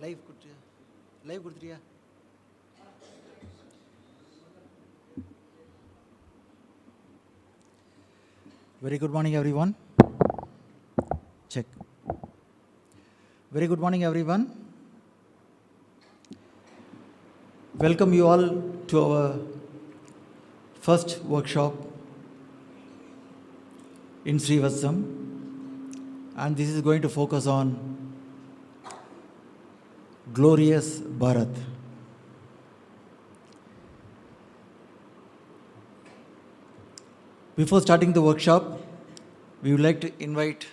Live கொடுத்துறியா? Live கொடுத்துறியா? Very good morning, everyone. Check. Very good morning, everyone. Welcome you all to our first workshop in Srivathsam, and this is going to focus on glorious Bharath. Before starting the workshop, we would like to invite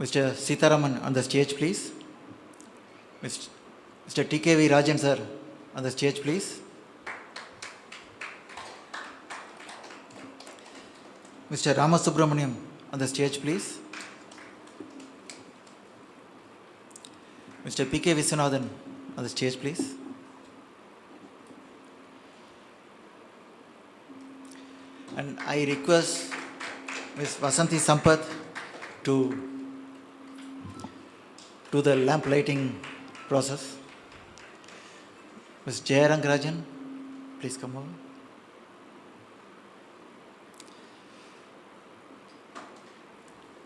Mr. Sitharaman on the stage, please. Mr. TKV Rajan sir on the stage, please. Mr. Ramasubramaniam on the stage, please. Mr. PK Viswanathan on the stage, please. And I request Ms. Vasanthi Sampath to do the lamp lighting process. Ms. Jayarangarajan, please come over.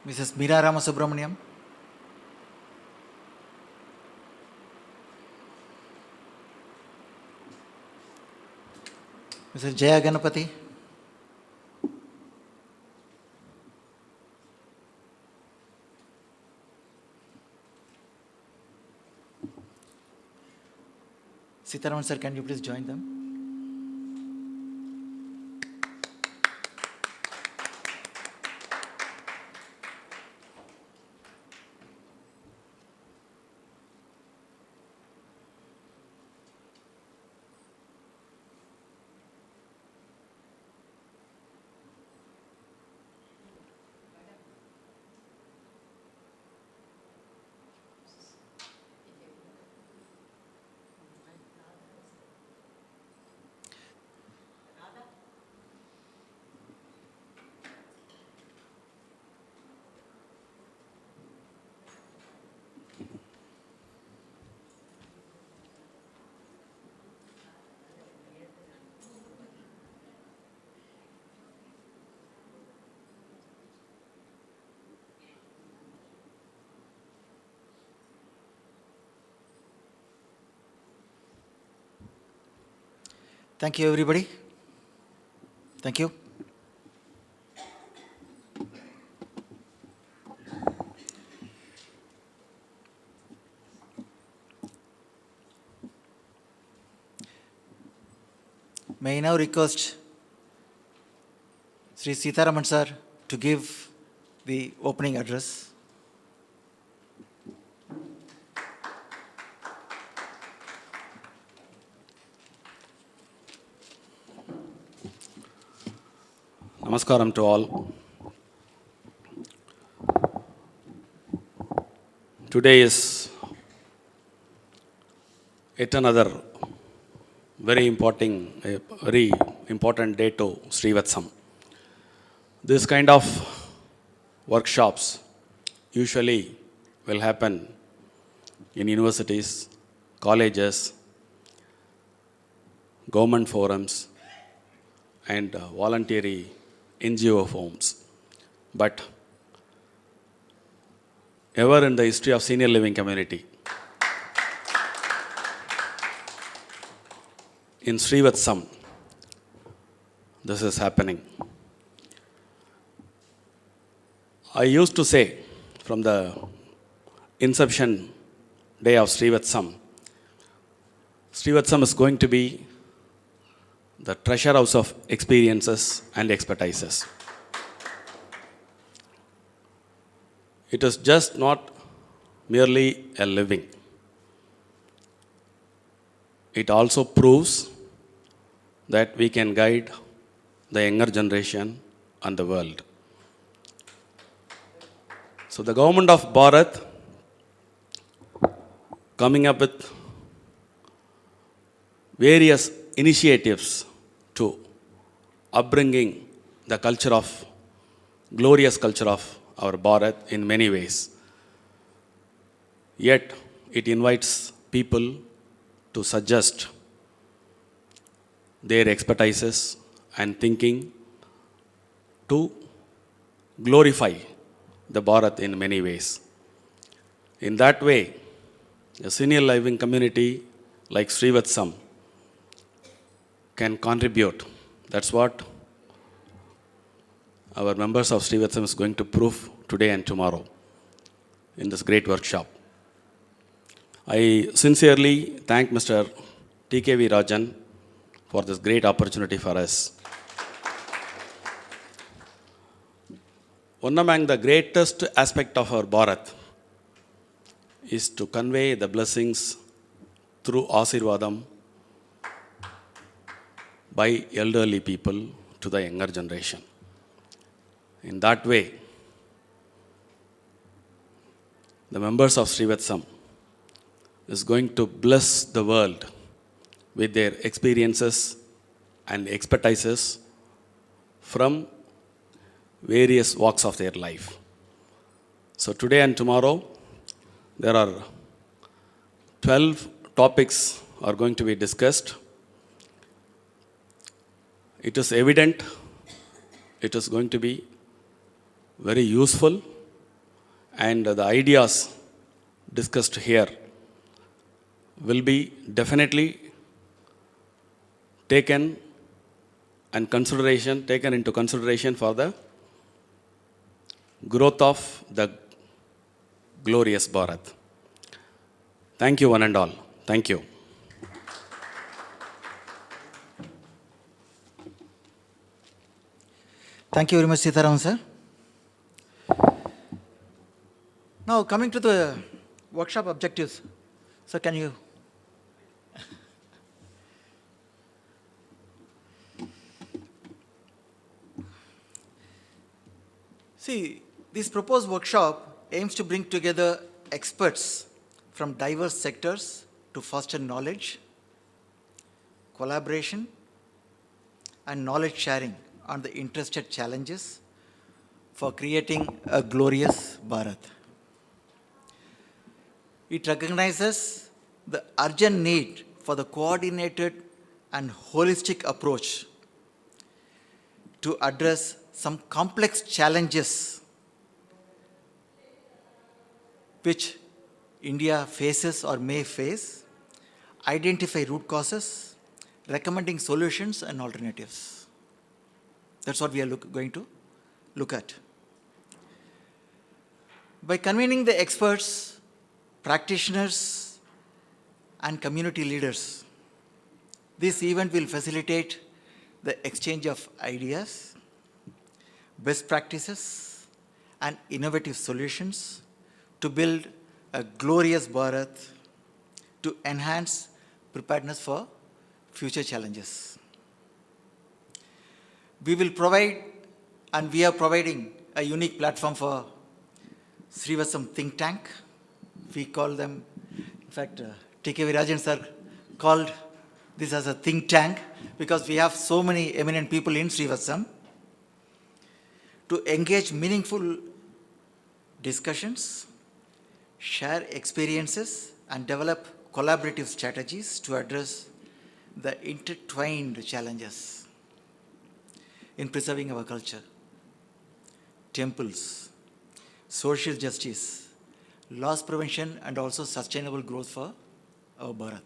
Mrs. Meera Ramasubramaniam. Mrs. Jaya Ganapati. Sitharaman sir, can you please join them? Thank you, everybody. Thank you. May I now request Sri Sitharaman sir to give the opening address. Namaskaram to all. Today is yet another very important day to Srivathsam. This kind of workshops usually will happen in universities, colleges, government forums, and voluntary NGO forms. But ever in the history of senior living community, in Srivathsam, this is happening. I used to say from the inception day of Srivathsam, Srivathsam is going to be the treasure house of experiences and expertises. It is just not merely a living. It also proves that we can guide the younger generation and the world. So the government of Bharath coming up with various initiatives to upbringing the culture of, glorious culture of our Bharath in many ways. Yet, it invites people to suggest their expertises and thinking to glorify the Bharat in many ways. In that way, a senior living community like Srivathsam can contribute. That's what our members of Srivathsam is going to prove today and tomorrow in this great workshop. I sincerely thank Mr. TKV Rajan for this great opportunity for us. One among the greatest aspect of our Bharat is to convey the blessings through Asirvadam by elderly people to the younger generation. In that way, the members of Srivathsam is going to bless the world with their experiences and expertises from various walks of their life. So today and tomorrow, there are 12 topics are going to be discussed. It is evident it is going to be very useful, and the ideas discussed here will be definitely taken into consideration for the growth of the glorious Bharat. Thank you, one and all. Thank you. Thank you very much, Sitaraman sir. Now, coming to the workshop objectives. So, can you? See, this proposed workshop aims to bring together experts from diverse sectors to foster knowledge, collaboration, and knowledge sharing on the interested challenges for creating a glorious Bharat. It recognizes the urgent need for the coordinated and holistic approach to address some complex challenges which India faces or may face, identify root causes, recommending solutions and alternatives. That's what we are going to look at. By convening the experts, practitioners, and community leaders, this event will facilitate the exchange of ideas, best practices, and innovative solutions to build a glorious Bharat to enhance preparedness for future challenges. We will provide, and we are providing, a unique platform for Srivathsam think tank. We call them, in fact, TKV Rajan sir called this as a think tank because we have so many eminent people in Srivathsam to engage meaningful discussions, share experiences, and develop collaborative strategies to address the intertwined challenges in preserving our culture, temples, social justice, loss prevention, and also sustainable growth for our Bharat.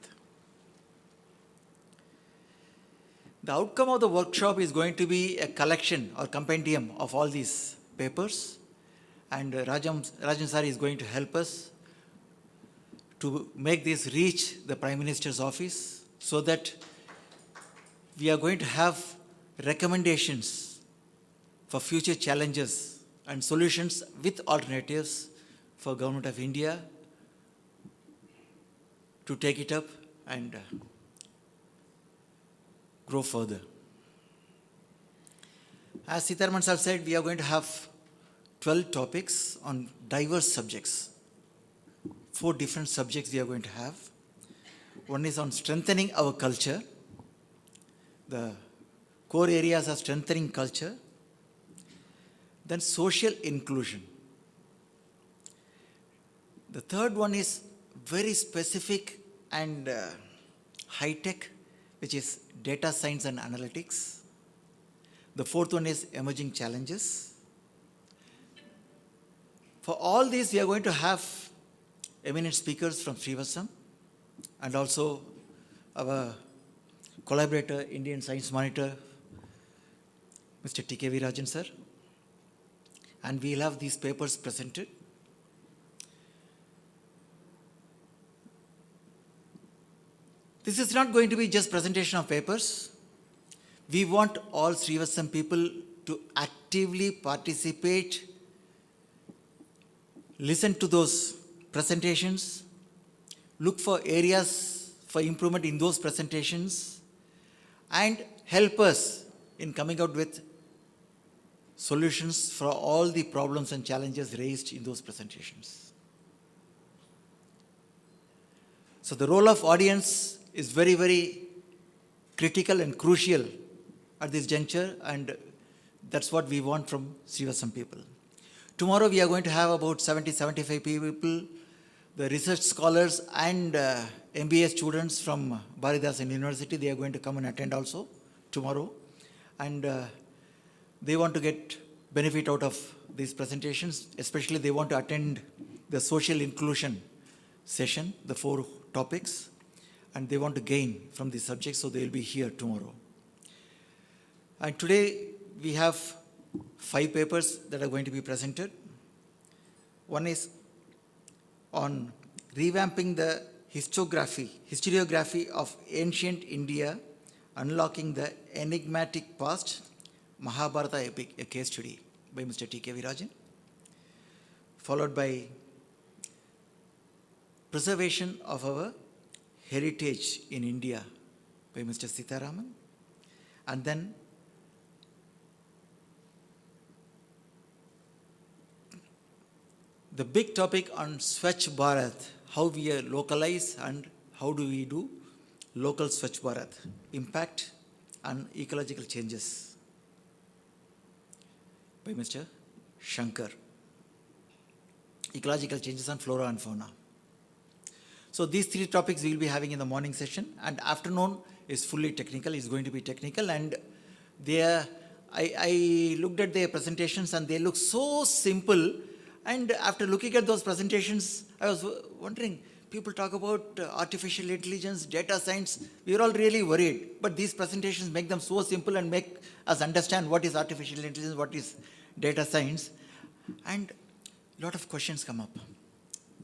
The outcome of the workshop is going to be a collection or compendium of all these papers, and Rajan sir is going to help us to make this reach the Prime Minister's office so that we are going to have recommendations for future challenges and solutions with alternatives for Government of India to take it up and grow further. As Sitaraman sir said, we are going to have 12 topics on diverse subjects. 4 different subjects we are going to have. One is on strengthening our culture. The core areas are strengthening culture. Then social inclusion. The third one is very specific and high-tech, which is data science and analytics. The fourth one is emerging challenges. For all these, we are going to have eminent speakers from Srivathsam and also our collaborator, Indian Science Monitor, Mr. T.K. Rajan sir. And we'll have these papers presented. This is not going to be just presentation of papers. We want all Srivathsam people to actively participate, listen to those presentations, look for areas for improvement in those presentations, and help us in coming out with solutions for all the problems and challenges raised in those presentations. So the role of audience is very, very critical and crucial at this juncture, and that's what we want from Srivathsam people. Tomorrow we are going to have about 70-75 people, the research scholars and MBA students from Bharath University. They are going to come and attend also tomorrow, and they want to get benefit out of these presentations. Especially they want to attend the social inclusion session, the 4 topics, and they want to gain from these subjects, so they will be here tomorrow. And today we have 5 papers that are going to be presented. One is on revamping the historiography of ancient India, unlocking the enigmatic past, Mahabharata epic, a case study by Mr. T.K. Rajan, followed by preservation of our heritage in India by Mr. Sitaraman, and then the big topic on Swachh Bharat, how we localize and how do we do local Swachh Bharat, impact and ecological changes by Mr. Shankar, ecological changes on flora and fauna. So these 3 topics we will be having in the morning session, and afternoon is fully technical, is going to be technical, and I looked at their presentations and they look so simple, and after looking at those presentations, I was wondering, people talk about artificial intelligence, data science, we are all really worried, but these presentations make them so simple and make us understand what is artificial intelligence, what is data science, and a lot of questions come up.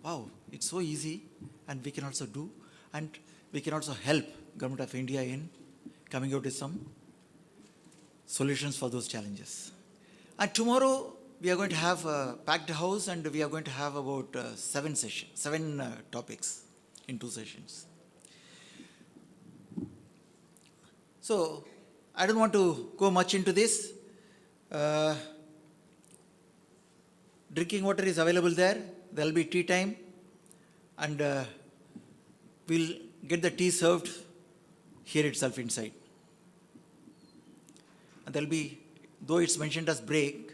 Wow, it's so easy, and we can also do, and we can also help Government of India in coming out with some solutions for those challenges. And tomorrow we are going to have a packed house, and we are going to have about 7 topics in 2 sessions. So I don't want to go much into this. Drinking water is available there. There will be tea time, and we'll get the tea served here itself inside. And there will be, though it's mentioned as break,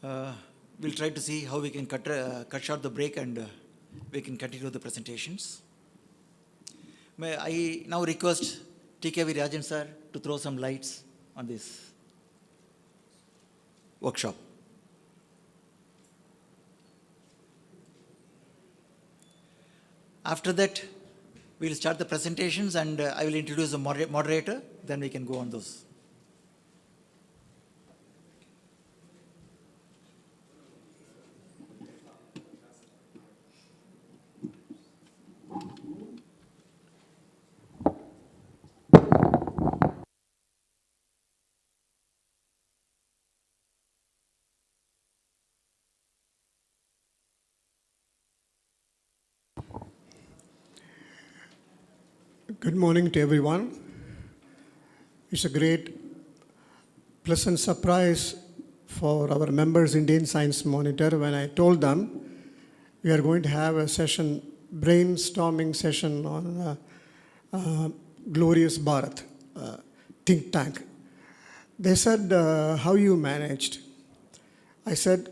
we'll try to see how we can cut short the break, and we can continue the presentations. May I now request T.K. Rajan sir to throw some lights on this workshop. After that, we'll start the presentations, and I will introduce the moderator, then we can go on those. Good morning to everyone. It's a great, pleasant surprise for our members Indian Science Monitor when I told them we are going to have a session, brainstorming session on Glorious Bharat think tank. They said, how you managed? I said,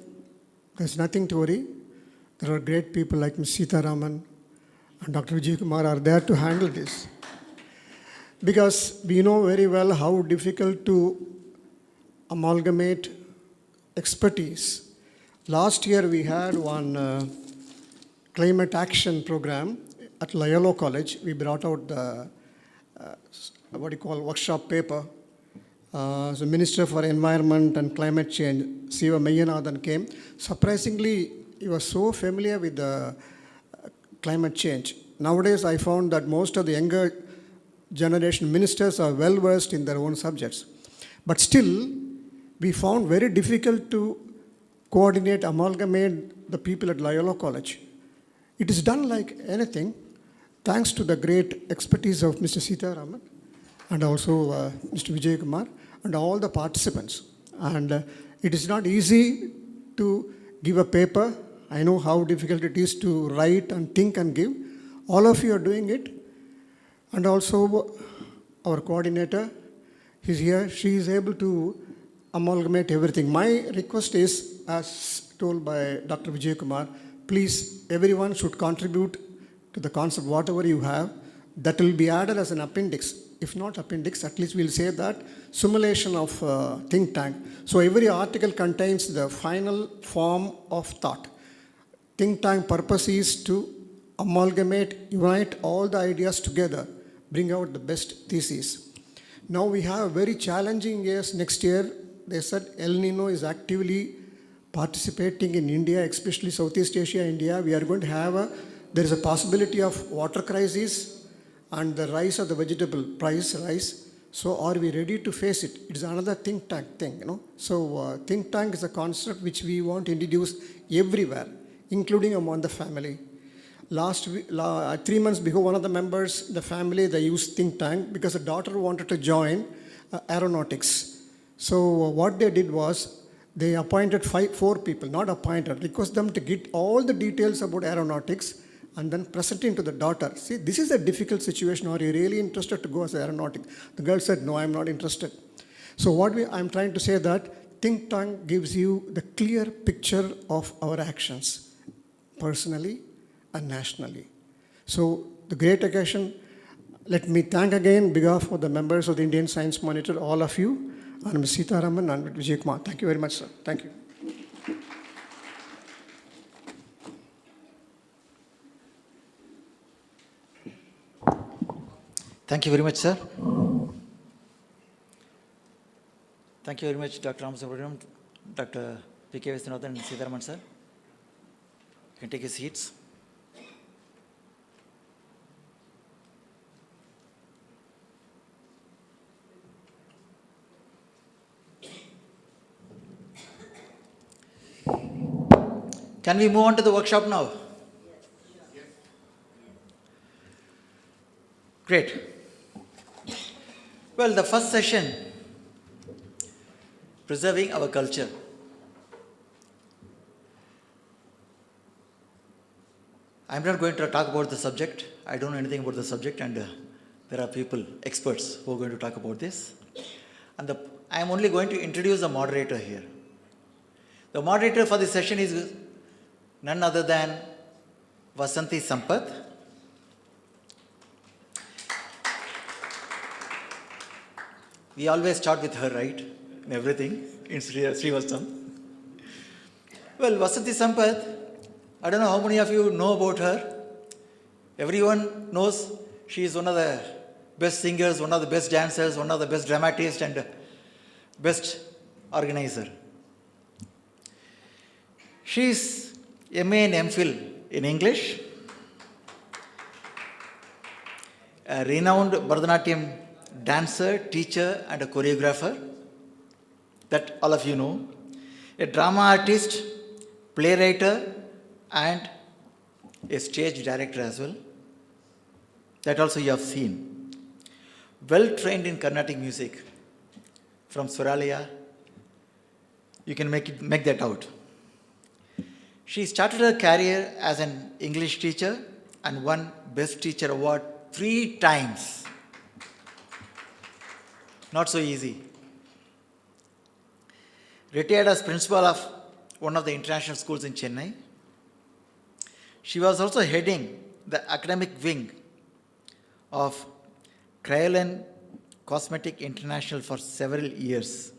there's nothing to worry. There are great people like Ms. Sitaraman, and Dr. Vijay Kumar are there to handle this. Because we know very well how difficult to amalgamate expertise. Last year we had one climate action program at Loyola College. We brought out the workshop paper. The Minister for Environment and Climate Change, Siva Mayyanathan, came. Surprisingly, he was so familiar with the climate change. Nowadays, I found that most of the younger generation ministers are well versed in their own subjects. But still, we found very difficult to coordinate, amalgamate the people at Loyola College. It is done like anything, thanks to the great expertise of Mr. Sitaraman and also Mr. Vijay Kumar and all the participants. And it is not easy to give a paper. I know how difficult it is to write and think and give. All of you are doing it. And also our coordinator is here. She is able to amalgamate everything. My request is, as told by Dr. Vijay Kumar, please, everyone should contribute to the concept, whatever you have. That will be added as an appendix. If not appendix, at least we'll say that simulation of think tank. So every article contains the final form of thought. Think tank purpose is to amalgamate, unite all the ideas together, bring out the best thesis. Now we have very challenging years next year. They said El Nino is actively participating in India, especially Southeast Asia, India. We are going to have there is a possibility of water crisis and the rise of the vegetable price rise. So are we ready to face it? It is another think tank thing, you know. So think tank is a concept which we want to introduce everywhere, including among the family. 3 months before, one of the members, the family, they used think tank because the daughter wanted to join aeronautics. So what they did was, they appointed 4 people, not appointed, request them to get all the details about aeronautics and then presenting to the daughter. See, this is a difficult situation. Are you really interested to go as an aeronautic? The girl said, no, I'm not interested. So I'm trying to say that think tank gives you the clear picture of our actions, personally and nationally. So the great occasion, let me thank again on behalf of the members of the Indian Science Monitor, all of you, and Ms. Sitaraman and Vijay Kumar. Thank you very much, sir. Thank you. Thank you very much, sir. Thank you very much, Dr. Ramasubramanian, Dr. P.K. Viswanathan and Sitaraman, sir. You can take your seats. Can we move on to the workshop now? Great. Well, the first session, preserving our culture. I'm not going to talk about the subject. I don't know anything about the subject, and there are people, experts, who are going to talk about this. And I am only going to introduce the moderator here. The moderator for this session is none other than Vasanthi Sampath. We always start with her, right? In everything, in Srivathsam. Well, Vasanthi Sampath, I don't know how many of you know about her. Everyone knows she is one of the best singers, one of the best dancers, one of the best dramatists, and best organizer. She is MA and MPhil in English, a renowned Bharatanatyam dancer, teacher, and a choreographer that all of you know, a drama artist, playwright, and a stage director as well. That also you have seen. Well trained in Carnatic music from Swaralaya. You can make that out. She started her career as an English teacher and won Best Teacher Award 3 times. Not so easy. Retired as principal of one of the international schools in Chennai. She was also heading the academic wing of Cryolan Cosmetic International for several years,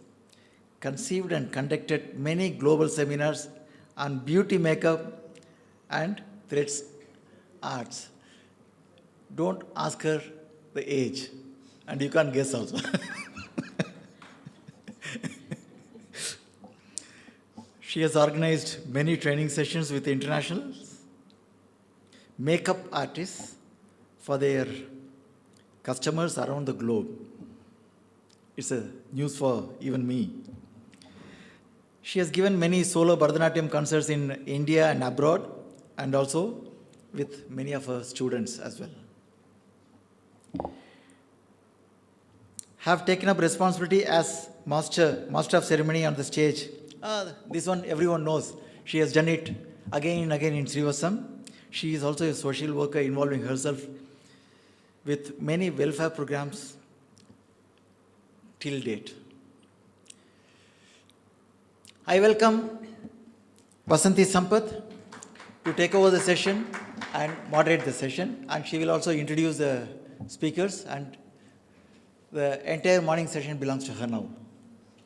conceived and conducted many global seminars on beauty makeup and threads arts. Don't ask her the age, and you can't guess also. She has organized many training sessions with international makeup artists for their customers around the globe. It's a news for even me. She has given many solo Bharatanatyam concerts in India and abroad, and also with many of her students as well. Have taken up responsibility as master of ceremony on the stage. This one everyone knows. She has done it again and again in Srivathsam. She is also a social worker involving herself with many welfare programs till date. I welcome Vasanthi Sampath to take over the session and moderate the session, and she will also introduce the speakers, and the entire morning session belongs to her now.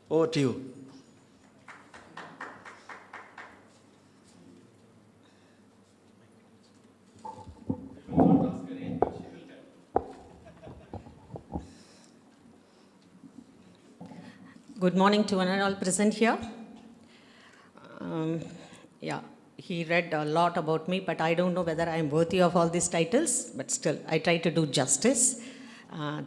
Over to you. Good morning to one and all present here. He read a lot about me, but I don't know whether I'm worthy of all these titles, but still, I try to do justice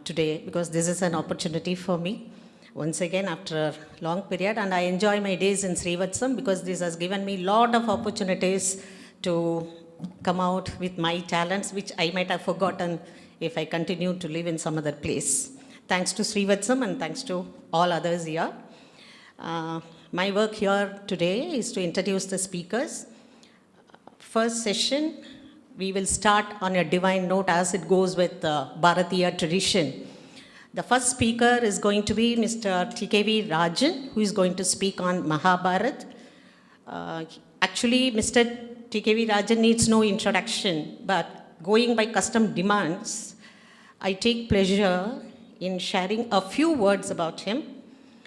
today because this is an opportunity for me. Once again, after a long period, and I enjoy my days in Srivathsam because this has given me a lot of opportunities to come out with my talents, which I might have forgotten if I continue to live in some other place. Thanks to Srivathsam and thanks to all others here. My work here today is to introduce the speakers. First session, we will start on a divine note as it goes with Bharatiya tradition. The first speaker is going to be Mr. TKV Rajan, who is going to speak on Mahabharat. Actually, Mr. TKV Rajan needs no introduction, but going by custom demands, I take pleasure in sharing a few words about him.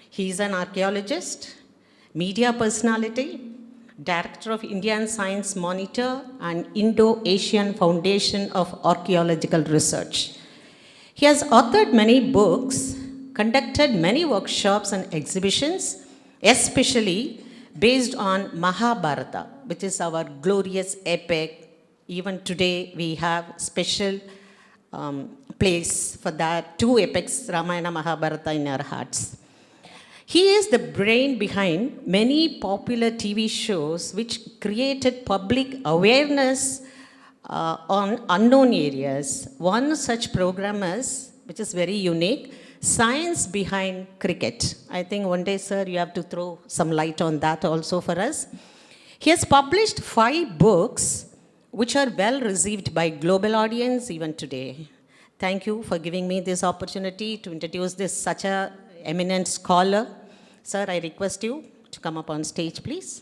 He is an archaeologist, media personality, Director of Indian Science Monitor and Indo-Asian Foundation of Archaeological Research. He has authored many books, conducted many workshops and exhibitions, especially based on Mahabharata, which is our glorious epic. Even today, we have special place for that, two epics, Ramayana, Mahabharata, in our hearts. He is the brain behind many popular TV shows which created public awareness on unknown areas. One such program is, which is very unique, Science Behind Cricket. I think one day, sir, you have to throw some light on that also for us. He has published 5 books which are well received by global audience even today. Thank you for giving me this opportunity to introduce this such a eminent scholar. Sir, I request you to come up on stage, please.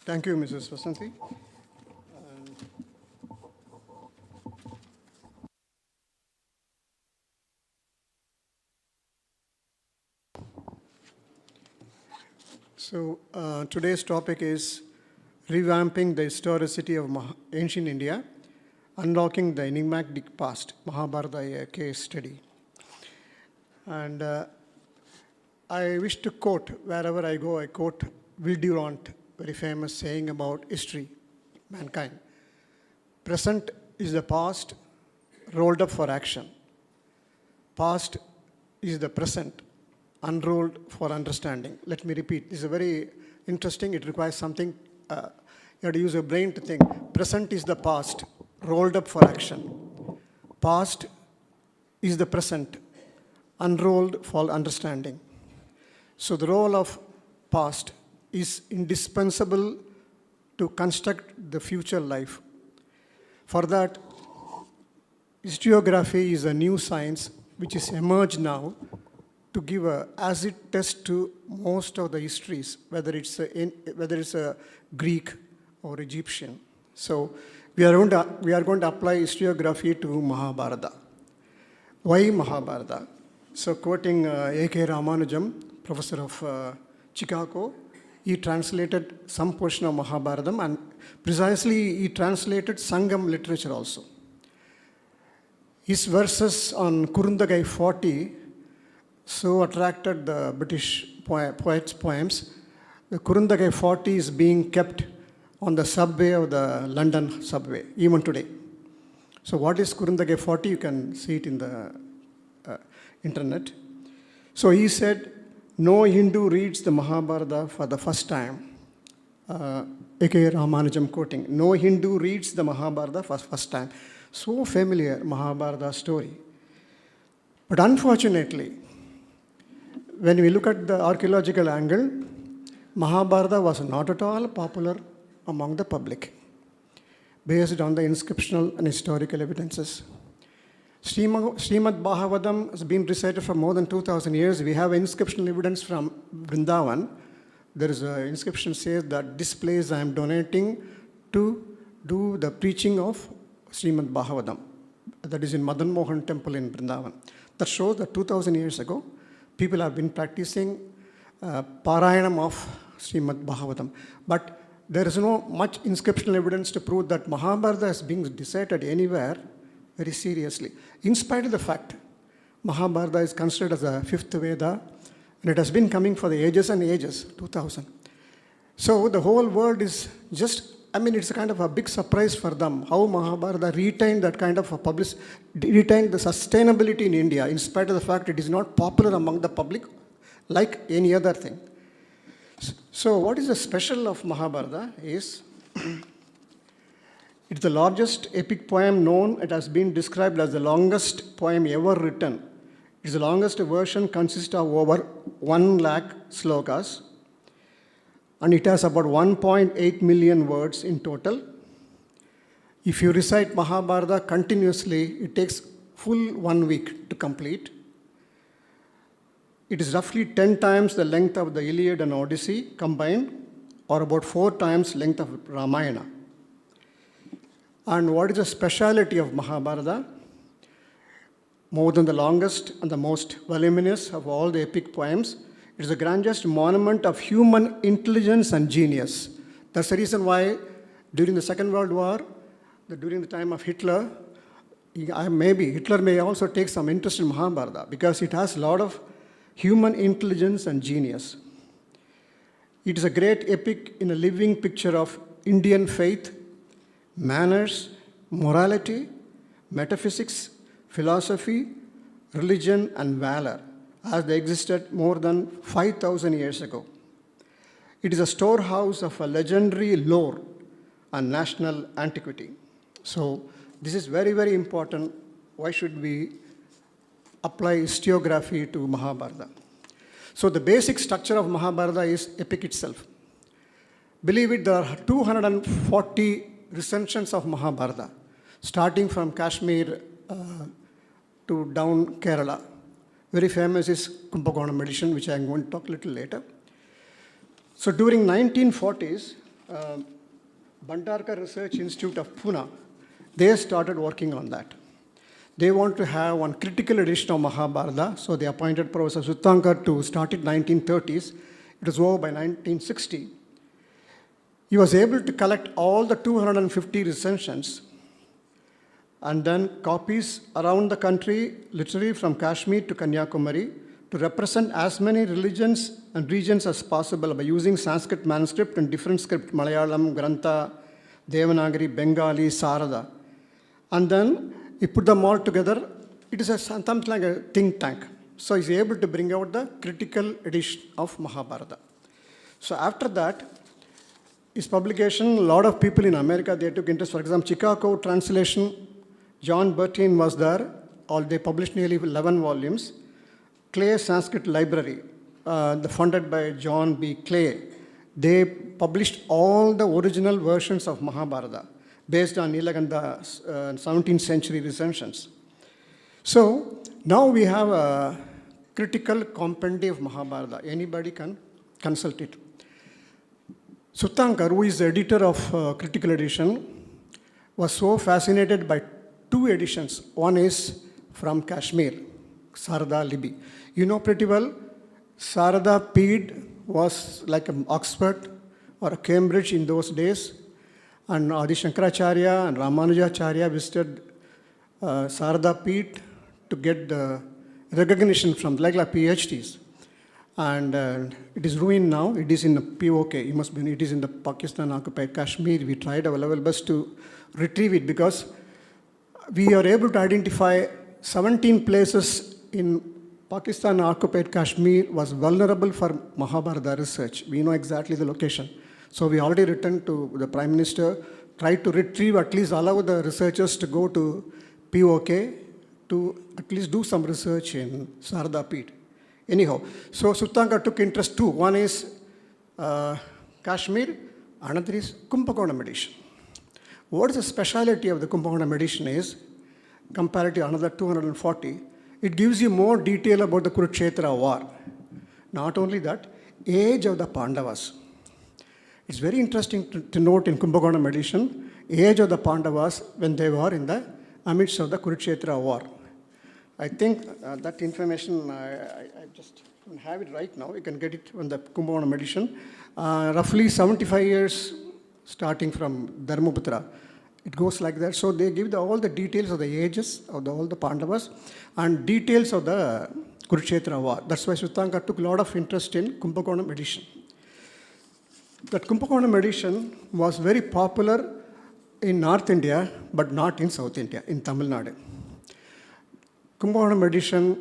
Thank you, Mrs. Vasanthi. Today's topic is revamping the historicity of ancient India, unlocking the enigmatic past, Mahabharata, a case study. And I wish to quote, wherever I go, I quote Will Durant, very famous saying about history, mankind. Present is the past rolled up for action. Past is the present unrolled for understanding. Let me repeat. This is very interesting. It requires something. You have to use your brain to think. Present is the past rolled up for action. Past is the present unrolled for understanding. So the role of past is indispensable to construct the future life. For that, historiography is a new science which is emerged now to give a acid test to most of the histories, whether it's a Greek or Egyptian. So we are going to apply historiography to Mahabharata. Why Mahabharata? So quoting A.K. Ramanujam, professor of Chicago, he translated some portion of Mahabharatam, and precisely he translated Sangam literature also. His verses on Kurundagai 40 so attracted the British poets' poems. The Kurundagai 40 is being kept on the subway of the London subway, even today. So what is Kurundagai 40? You can see it in the internet. So he said, no Hindu reads the Mahabharata for the first time. A.K. Ramanujam quoting, no Hindu reads the Mahabharata for the first time. So familiar, Mahabharata story. But unfortunately, when we look at the archaeological angle, Mahabharata was not at all popular among the public, based on the inscriptional and historical evidences. Srimad Bhagavatam has been recited for more than 2,000 years. We have inscriptional evidence from Vrindavan. There is an inscription says that this place I am donating to do the preaching of Srimad Bhagavatam. That is in Madan Mohan temple in Vrindavan. That shows that 2,000 years ago, people have been practicing Parayanam of Srimad Bhagavatam. But there is no much inscriptional evidence to prove that Mahabharata is being recited anywhere very seriously. In spite of the fact, Mahabharata is considered as a fifth Veda, and it has been coming for the ages and ages, 2000. So the whole world is just, it's a kind of a big surprise for them, how Mahabharata retained that kind of a retained the sustainability in India, in spite of the fact it is not popular among the public like any other thing. So what is the special of Mahabharata is, it's the largest epic poem known. It has been described as the longest poem ever written. It's the longest version, consists of over 1 lakh slokas, and it has about 1.8 million words in total. If you recite Mahabharata continuously, it takes full 1 week to complete. It is roughly 10 times the length of the Iliad and Odyssey combined, or about 4 times length of Ramayana. And what is the speciality of Mahabharata? More than the longest and the most voluminous of all the epic poems, it is the grandest monument of human intelligence and genius. That's the reason why during the Second World War, during the time of Hitler, Hitler may also take some interest in Mahabharata because it has a lot of human intelligence and genius. It is a great epic in a living picture of Indian faith, manners, morality, metaphysics, philosophy, religion, and valor, as they existed more than 5,000 years ago. It is a storehouse of a legendary lore and national antiquity. So this is very, very important. Why should we apply historiography to Mahabharata? So the basic structure of Mahabharata is epic itself. Believe it, there are 240 recensions of Mahabharata, starting from Kashmir to down Kerala. Very famous is Kumbakonam edition, which I'm going to talk a little later. So during 1940s, Bhandarkar Research Institute of Pune, they started working on that. They want to have one critical edition of Mahabharata, so they appointed Professor Sutankar to start it in 1930s. It was over by 1960. He was able to collect all the 250 recensions and then copies around the country, literally from Kashmir to Kanyakumari, to represent as many religions and regions as possible by using Sanskrit manuscript and different script, Malayalam, Grantha, Devanagari, Bengali, Sarada. And then he put them all together. It is something like a think tank. So he's able to bring out the critical edition of Mahabharata. So after that, his publication, a lot of people in America, they took interest. For example, Chicago translation, John Bertin was there. They published nearly 11 volumes. Clay Sanskrit Library, funded by John B. Clay, they published all the original versions of Mahabharata based on Nilagandha 17th century recensions. So now we have critical compendium of Mahabharata. Anybody can consult it. Sutankar, who is the editor of Critical Edition, was so fascinated by two editions. One is from Kashmir, Sarada Libi. You know pretty well, Sarada Pede was like an Oxford or a Cambridge in those days. And Adi Shankaracharya and Ramanujacharya visited Sarada Pede to get the recognition from like PhDs. And it is ruined now. It is in the POK. It is in the Pakistan-occupied Kashmir. We tried our level best to retrieve it because we are able to identify 17 places in Pakistan-occupied Kashmir was vulnerable for Mahabharata research. We know exactly the location. So we already returned to the Prime Minister, tried to retrieve, at least allow the researchers to go to POK to at least do some research in Sarada Pede. Anyhow, so Sutankar took interest too. One is Kashmir, another is Kumbakonam edition. What is the speciality of the Kumbakonam edition is, compared to another 240, it gives you more detail about the Kurukshetra war. Not only that, age of the Pandavas. It's very interesting to note in Kumbakonam edition, age of the Pandavas when they were in the amidst of the Kurukshetra war. I think that information, I just don't have it right now. You can get it on the Kumbakonam edition. Roughly 75 years starting from Dharmaputra. It goes like that. So they give all the details of the ages of all the Pandavas and details of the Kurukshetra war. That's why Sutankar took a lot of interest in Kumbakonam edition. That Kumbakonam edition was very popular in North India, but not in South India, in Tamil Nadu. Kumbakonam edition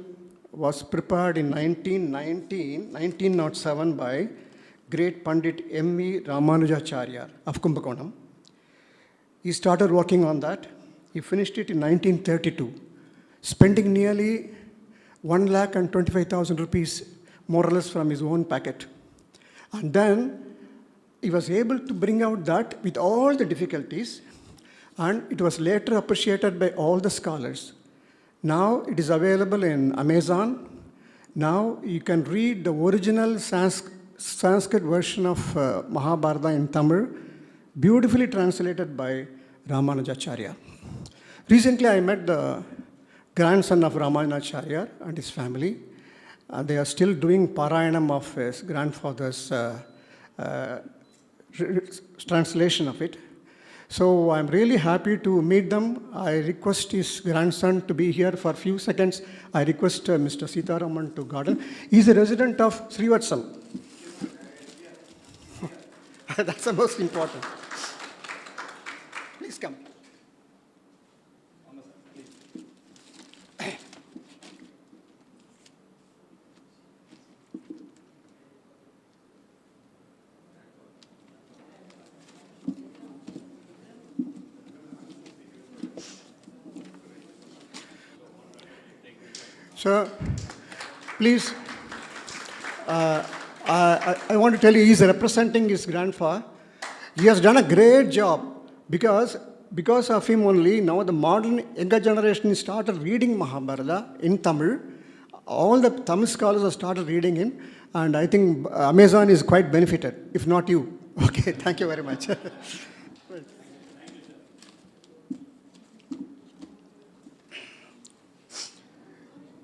was prepared in 1907 by great Pandit M.E. Ramanujacharya of Kumbakonam. He started working on that. He finished it in 1932, spending nearly 1,25,000 rupees, more or less from his own pocket. And then he was able to bring out that with all the difficulties, and it was later appreciated by all the scholars. Now it is available in Amazon. Now you can read the original Sanskrit version of Mahabharata in Tamil, beautifully translated by Ramanujacharya. Recently I met the grandson of Ramanujacharya and his family. They are still doing Parayanam of his grandfather's translation of it. So I'm really happy to meet them. I request his grandson to be here for a few seconds. I request Mr. Sitaraman to garden. He's a resident of Srivathsam. That's the most important. Please come. So, please, I want to tell you, he's representing his grandfather. He has done a great job because of him only, now the modern younger generation started reading Mahabharata in Tamil. All the Tamil scholars have started reading him, and I think Amazon is quite benefited, if not you. Okay, thank you very much.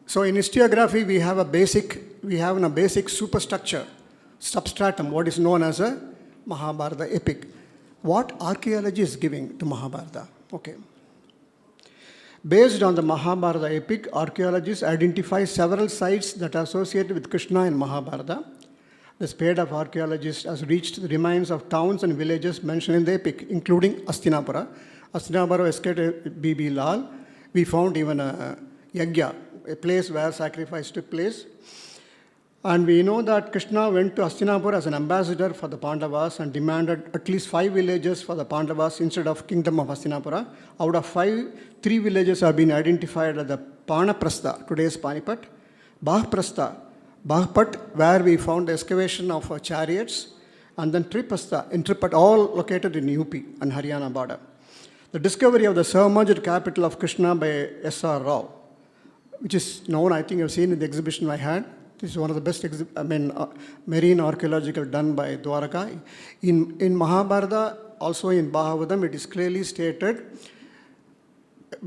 So in historiography, we have a basic superstructure, substratum, what is known as a Mahabharata epic. What archaeology is giving to Mahabharata? Okay. Based on the Mahabharata epic, archaeologists identify several sites that are associated with Krishna in Mahabharata. The spade of archaeologists has reached the remains of towns and villages mentioned in the epic, including Astinapura. Astinapura escaped B.B. Lal. We found even a yagya, a place where sacrifice took place. And we know that Krishna went to Hastinapur as an ambassador for the Pandavas and demanded at least 5 villages for the Pandavas instead of kingdom of Hastinapura. Out of 5, 3 villages have been identified as the Panaprastha, today's Panipat, Bahprastha, Bahpat, where we found the excavation of chariots, and then Tripastha, in Tripat, all located in UP and Haryana border. The discovery of the submerged capital of Krishna by S.R. Rao, which is known, I think you've seen in the exhibition I had. This is one of the best marine archaeological done by Dwaraka. In Mahabharata, also in Bhagavatam, it is clearly stated,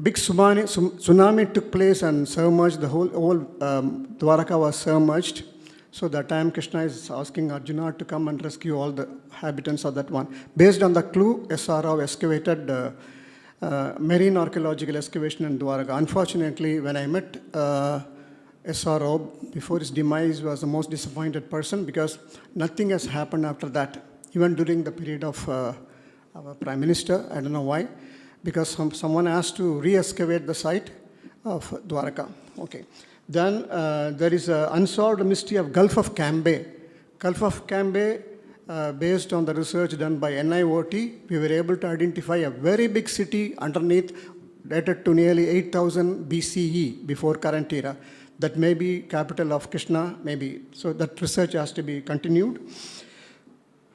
big tsunami took place and submerged, the whole Dwaraka was submerged. So that time Krishna is asking Arjuna to come and rescue all the inhabitants of that one. Based on the clue, SRO excavated marine archaeological excavation in Dwaraka. Unfortunately, when I met SRO before his demise, was the most disappointed person because nothing has happened after that, even during the period of our Prime Minister. I don't know why, because someone asked to re-excavate the site of Dwaraka. Okay. Then there is an unsolved mystery of Gulf of Cambay. Gulf of Cambay, based on the research done by NIOT, we were able to identify a very big city underneath, dated to nearly 8000 BCE, before current era. That may be capital of Krishna, maybe. So that research has to be continued.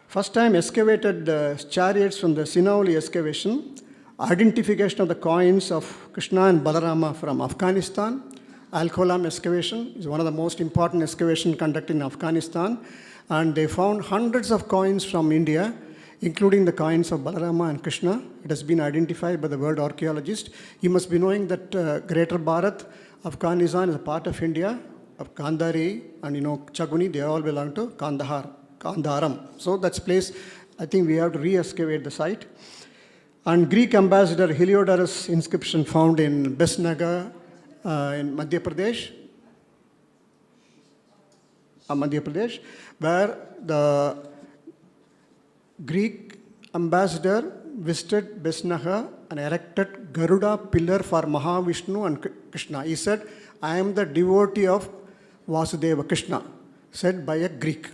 First time excavated chariots from the Sinauli excavation, identification of the coins of Krishna and Balarama from Afghanistan. Al-Kolam excavation is one of the most important excavation conducted in Afghanistan. And they found hundreds of coins from India, including the coins of Balarama and Krishna. It has been identified by the world archaeologist. You must be knowing that Greater Bharath, Afghanistan is a part of India, of Gandhari and Chaguni, they all belong to Kandaram. So that's place, I think we have to re-excavate the site. And Greek ambassador Heliodorus inscription found in Besnagar in Madhya Pradesh, where the Greek ambassador visited Besnagar and erected Garuda pillar for Mahavishnu and Krishna. He said, I am the devotee of Vasudeva Krishna, said by a Greek.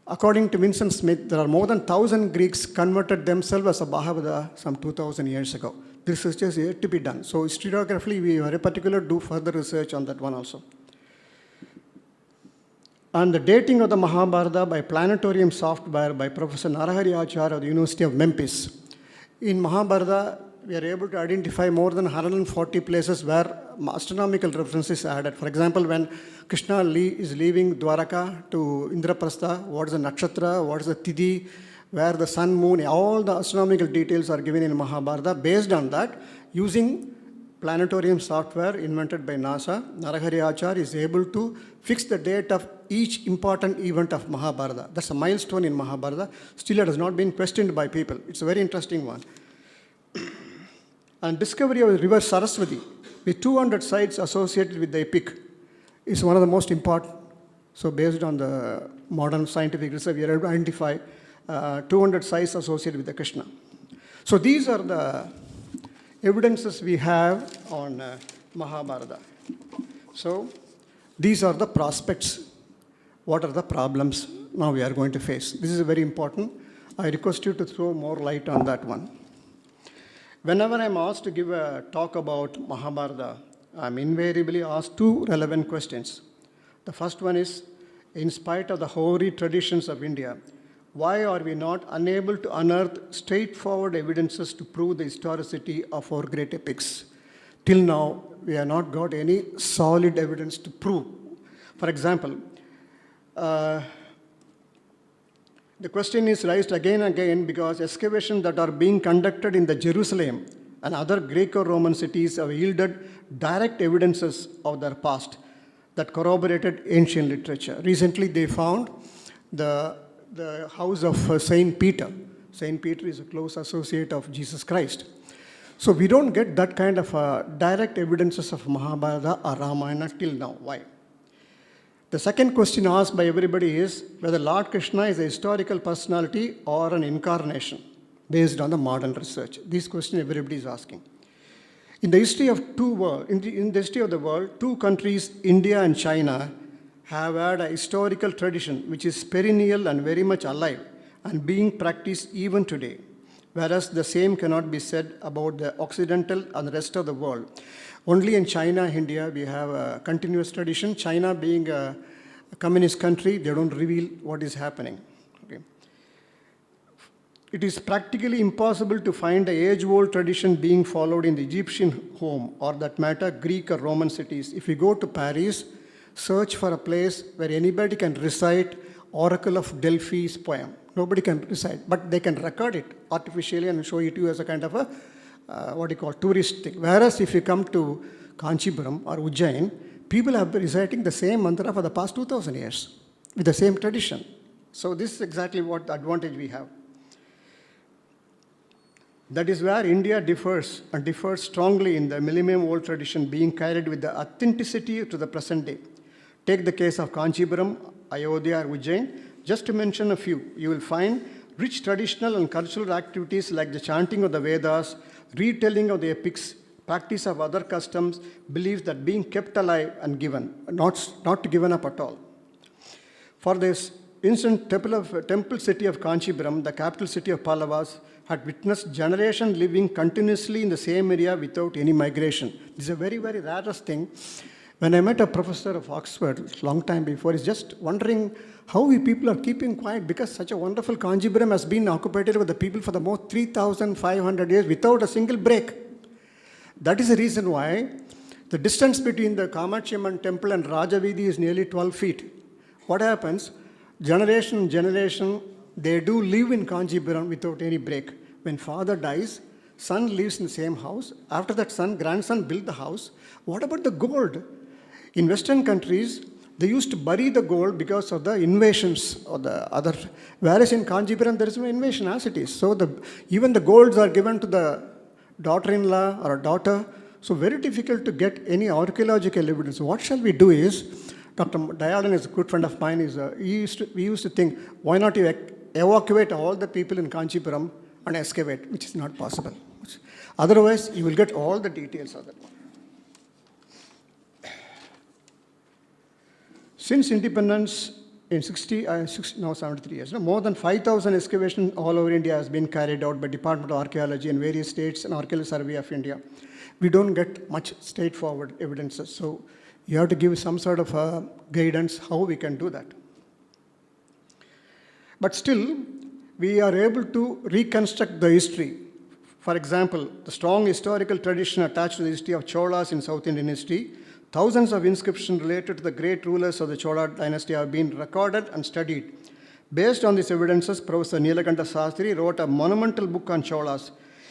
According to Vincent Smith, there are more than 1,000 Greeks converted themselves as a Bhagavata some 2,000 years ago. This research is yet to be done. So historiographically, we very particular do further research on that one also. And the dating of the Mahabharata by planetarium software by Professor Narahari Acharya of the University of Memphis. In Mahabharata, we are able to identify more than 140 places where astronomical references are added. For example, when Krishna is leaving Dwaraka to Indraprastha, what is the nakshatra, what is the tidhi, where the sun, moon, all the astronomical details are given in Mahabharata. Based on that, using planetarium software invented by NASA, Narahari Acharya is able to fix the date of each important event of Mahabharata. That's a milestone in Mahabharata. Still, it has not been questioned by people. It's a very interesting one. And discovery of the river Saraswati, with 200 sites associated with the epic, is one of the most important. So based on the modern scientific research, we are able to identify 200 sites associated with the Krishna. So these are the evidences we have on Mahabharata. So these are the prospects. What are the problems now we are going to face? This is very important. I request you to throw more light on that one. Whenever I'm asked to give a talk about Mahabharata, I'm invariably asked two relevant questions. The first one is, in spite of the hoary traditions of India, why are we not unable to unearth straightforward evidences to prove the historicity of our great epics? Till now, we have not got any solid evidence to prove. For example, the question is raised again and again because excavations that are being conducted in the Jerusalem and other Greco-Roman cities have yielded direct evidences of their past that corroborated ancient literature. Recently, they found the house of Saint Peter. Saint Peter is a close associate of Jesus Christ. So we don't get that kind of direct evidences of Mahabharata or Ramayana till now. Why? The second question asked by everybody is whether Lord Krishna is a historical personality or an incarnation based on the modern research. This question everybody is asking. In the history of in the history of the world, two countries, India and China, have had a historical tradition which is perennial and very much alive and being practiced even today, whereas the same cannot be said about the Occidental and the rest of the world. Only in China, India, we have a continuous tradition. China being a communist country, they don't reveal what is happening. Okay. it is practically impossible to find an age-old tradition being followed in the Egyptian home, or that matter, Greek or Roman cities. If you go to Paris, search for a place where anybody can recite Oracle of Delphi's poem. Nobody can recite, but they can record it artificially and show it to you as a kind of a, tourist thing. Whereas if you come to Kanchipuram or Ujjain, people have been reciting the same mantra for the past 2000 years with the same tradition. So this is exactly what the advantage we have. That is where India differs, and differs strongly in the millennium-old tradition being carried with the authenticity to the present day. Take the case of Kanchipuram, Ayodhya, or Ujjain. Just to mention a few, you will find rich traditional and cultural activities like the chanting of the Vedas, retelling of the epics, practice of other customs, beliefs that being kept alive and given, not given up at all. For this ancient temple city of Kanchipuram, the capital city of Pallavas, had witnessed generations living continuously in the same area without any migration. This is a very, very rarest thing. When I met a professor of Oxford a long time before, he's just wondering how we people are keeping quiet, because such a wonderful Kanchipuram has been occupied with the people for the most 3,500 years without a single break. That is the reason why the distance between the Kamakshi Amman temple and Rajavidhi is nearly 12 feet. What happens? Generation, they do live in Kanchipuram without any break. When father dies, son lives in the same house. After that, grandson built the house. What about the gold? In Western countries, they used to bury the gold because of the invasions or the other. Whereas in Kanchipuram, there is no invasion as it is. So even the golds are given to the daughter-in-law or a daughter. So very difficult to get any archaeological evidence. What shall we do is, Dr. Dayalan is a good friend of mine. We used to think, why not you evacuate all the people in Kanchipuram and excavate, which is not possible. Otherwise, you will get all the details of that. Since independence in 73 years, more than 5,000 excavations all over India has been carried out by Department of Archaeology in various states and Archaeological Survey of India. We don't get much straightforward evidences, so you have to give some sort of guidance how we can do that. But still, we are able to reconstruct the history. For example, the strong historical tradition attached to the history of Cholas in South Indian history, thousands of inscriptions related to the great rulers of the Chola dynasty have been recorded and studied. Based on these evidences, Professor Nilakanta Sastri wrote a monumental book on Cholas.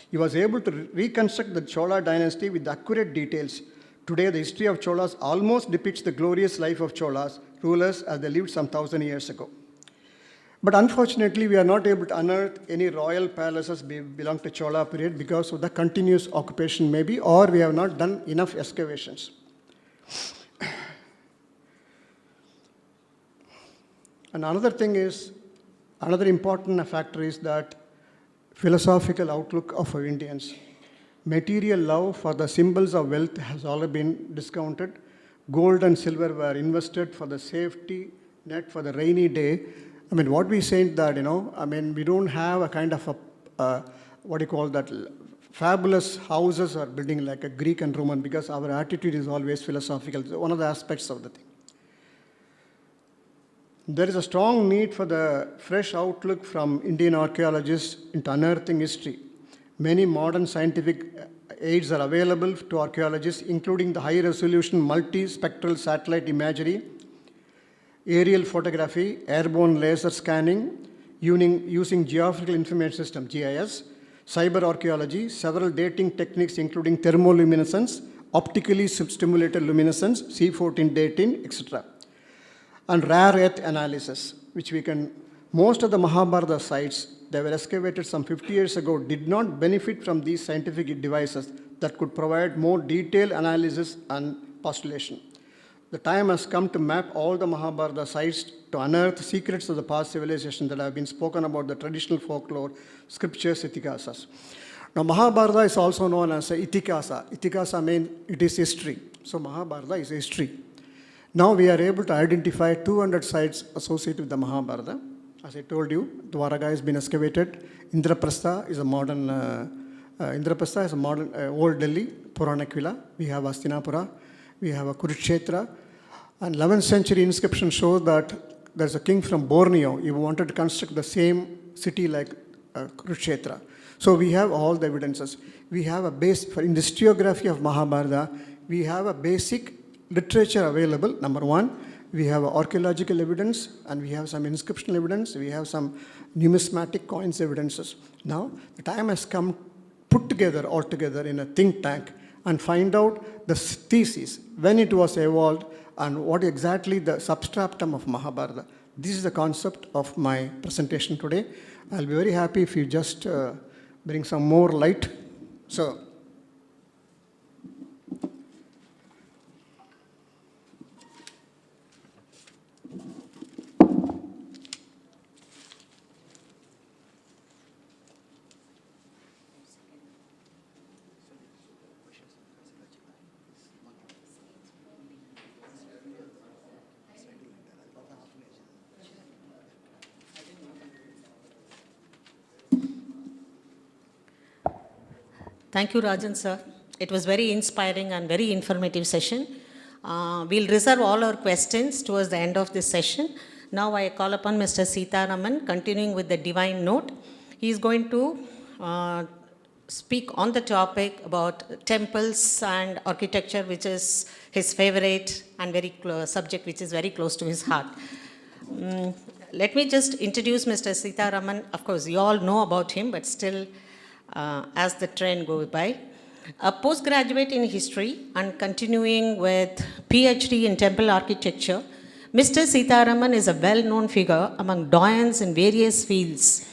He was able to reconstruct the Chola dynasty with accurate details. Today, the history of Cholas almost depicts the glorious life of Cholas, rulers as they lived some 1,000 years ago. But unfortunately, we are not able to unearth any royal palaces belong to Chola period because of the continuous occupation maybe, or we have not done enough excavations. And another thing is, another important factor is that philosophical outlook of our Indians. Material love for the symbols of wealth has already been discounted. Gold and silver were invested for the safety net for the rainy day. I mean, what we say that, we don't have a kind of fabulous houses or building like a Greek and Roman, because our attitude is always philosophical. It's one of the aspects of the thing. There is a strong need for the fresh outlook from Indian archaeologists into unearthing history. Many modern scientific aids are available to archaeologists, including the high-resolution multi-spectral satellite imagery, aerial photography, airborne laser scanning, using geographical information system, GIS, cyber archaeology, several dating techniques including thermoluminescence, optically stimulated luminescence, C14 dating, etc. And rare earth analysis, which we can, most of the Mahabharata sites, they were excavated some 50 years ago, did not benefit from these scientific devices that could provide more detailed analysis and postulation. The time has come to map all the Mahabharata sites to unearth secrets of the past civilization that have been spoken about, the traditional folklore, scriptures, Itikasas. Now, Mahabharata is also known as Itikasa. Itikasa means it is history. So, Mahabharata is history. Now, we are able to identify 200 sites associated with the Mahabharata. As I told you, Dwaraka has been excavated. Indraprastha is a modern, old Delhi, Puranaquila. We have Astinapura. We have a Kurukshetra. And 11th century inscription shows that there's a king from Borneo. He wanted to construct the same city like Kurukshetra. So we have all the evidences. We have a base, for in the historiography of Mahabharata, we have a basic literature available, number one. We have archaeological evidence, and we have some inscriptional evidence. We have some numismatic coins evidences. Now, the time has come put together all together in a think tank and find out the thesis, when it was evolved, and what exactly the substratum of Mahabharata. This is the concept of my presentation today. I'll be very happy if you just bring some more light. So, Thank you, Rajan sir. It was very inspiring and very informative session. We'll reserve all our questions towards the end of this session. Now I call upon Mr. Sitaraman, continuing with the divine note. He is going to speak on the topic about temples and architecture, which is his favorite and very subject which is very close to his heart. Let me just introduce Mr. Sitaraman. Of course, you all know about him, but still, as the trend goes by. A postgraduate in history and continuing with PhD in temple architecture, Mr. Sitaraman is a well-known figure among doyens in various fields.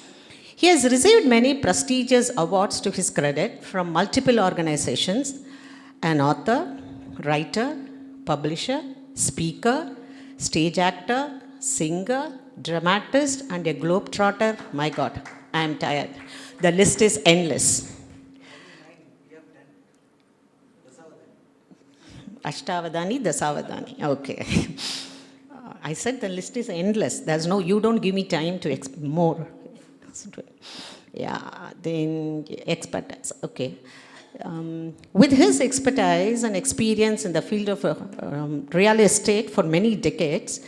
He has received many prestigious awards to his credit from multiple organizations, an author, writer, publisher, speaker, stage actor, singer, dramatist, and a globetrotter. My God, I am tired. The list is endless. Ashtavadani, Dasavadani. Okay. I said the list is endless. There's no, you don't give me time to more. Yeah, then expertise. Okay. With his expertise and experience in the field of real estate for many decades,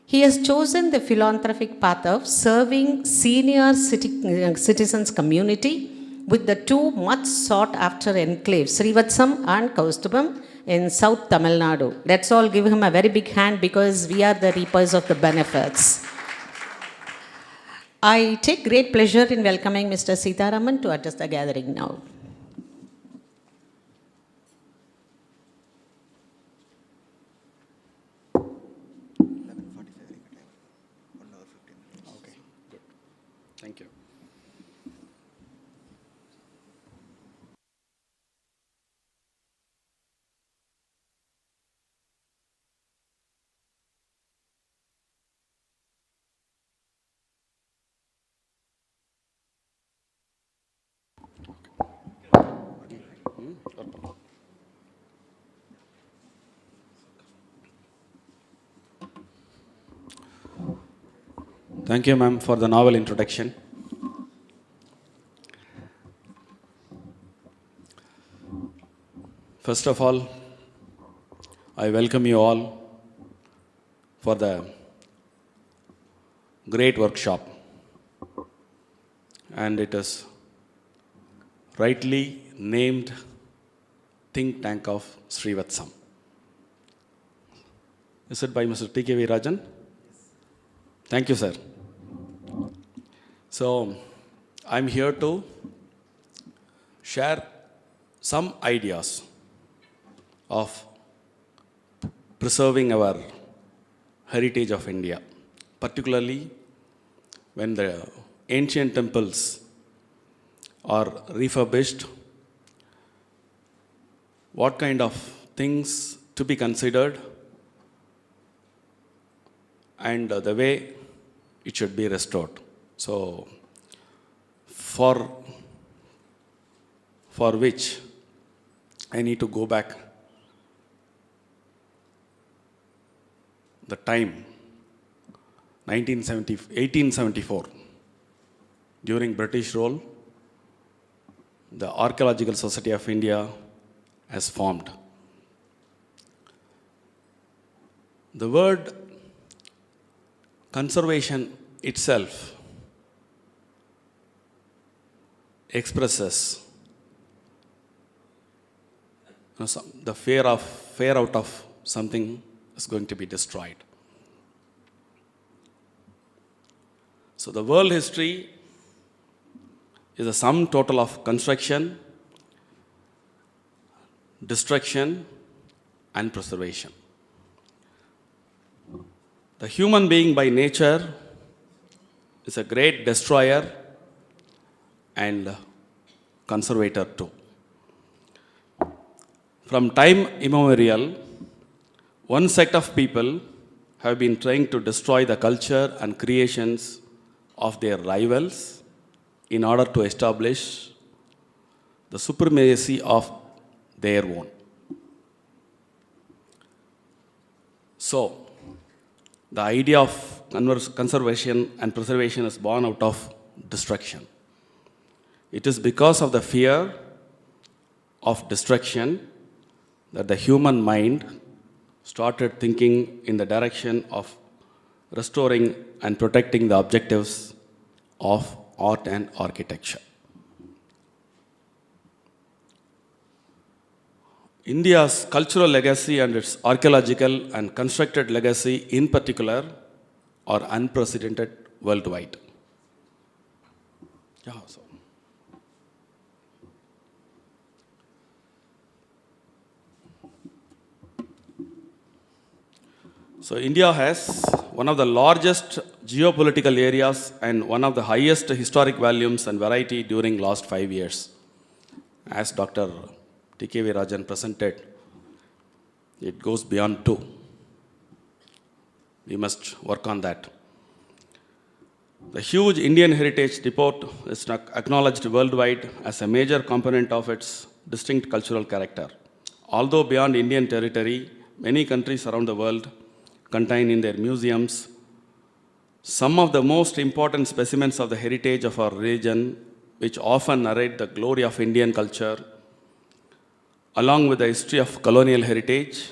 he has chosen the philanthropic path of serving senior citizens community with the two much sought after enclaves, Srivathsam and Kaustubam in South Tamil Nadu. Let's all give him a very big hand because we are the reapers of the benefits. I take great pleasure in welcoming Mr. Sitaraman to address the gathering now. Thank you. Thank you, ma'am, for the novel introduction. First of all, I welcome you all for the great workshop. And it is rightly named Think Tank of Srivathsam. Is it by Mr. T.K.V. Rajan? Thank you, sir. So, I'm here to share some ideas of preserving our heritage of India, particularly when the ancient temples are refurbished, what kind of things to be considered, and the way it should be restored. So, for which I need to go back the time 1874. During British rule, the Archaeological Society of India has formed. The word conservation itself expresses the fear out of something is going to be destroyed. So the world history is a sum total of construction, destruction, and preservation. The human being by nature is a great destroyer and conservator too. From time immemorial, one sect of people have been trying to destroy the culture and creations of their rivals in order to establish the supremacy of their own. So, the idea of conservation and preservation is born out of destruction. It is because of the fear of destruction that the human mind started thinking in the direction of restoring and protecting the objectives of art and architecture. India's cultural legacy and its archaeological and constructed legacy in particular are unprecedented worldwide. Yeah, so India has one of the largest geopolitical areas and one of the highest historic volumes and variety during last 5 years. As Dr. T.K.V. Rajan presented, it goes beyond 2. We must work on that. The huge Indian heritage depot is acknowledged worldwide as a major component of its distinct cultural character. Although beyond Indian territory, many countries around the world contain in their museums some of the most important specimens of the heritage of our region, which often narrate the glory of Indian culture, along with the history of colonial heritage,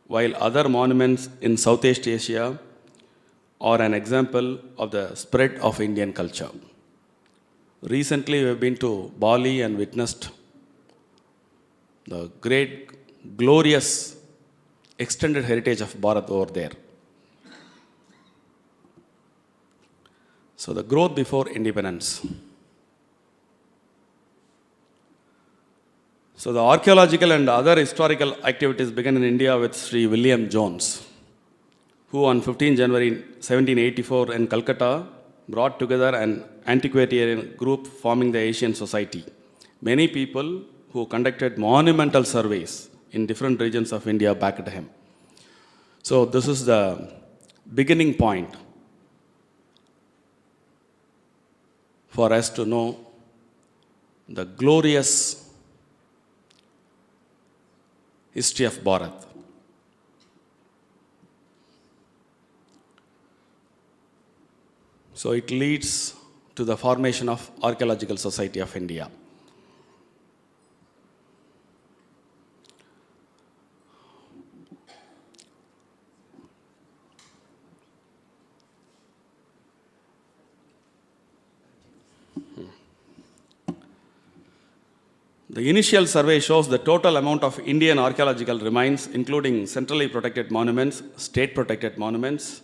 while other monuments in Southeast Asia are an example of the spread of Indian culture. Recently, we have been to Bali and witnessed the great, glorious, extended heritage of Bharath over there. So the growth before independence. So the archaeological and other historical activities began in India with Sri William Jones, who on 15 January 1784 in Calcutta brought together an antiquarian group forming the Asian Society. Many people who conducted monumental surveys in different regions of India backed him. So this is the beginning point for us to know the glorious history of Bharath. So it leads to the formation of Archaeological Society of India. The initial survey shows the total amount of Indian archaeological remains, including centrally protected monuments, state protected monuments,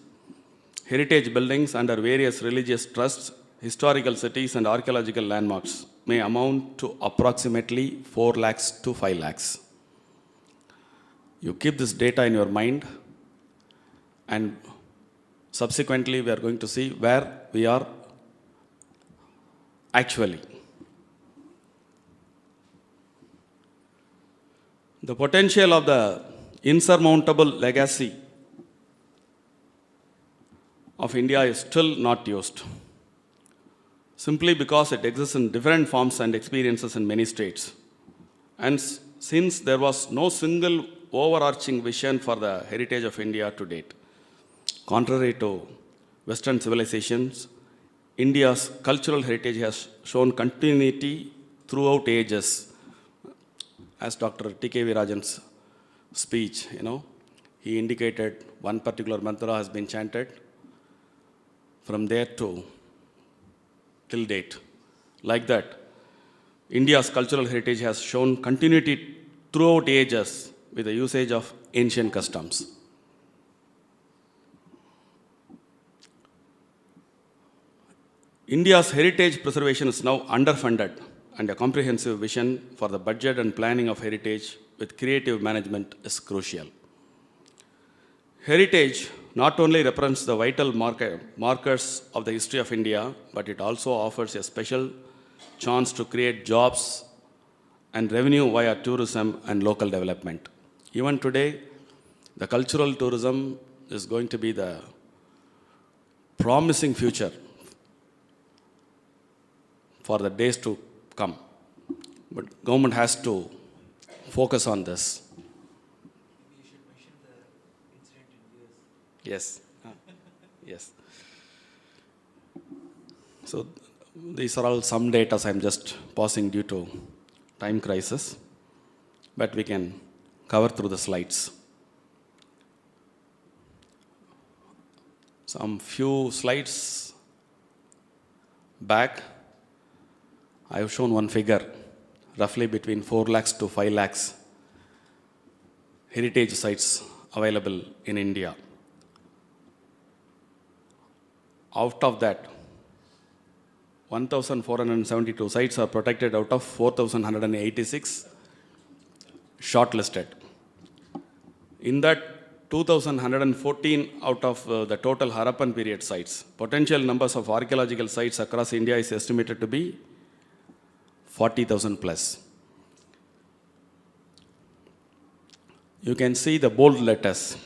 heritage buildings under various religious trusts, historical cities, and archaeological landmarks, may amount to approximately 4 lakhs to 5 lakhs. You keep this data in your mind, and subsequently we are going to see where we are actually. The potential of the insurmountable legacy of India is still not used, simply because it exists in different forms and experiences in many states. And since there was no single overarching vision for the heritage of India to date, contrary to Western civilizations, India's cultural heritage has shown continuity throughout ages. As Dr. T.K.V. Rajan's speech, he indicated one particular mantra has been chanted from there to till date. Like that, India's cultural heritage has shown continuity throughout ages with the usage of ancient customs. India's heritage preservation is now underfunded, and a comprehensive vision for the budget and planning of heritage with creative management is crucial. Heritage not only represents the vital markers of the history of India, but it also offers a special chance to create jobs and revenue via tourism and local development. Even today, the cultural tourism is going to be the promising future for the days to come. But government has to focus on this. Yes. Yes. So these are all some data I'm just pausing due to time crisis, but we can cover through the slides. Some few slides back, I have shown one figure, roughly between 4 lakhs to 5 lakhs heritage sites available in India. Out of that, 1,472 sites are protected out of 4,186 shortlisted. In that, 2,114 out of the total Harappan period sites. Potential numbers of archaeological sites across India is estimated to be 40,000 plus. You can see the bold letters,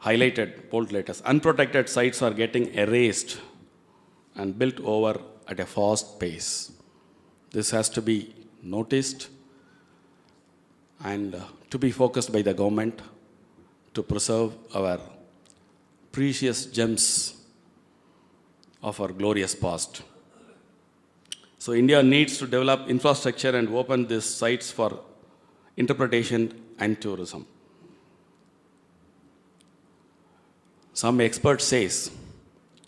highlighted bold letters. Unprotected sites are getting erased and built over at a fast pace. This has to be noticed and to be focused by the government to preserve our precious gems of our glorious past. So India needs to develop infrastructure and open these sites for interpretation and tourism. Some experts say,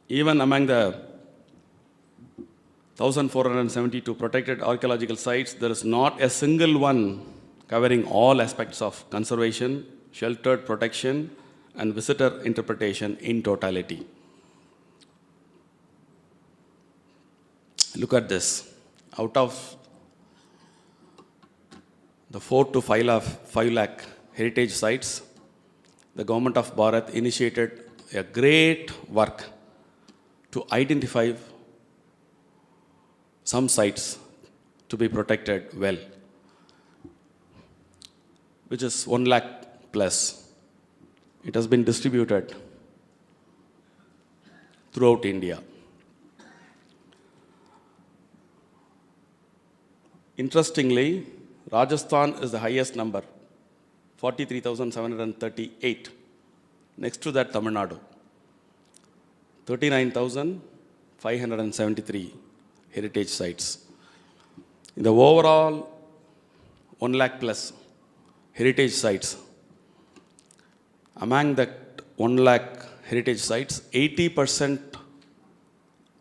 even among the 1,472 protected archaeological sites, there is not a single one covering all aspects of conservation, sheltered protection, and visitor interpretation in totality. Look at this. Out of the 4 to 5 lakh heritage sites, the government of Bharath initiated a great work to identify some sites to be protected well, which is 1 lakh plus. It has been distributed throughout India. Interestingly, Rajasthan is the highest number, 43,738. Next to that, Tamil Nadu, 39,573 heritage sites. In the overall 1 lakh plus heritage sites, among that 1 lakh heritage sites, 80%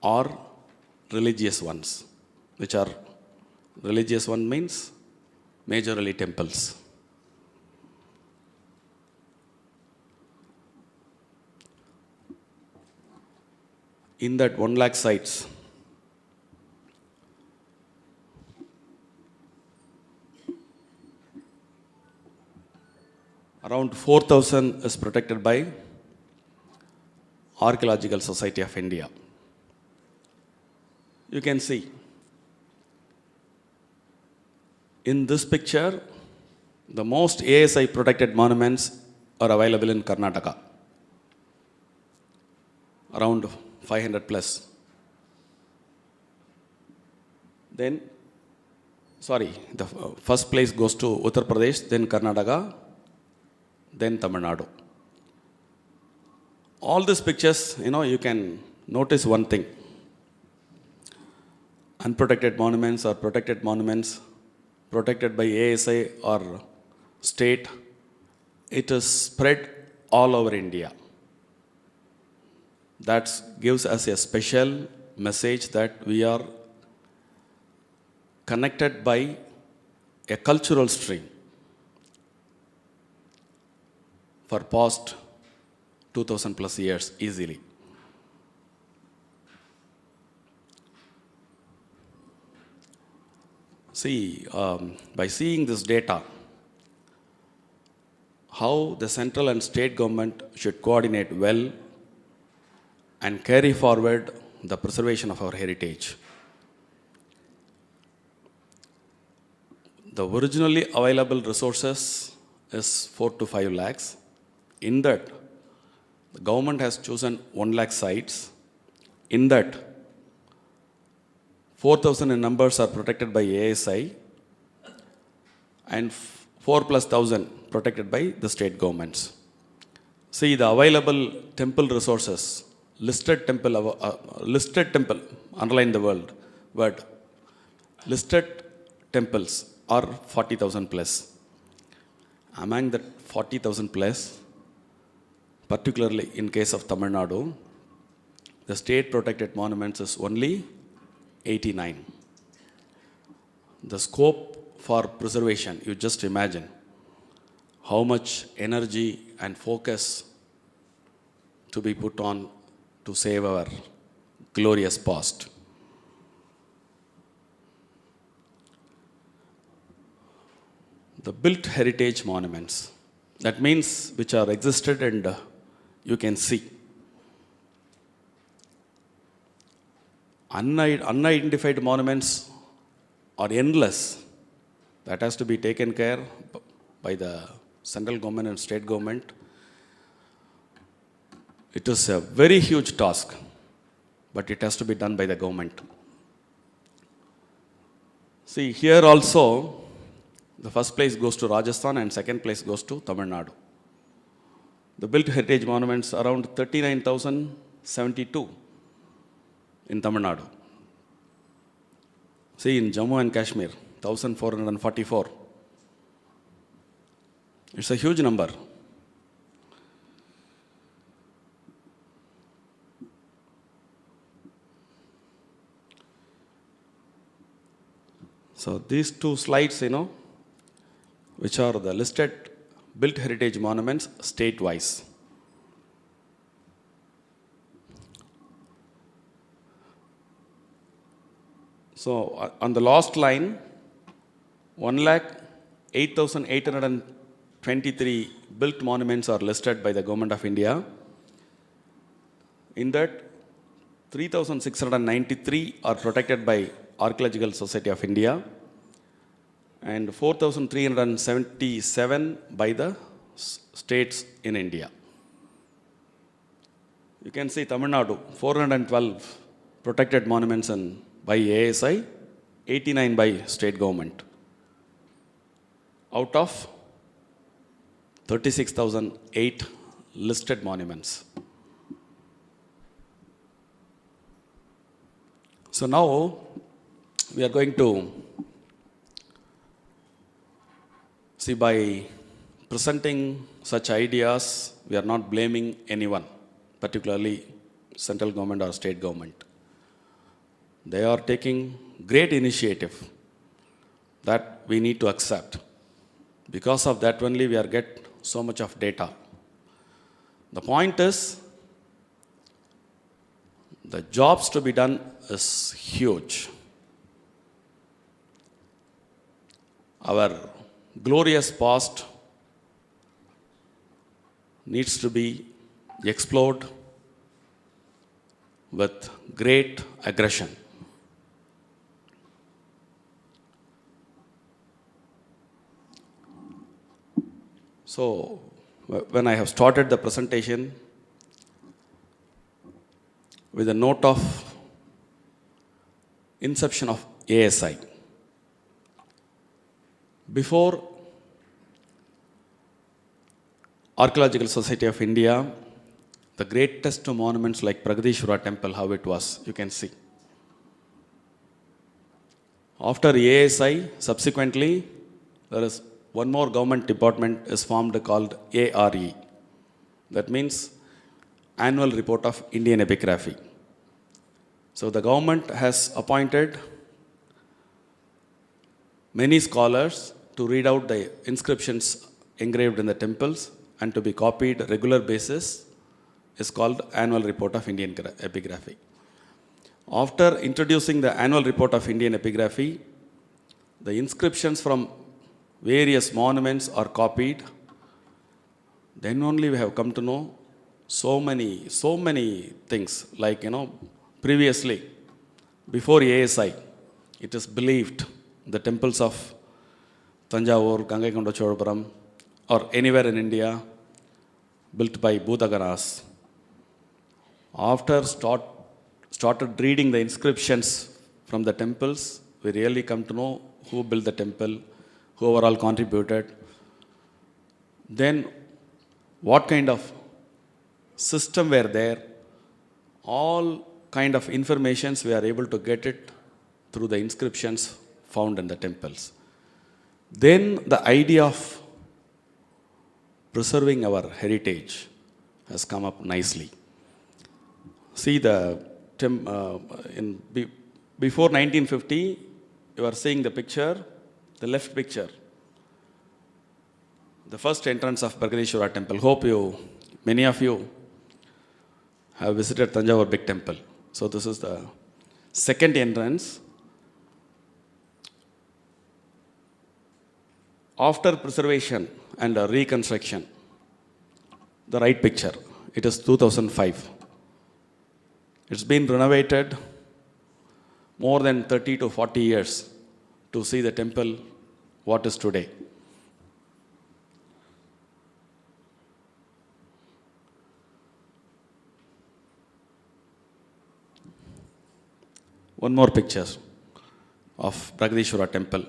are religious ones, which are religious one means majorly temples. In that 1 lakh sites, around 4,000 is protected by Archaeological Society of India. You can see in this picture, the most ASI protected monuments are available in Karnataka, around 500 plus. Then, the first place goes to Uttar Pradesh, then Karnataka, then Tamil Nadu. All these pictures, you can notice one thing. Unprotected monuments or protected monuments, protected by ASI or state, it is spread all over India. That gives us a special message that we are connected by a cultural stream for past 2000 plus years easily. See, by seeing this data, how the central and state government should coordinate well and carry forward the preservation of our heritage. The originally available resources is 4 to 5 lakhs. In that, the government has chosen 1 lakh sites. In that, 4,000 in numbers are protected by ASI and 4,000+ protected by the state governments. See, the available temple resources, listed temple, underline the word, listed temples are 40,000+. Among that 40,000+, particularly in case of Tamil Nadu, the state protected monuments is only 89. The scope for preservation, you just imagine how much energy and focus to be put on to save our glorious past. The built heritage monuments, that means which are existed and you can see. Unidentified monuments are endless. That has to be taken care by the central government and state government. It is a very huge task, but it has to be done by the government. See, here also, the first place goes to Rajasthan and second place goes to Tamil Nadu. The built heritage monuments around 39,072 in Tamil Nadu. See, in Jammu and Kashmir, 1,444. It's a huge number. So these two slides, which are the listed built heritage monuments state-wise. So on the last line, 1,08,823 built monuments are listed by the Government of India. In that, 3,693 are protected by Archaeological Society of India and 4,377 by the states in India. You can see Tamil Nadu, 412 protected monuments by ASI, 89 by state government. Out of 36,008 listed monuments. So now we are going to see, by presenting such ideas, we are not blaming anyone, particularly central government or state government. They are taking great initiative that we need to accept. Because of that only we are get so much of data. The point is, the jobs to be done is huge. Our glorious past needs to be explored with great aggression. So, when I have started the presentation with a note of inception of ASI, before Archaeological Society of India, the greatest monuments like Pragadishwara temple, how it was, you can see. After ASI, subsequently, there is one more government department is formed called ARE. That means Annual Report of Indian Epigraphy. So the government has appointed many scholars to read out the inscriptions engraved in the temples and to be copied regular basis is called Annual Report of Indian Epigraphy. After introducing the Annual Report of Indian Epigraphy, the inscriptions from various monuments are copied. Then only we have come to know so many things. Like, previously, before ASI, it is believed the temples of Tanjavur, Gangaikonda Cholapuram, or anywhere in India, built by Bhutaganas. After started reading the inscriptions from the temples, we really come to know who built the temple, who overall contributed. Then what kind of system were there, all kind of informations we are able to get it through the inscriptions found in the temples. Then the idea of preserving our heritage has come up nicely. See before 1950, you are seeing the picture, the left picture, the first entrance of Bragadishwara temple. Hope many of you have visited Tanjavur big temple. So this is the second entrance. After preservation and reconstruction, the right picture, it is 2005. It's been renovated more than 30 to 40 years to see the temple what is today. One more picture of Bragadishwara temple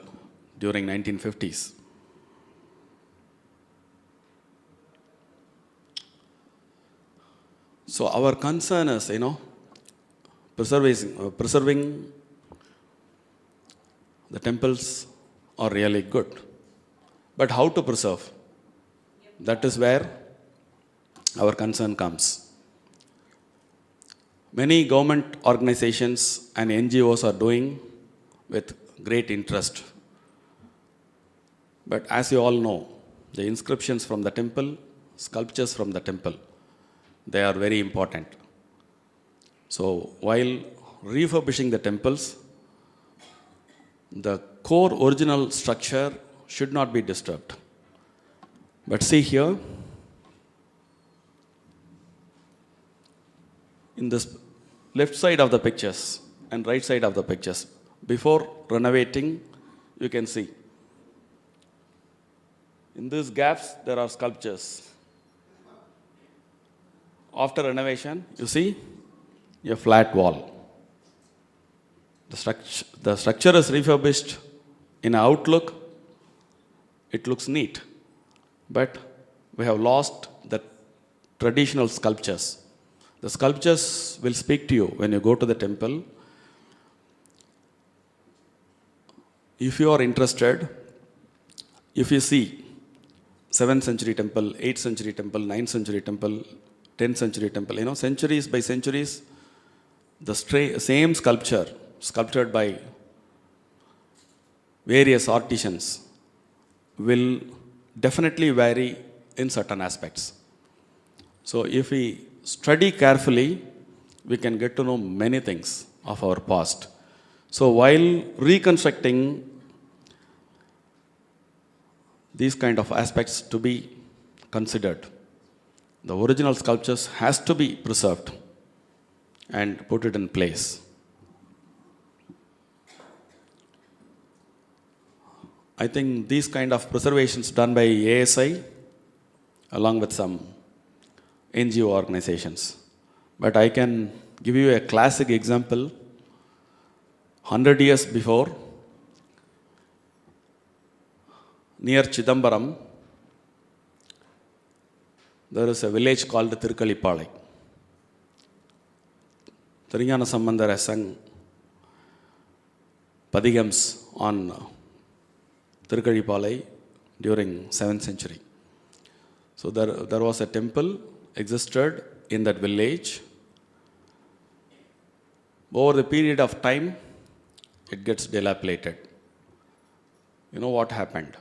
during 1950s. So our concern is, preserving the temples are really good. But how to preserve? That is where our concern comes. Many government organizations and NGOs are doing with great interest. But as you all know, the inscriptions from the temple, sculptures from the temple, they are very important. So while refurbishing the temples, the core original structure should not be disturbed. But see here, in this left side of the pictures and right side of the pictures, before renovating, you can see. In these gaps, there are sculptures. After renovation, you see a flat wall. The structure is refurbished in outlook. It looks neat. But we have lost the traditional sculptures. The sculptures will speak to you when you go to the temple. If you are interested, if you see 7th century temple, 8th century temple, 9th century temple, 10th century temple, centuries by centuries, the same sculpture, sculptured by various artisans, will definitely vary in certain aspects. So if we study carefully, we can get to know many things of our past. So while reconstructing these kind of aspects to be considered, the original sculptures has to be preserved and put it in place. I think these kind of preservations done by ASI along with some NGO organizations. But I can give you a classic example. 100 years before, near Chidambaram, there is a village called Tirukkalipalai. Thirugnana Sambandar has sung padigams on Tirukkalipalai during 7th century. So there was a temple existed in that village. Over the period of time, it gets dilapidated. You know what happened?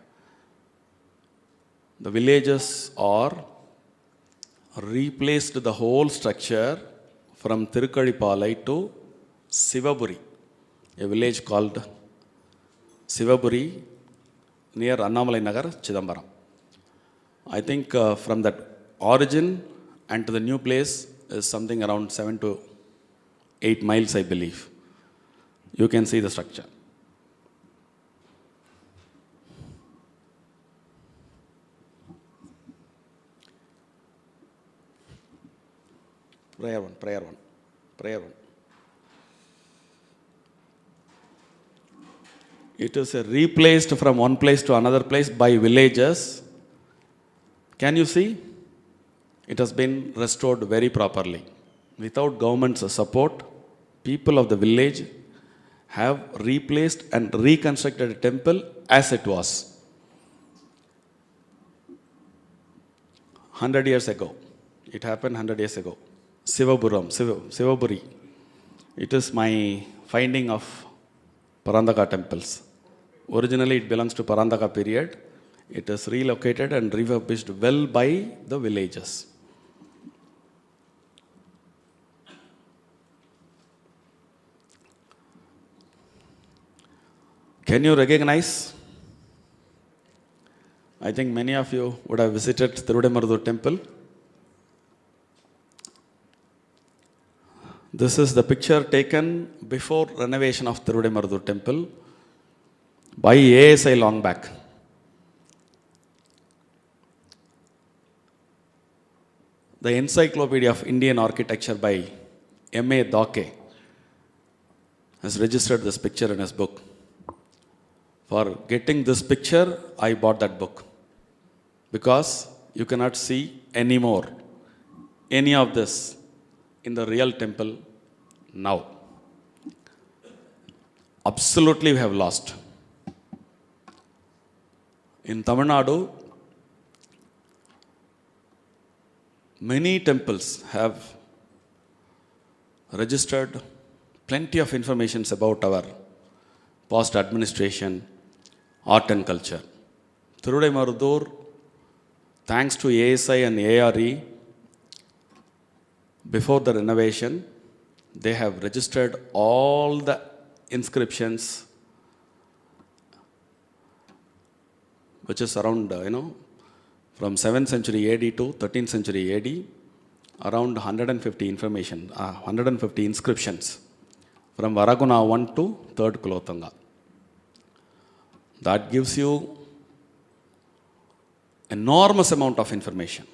The villages are replaced the whole structure from Tirukazhipalai to Sivaburi, a village called Sivaburi near Annamalai Nagar, Chidambaram. I think from that origin and to the new place is something around 7 to 8 miles, I believe. You can see the structure. Prayer one, prayer one, prayer one. It is replaced from one place to another place by villagers. Can you see? It has been restored very properly. Without government's support, people of the village have replaced and reconstructed a temple as it was 100 years ago. It happened 100 years ago. Sivaburi. It is my finding of Parandaka temples. Originally it belongs to Parandaka period. It is relocated and refurbished well by the villagers. Can you recognize? I think many of you would have visited Tirudaimarudur temple. This is the picture taken before renovation of Tirudaimarudur temple by ASI long back. The Encyclopedia of Indian Architecture by M.A. Dake has registered this picture in his book. For getting this picture, I bought that book because you cannot see anymore any of this in the real temple now. Absolutely, we have lost. In Tamil Nadu, many temples have registered plenty of information about our past administration, art and culture. Tirudaimarudur, thanks to ASI and ARE, before the renovation, they have registered all the inscriptions, which is around, from 7th century AD to 13th century AD, around 150 inscriptions from Varaguna 1 to 3rd Kulotanga. That gives you enormous amount of information.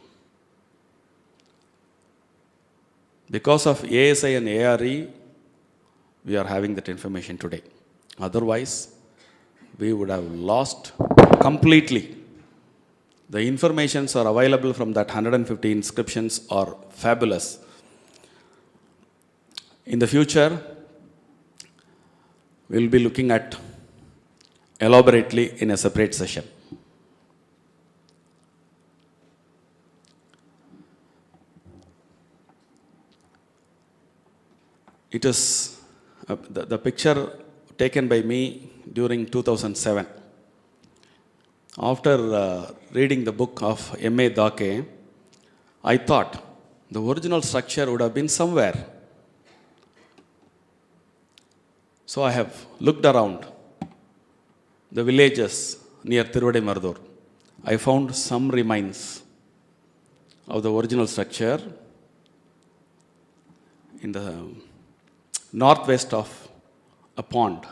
Because of ASI and ARE, we are having that information today. Otherwise, we would have lost completely. The informations are available from that 150 inscriptions are fabulous. In the future, we will be looking at elaborately in a separate session. It is the picture taken by me during 2007. After reading the book of M.A. Dake, I thought the original structure would have been somewhere. So I have looked around the villages near Tirudaimarudur. I found some remains of the original structure in the northwest of a pond,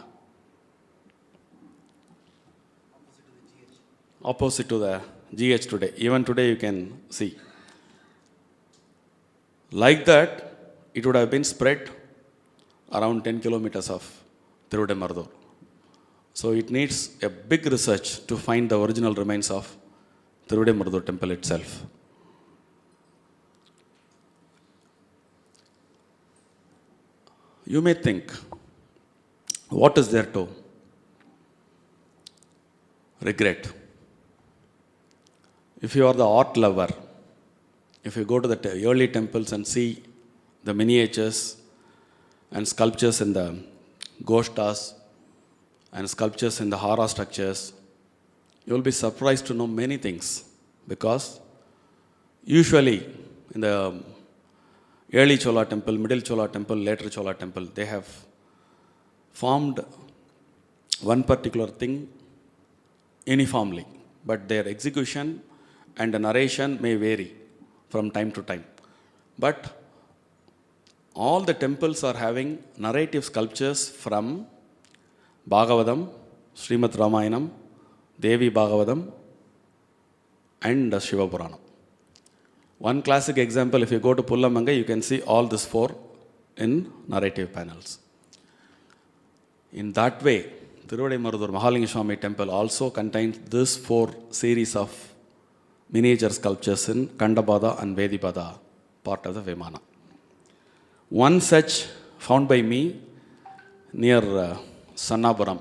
opposite to the GH today. Even today you can see. Like that, it would have been spread around 10 kilometers of Tirudaimarudur. So it needs a big research to find the original remains of Tirudaimarudur temple itself. You may think, what is there to regret? If you are the art lover, if you go to the early temples and see the miniatures and sculptures in the goshtas and sculptures in the hara structures you will be surprised to know many things, because usually in the early Chola temple, middle Chola temple, later Chola temple, they have formed one particular thing uniformly, but their execution and the narration may vary from time to time. But all the temples are having narrative sculptures from Bhagavatam, Srimad Ramayanam, Devi Bhagavatam, and Shiva Puranam. One classic example, if you go to Pullamanga, you can see all these four in narrative panels. In that way, Tiruvadaimarudur Mahalinga Swami temple also contains these four series of miniature sculptures in Kandapada and Vedipada part of the Vimana. One such found by me near Sannapuram,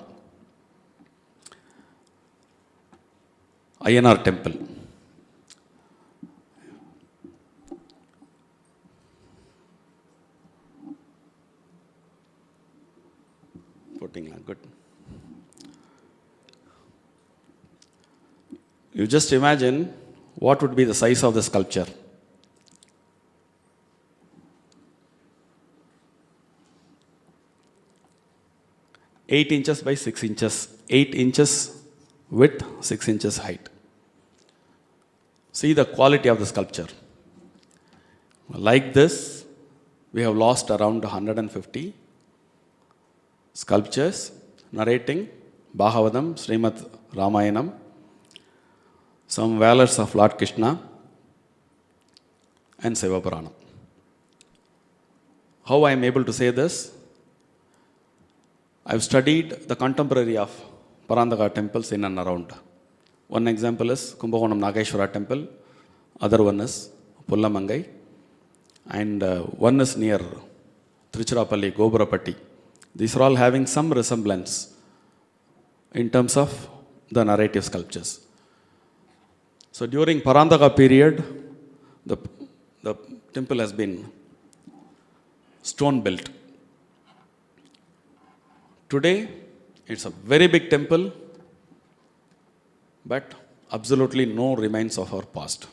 Ayyanar temple. Good. You just imagine what would be the size of the sculpture. Eight inches by 6 inches, 8 inches width, 6 inches height. See the quality of the sculpture. Like this, we have lost around 150 sculptures narrating Bhagavatam, Srimad Ramayanam, some valors of Lord Krishna, and Shiva Puranam. How I am able to say this? I have studied the contemporary of Parandaka temples in and around. One example is Kumbakonam Nageshwara temple, other one is Pullamangai, and one is near Tiruchirappalli, Goburapatti. These are all having some resemblance in terms of the narrative sculptures. So during Parandaka period, the temple has been stone built. Today, it's a very big temple, but absolutely no remains of our past.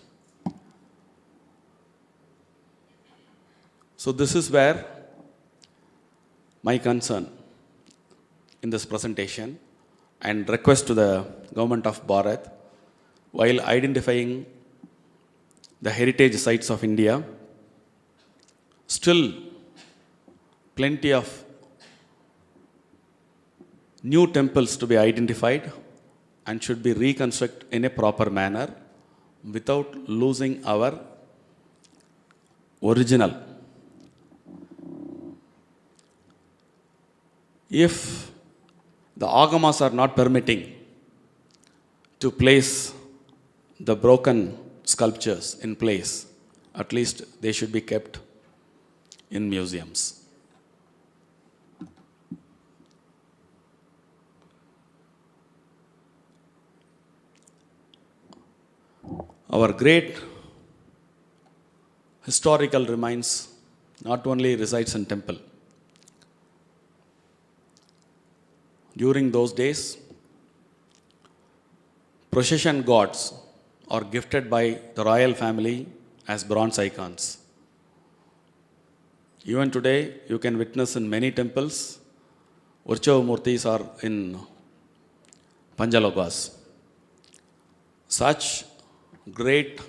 So this is where my concern in this presentation and request to the government of Bharath, while identifying the heritage sites of India, still plenty of new temples to be identified and should be reconstructed in a proper manner without losing our original. If the agamas are not permitting to place the broken sculptures in place, at least they should be kept in museums. Our great historical remains not only resides in temple. During those days, procession gods are gifted by the royal family as bronze icons. Even today, you can witness in many temples, Urchava Murtis are in Panjalogas. Such great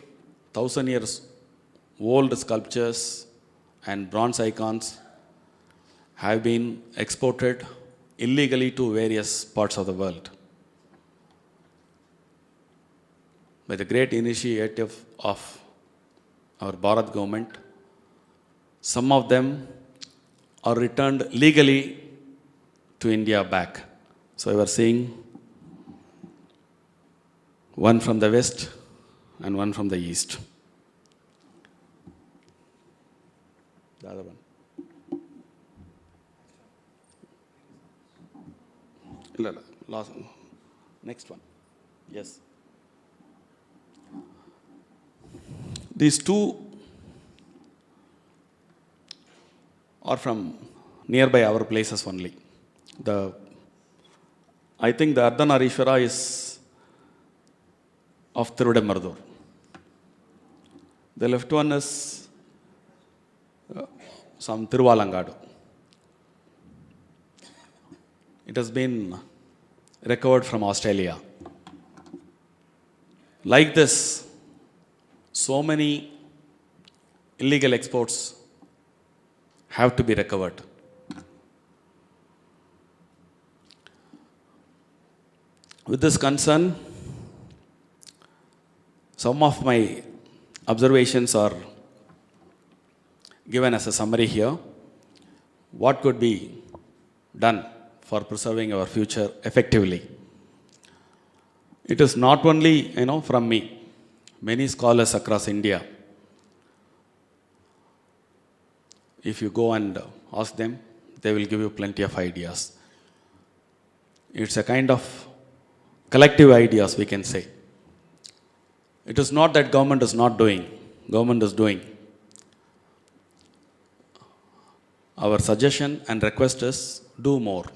1,000 years old sculptures and bronze icons have been exported illegally to various parts of the world. By the great initiative of our Bharat government, some of them are returned legally to India back. So we are seeing one from the west and one from the east. The other one. Last one. Next one. Yes. These two are from nearby our places only. I think the Ardhanarishwara is of Thirudamardur. The left one is some Tiruvalangadu. It has been recovered from Australia. Like this, so many illegal exports have to be recovered. With this concern, some of my observations are given as a summary here. What could be done for preserving our future effectively? It is not only, from me. Many scholars across India, if you go and ask them, they will give you plenty of ideas. It's a kind of collective ideas, we can say. It is not that government is not doing. Government is doing. Our suggestion and request is do more.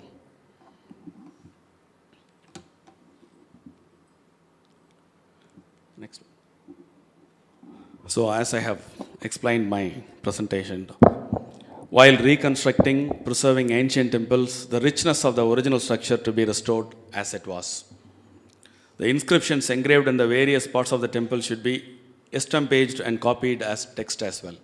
Next. So as I have explained my presentation, while reconstructing, preserving ancient temples, the richness of the original structure to be restored as it was. The inscriptions engraved in the various parts of the temple should be estampaged and copied as text as well.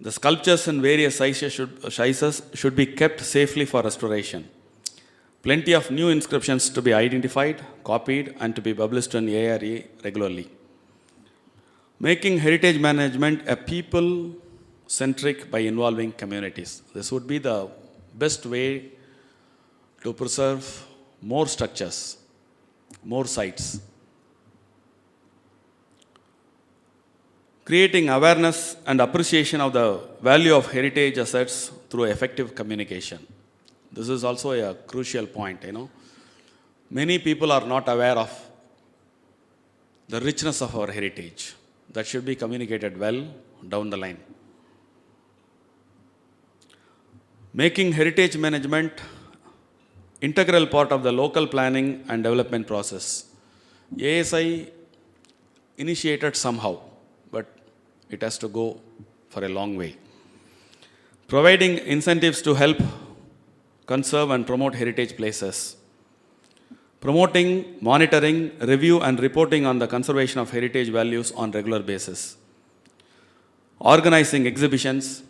The sculptures in various sizes should be kept safely for restoration. Plenty of new inscriptions to be identified, copied, and to be published in ARE regularly. Making heritage management a people-centric by involving communities. This would be the best way to preserve more structures, more sites. Creating awareness and appreciation of the value of heritage assets through effective communication. This is also a crucial point, Many people are not aware of the richness of our heritage. That should be communicated well down the line. Making heritage management integral part of the local planning and development process. ASI initiated somehow, but it has to go for a long way. Providing incentives to help conserve and promote heritage places. Promoting, monitoring, review and reporting on the conservation of heritage values on regular basis. Organizing exhibitions,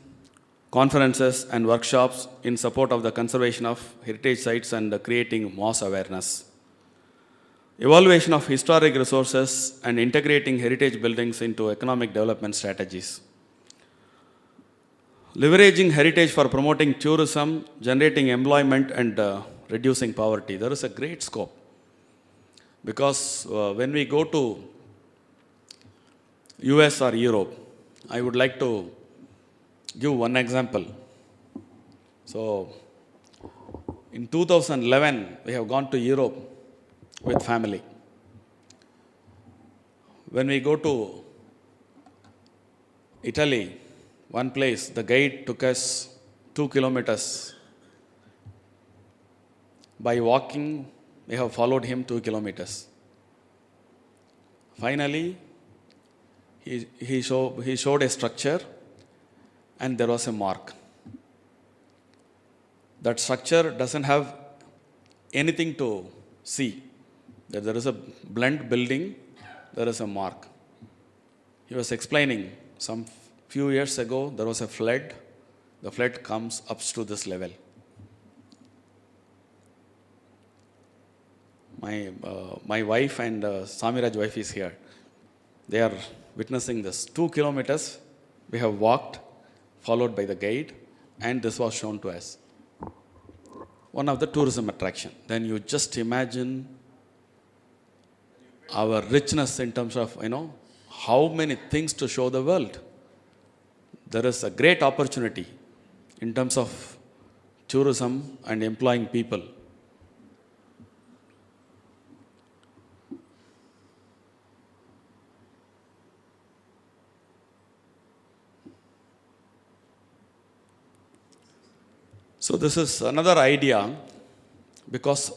conferences and workshops in support of the conservation of heritage sites and creating mass awareness. Evaluation of historic resources and integrating heritage buildings into economic development strategies. Leveraging heritage for promoting tourism, generating employment and reducing poverty. There is a great scope. Because when we go to US or Europe, I would like to give one example. So, in 2011, we have gone to Europe with family. When we go to Italy, one place, the guide took us 2 kilometers. By walking, we have followed him 2 kilometers. Finally, he showed a structure and there was a mark. That structure doesn't have anything to see. There is a blunt building, there is a mark. He was explaining some few years ago there was a flood. The flood comes up to this level. My wife and Samiraj's wife is here. They are witnessing this. 2 kilometers we have walked, followed by the guide, and this was shown to us. One of the tourism attraction. Then you just imagine our richness in terms of, how many things to show the world. There is a great opportunity in terms of tourism and employing people. So this is another idea, because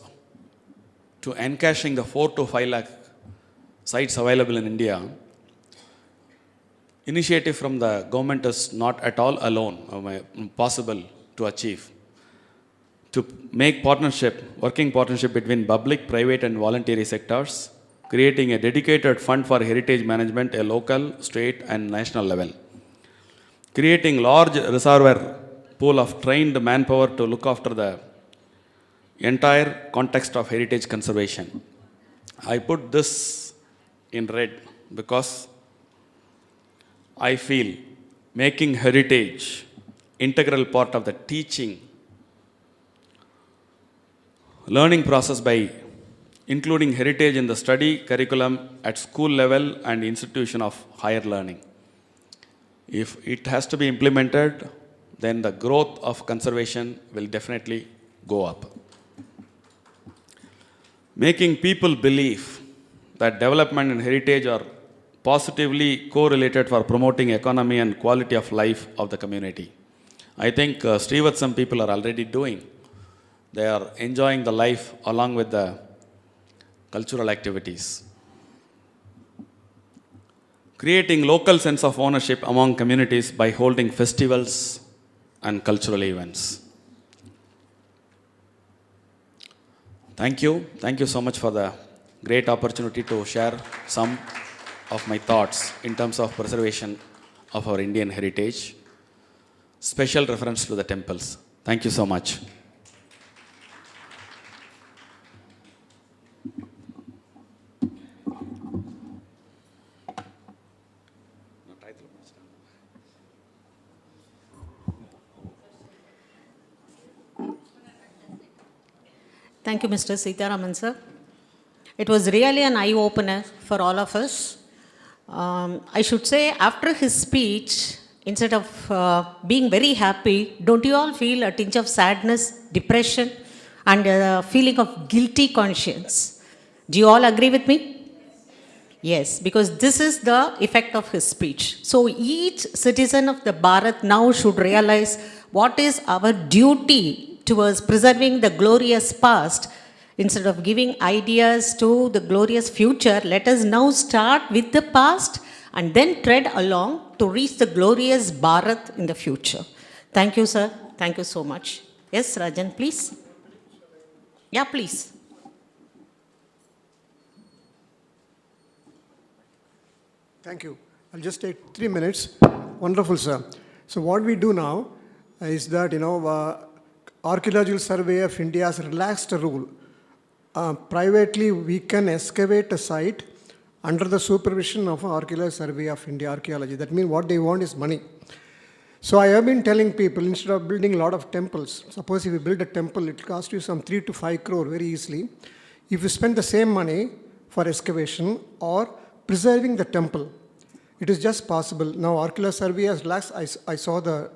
to encashing the 4 to 5 lakh sites available in India, initiative from the government is not at all alone possible to achieve. To make working partnership between public, private and voluntary sectors, creating a dedicated fund for heritage management at local, state and national level. Creating large reservoir pool of trained manpower to look after the entire context of heritage conservation. I put this in red because I feel making heritage integral part of the teaching learning process by including heritage in the study curriculum at school level and institution of higher learning. If it has to be implemented, then the growth of conservation will definitely go up. Making people believe that development and heritage are positively correlated for promoting economy and quality of life of the community. I think Srivathsam people are already doing. They are enjoying the life along with the cultural activities. Creating local sense of ownership among communities by holding festivals and cultural events. Thank you. Thank you so much for the great opportunity to share some of my thoughts in terms of preservation of our Indian heritage. Special reference to the temples. Thank you so much. Thank you, Mr. Sitaraman, sir. It was really an eye-opener for all of us. I should say, after his speech, instead of being very happy, don't you all feel a tinge of sadness, depression, and a feeling of guilty conscience? Do you all agree with me? Yes, because this is the effect of his speech. So each citizen of the Bharath now should realize what is our duty towards preserving the glorious past. Instead of giving ideas to the glorious future, let us now start with the past and then tread along to reach the glorious Bharath in the future. Thank you, sir. Thank you so much. Yes, Rajan, please. Yeah, please. Thank you. I'll just take 3 minutes. Wonderful, sir. So what we do now is that, Archaeological Survey of India has relaxed a rule. Privately, we can excavate a site under the supervision of Archaeological Survey of India Archaeology. That means what they want is money. So I have been telling people, instead of building a lot of temples, suppose if you build a temple, it costs you some 3 to 5 crore very easily. If you spend the same money for excavation or preserving the temple, it is just possible. Now Archaeological Survey has relaxed. I saw the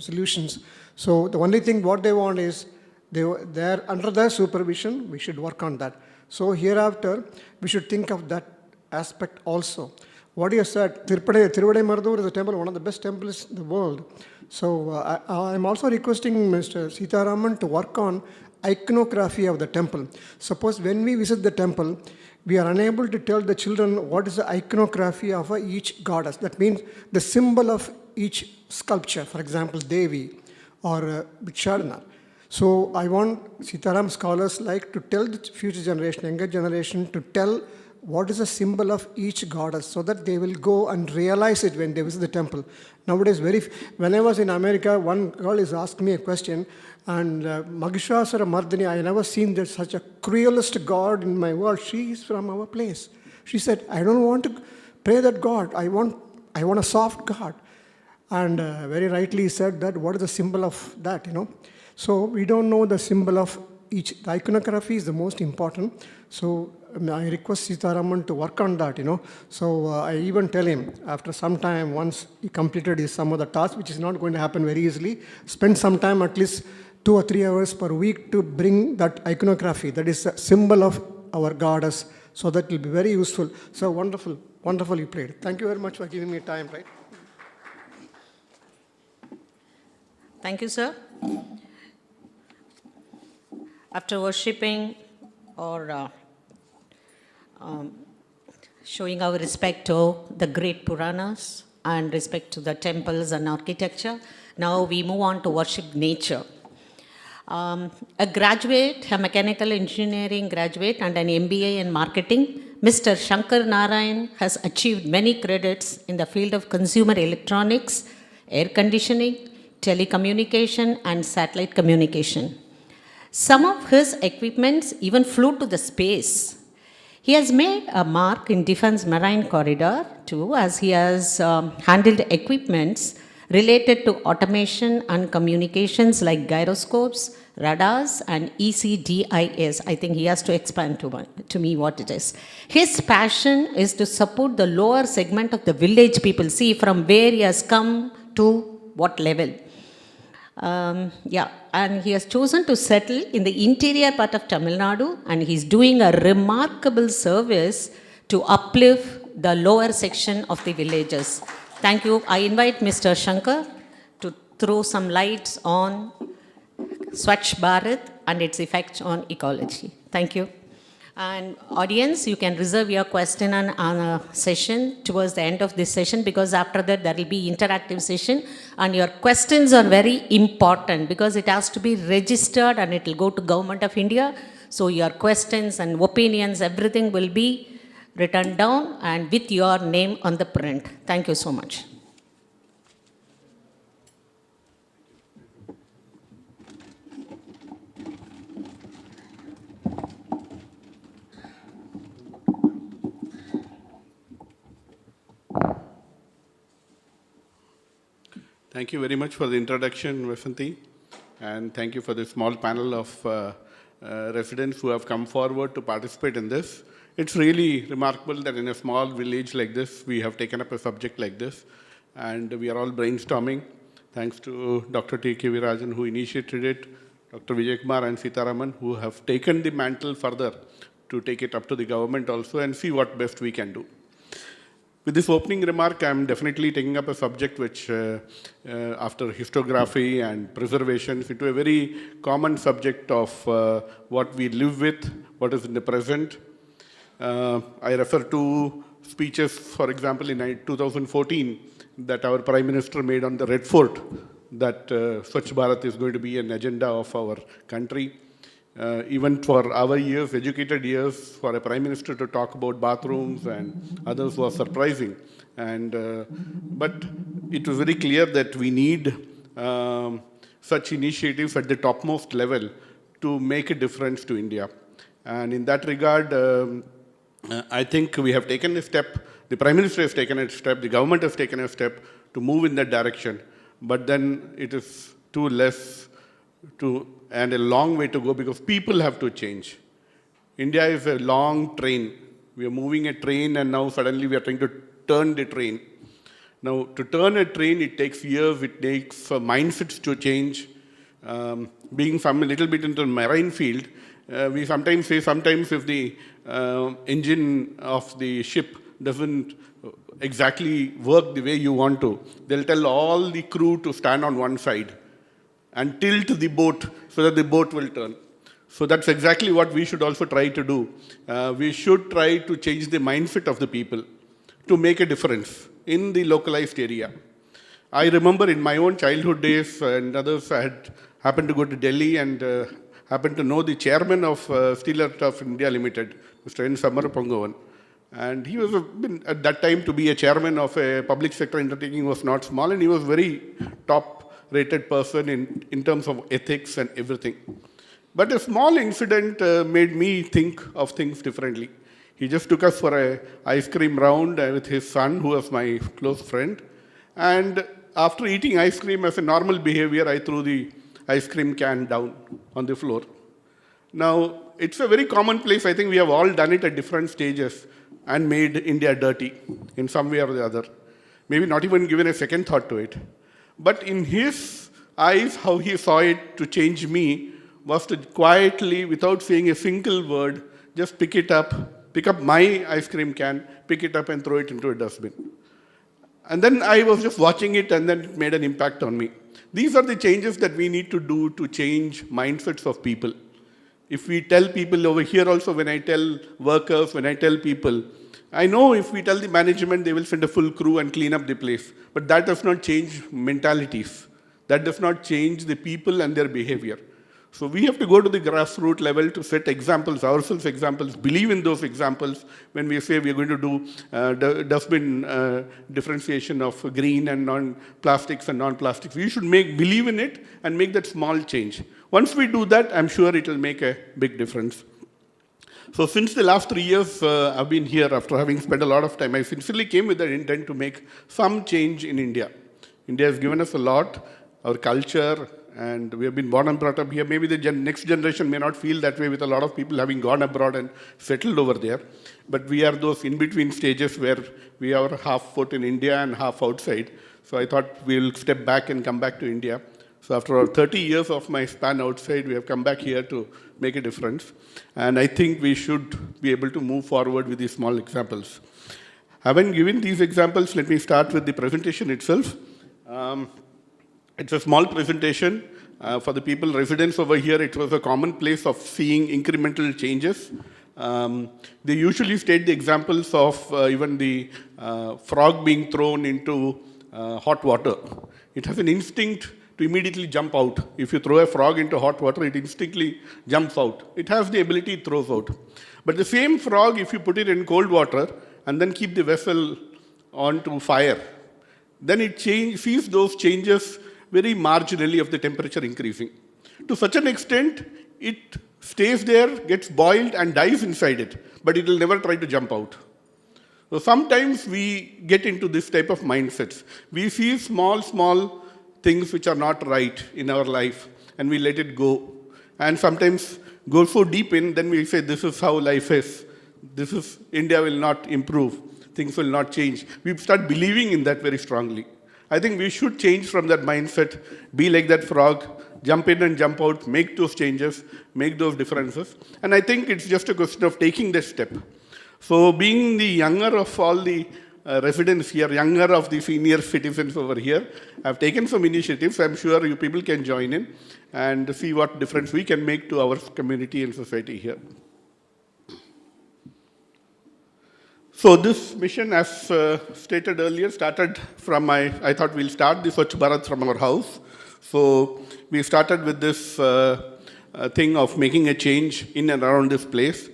solutions. So the only thing what they want is, they're under their supervision, we should work on that. So hereafter, we should think of that aspect also. What you said, Tiruvadai is a temple, one of the best temples in the world. So I'm also requesting Mr. Sitaraman to work on iconography of the temple. Suppose when we visit the temple, we are unable to tell the children what is the iconography of each goddess. That means the symbol of each sculpture, for example, Devi or Bhikshadana. So I want Sitaram scholars like to tell the future generation, younger generation, to tell what is the symbol of each goddess, so that they will go and realize it when they visit the temple. Nowadays, when I was in America, one girl is asking me a question, and Mahishasura Mardini, I never seen that such a cruelest god in my world. She is from our place. She said, I don't want to pray that god. I want a soft god. And very rightly said that, what is the symbol of that, So we don't know the symbol of each. The iconography is the most important. So I request Sitaraman to work on that, So I even tell him, after some time, once he completed some of the tasks, which is not going to happen very easily, spend some time, at least 2 or 3 hours per week, to bring that iconography, that is a symbol of our goddess, so that will be very useful. So wonderful, wonderful you played. Thank you very much for giving me time, right? Thank you, sir. After worshipping or showing our respect to the great Puranas and respect to the temples and architecture. Now we move on to worship nature. A graduate, a mechanical engineering graduate and an MBA in marketing, Mr. Shankar Narayan has achieved many credits in the field of consumer electronics, air conditioning, telecommunication and satellite communication. Some of his equipments even flew to the space. He has made a mark in Defense Marine Corridor too, as he has handled equipments related to automation and communications like gyroscopes, radars, and ECDIS. I think he has to expand to me what it is. His passion is to support the lower segment of the village people. See from where he has come to what level. And he has chosen to settle in the interior part of Tamil Nadu, and he's doing a remarkable service to uplift the lower section of the villages. Thank you. I invite Mr. Shankar to throw some lights on Swachh Bharat and its effects on ecology. Thank you. And audience, you can reserve your question and session towards the end of this session, because after that there will be interactive session, and your questions are very important because it has to be registered and it will go to Government of India. So your questions and opinions, everything will be written down and with your name on the print. Thank you so much. Thank you very much for the introduction, Vasanthi, and thank you for the small panel of residents who have come forward to participate in this. It's really remarkable that in a small village like this, we have taken up a subject like this, and we are all brainstorming. Thanks to Dr. T.K. Virajan, who initiated it, Dr. Vijay Kumar and Sitaraman, who have taken the mantle further to take it up to the government also and see what best we can do. With this opening remark, I'm definitely taking up a subject which, after histography and preservation, into a very common subject of what we live with, what is in the present. I refer to speeches, for example, in 2014, that our Prime Minister made on the Red Fort, that Swachh Bharat is going to be an agenda of our country. Even for our years, educated years, for a Prime Minister to talk about bathrooms and others was surprising. But it was very clear that we need such initiatives at the topmost level to make a difference to India. And in that regard, I think we have taken a step, the Prime Minister has taken a step, the government has taken a step to move in that direction. But then it is too less and a long way to go, because people have to change. India is a long train. We are moving a train and now suddenly we are trying to turn the train. Now, to turn a train, it takes years, it takes mindsets to change. Being a little bit into the marine field, we sometimes say, sometimes if the engine of the ship doesn't exactly work the way you want to, they'll tell all the crew to stand on one side and tilt the boat so that the boat will turn. So that's exactly what we should also try to do. We should try to change the mindset of the people to make a difference in the localized area. I remember in my own childhood days and others, I had happened to go to Delhi and happened to know the chairman of Steel Earth of India Limited, Mr. N. Samaraponghavan. And he was, at that time, to be a chairman of a public sector undertaking was not small, and he was very top-rated person in terms of ethics and everything. But a small incident made me think of things differently. He just took us for an ice cream round with his son, who was my close friend. And after eating ice cream, as a normal behavior, I threw the ice cream can down on the floor. Now, it's a very common place. I think we have all done it at different stages and made India dirty in some way or the other. Maybe not even given a second thought to it. But in his eyes, how he saw it to change me was to quietly, without saying a single word, just pick up my ice cream can, pick it up and throw it into a dustbin. And then I was just watching it, and then it made an impact on me. These are the changes that we need to do to change mindsets of people. If we tell people over here also, when I tell workers, when I tell people, I know if we tell the management, they will send a full crew and clean up the place. But that does not change mentalities. That does not change the people and their behavior. So we have to go to the grassroots level to set examples, ourselves examples, believe in those examples when we say we are going to do dustbin differentiation of green and non-plastics and non-plastics. We should believe in it and make that small change. Once we do that, I'm sure it will make a big difference. So since the last 3 years I've been here, after having spent a lot of time, I sincerely came with the intent to make some change in India. India has given us a lot, our culture, and we have been born and brought up here. Maybe the next generation may not feel that way with a lot of people having gone abroad and settled over there. But we are those in-between stages where we are half foot in India and half outside. So I thought we'll step back and come back to India. So after 30 years of my span outside, we have come back here to make a difference. And I think we should be able to move forward with these small examples. Having given these examples, let me start with the presentation itself. It's a small presentation. For the people, residents over here, it was a common place of seeing incremental changes. They usually state the examples of even the frog being thrown into hot water. It has an instinct to immediately jump out. If you throw a frog into hot water, it instinctively jumps out. It has the ability, it throws out. But the same frog, if you put it in cold water and then keep the vessel onto fire, then it sees those changes very marginally of the temperature increasing. To such an extent, it stays there, gets boiled and dies inside it, but it will never try to jump out. So sometimes we get into this type of mindsets. We see small things which are not right in our life and we let it go. And sometimes go so deep in, then we say this is how life is. India will not improve. Things will not change. We start believing in that very strongly. I think we should change from that mindset, be like that frog, jump in and jump out, make those changes, make those differences. And I think it's just a question of taking that step. So being the younger of all the residents here, younger of the senior citizens over here, I've taken some initiatives. I'm sure you people can join in and see what difference we can make to our community and society here. So this mission, as stated earlier, started from I thought we'll start the Swachh Bharat from our house. So we started with this thing of making a change in and around this place.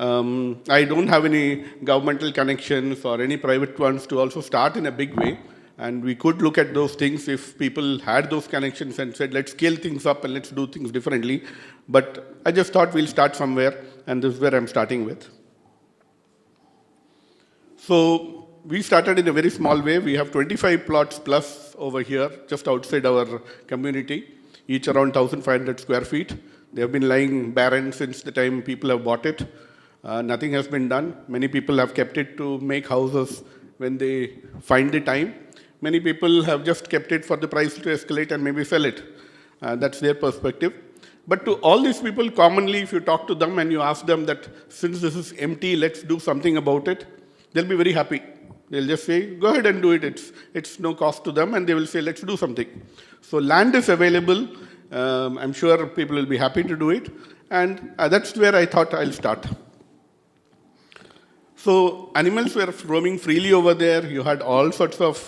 I don't have any governmental connections or any private ones to also start in a big way. And we could look at those things if people had those connections and said, let's scale things up and let's do things differently. But I just thought we'll start somewhere, and this is where I'm starting with. So we started in a very small way. We have 25 plots plus over here, just outside our community, each around 1,500 square feet. They have been lying barren since the time people have bought it. Nothing has been done. Many people have kept it to make houses when they find the time. Many people have just kept it for the price to escalate and maybe sell it. That's their perspective. But to all these people, commonly, if you talk to them and you ask them that since this is empty, let's do something about it, they'll be very happy. They'll just say, go ahead and do it. It's no cost to them, and they will say, let's do something. So land is available. I'm sure people will be happy to do it. And that's where I thought I'll start. So animals were roaming freely over there. You had all sorts of,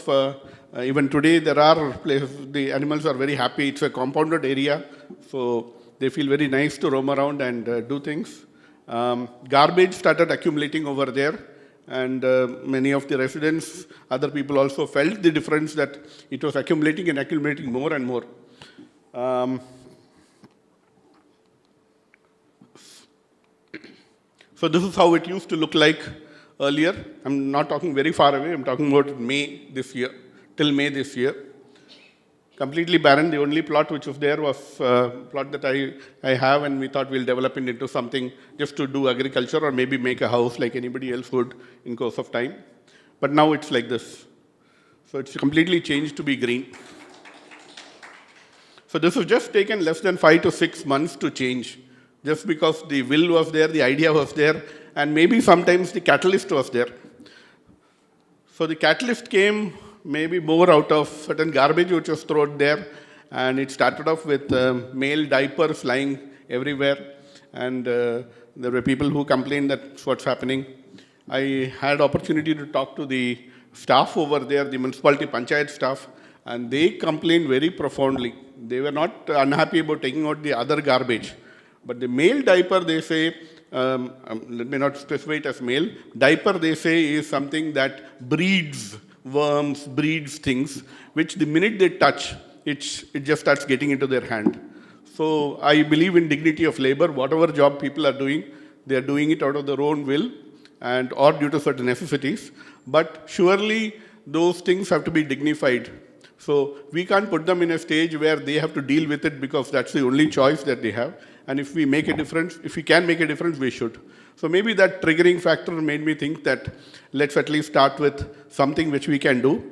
even today there are places, the animals are very happy. It's a compounded area, so they feel very nice to roam around and do things. Garbage started accumulating over there. And many of the residents, other people also felt the difference that it was accumulating and accumulating more and more. So this is how it used to look like earlier. I'm not talking very far away. I'm talking about May this year, till May this year. Completely barren. The only plot which was there was a plot that I have, and we thought we'll develop it into something just to do agriculture or maybe make a house like anybody else would in course of time. But now it's like this. So it's completely changed to be green. So this has just taken less than 5 to 6 months to change, just because the will was there, the idea was there, and maybe sometimes the catalyst was there. So the catalyst came maybe more out of certain garbage which was thrown there, and it started off with male diapers lying everywhere, and there were people who complained that's what's happening. I had opportunity to talk to the staff over there, the municipality panchayat staff, and they complained very profoundly. They were not unhappy about taking out the other garbage. But the male diaper, they say, let me not specify it as male, diaper, they say, is something that breeds worms, breeds things, which the minute they touch, it just starts getting into their hand. So I believe in dignity of labor. Whatever job people are doing, they are doing it out of their own will and or due to certain necessities. But surely those things have to be dignified. So we can't put them in a stage where they have to deal with it because that's the only choice that they have. And if we make a difference, if we can make a difference, we should. So maybe that triggering factor made me think that let's at least start with something which we can do.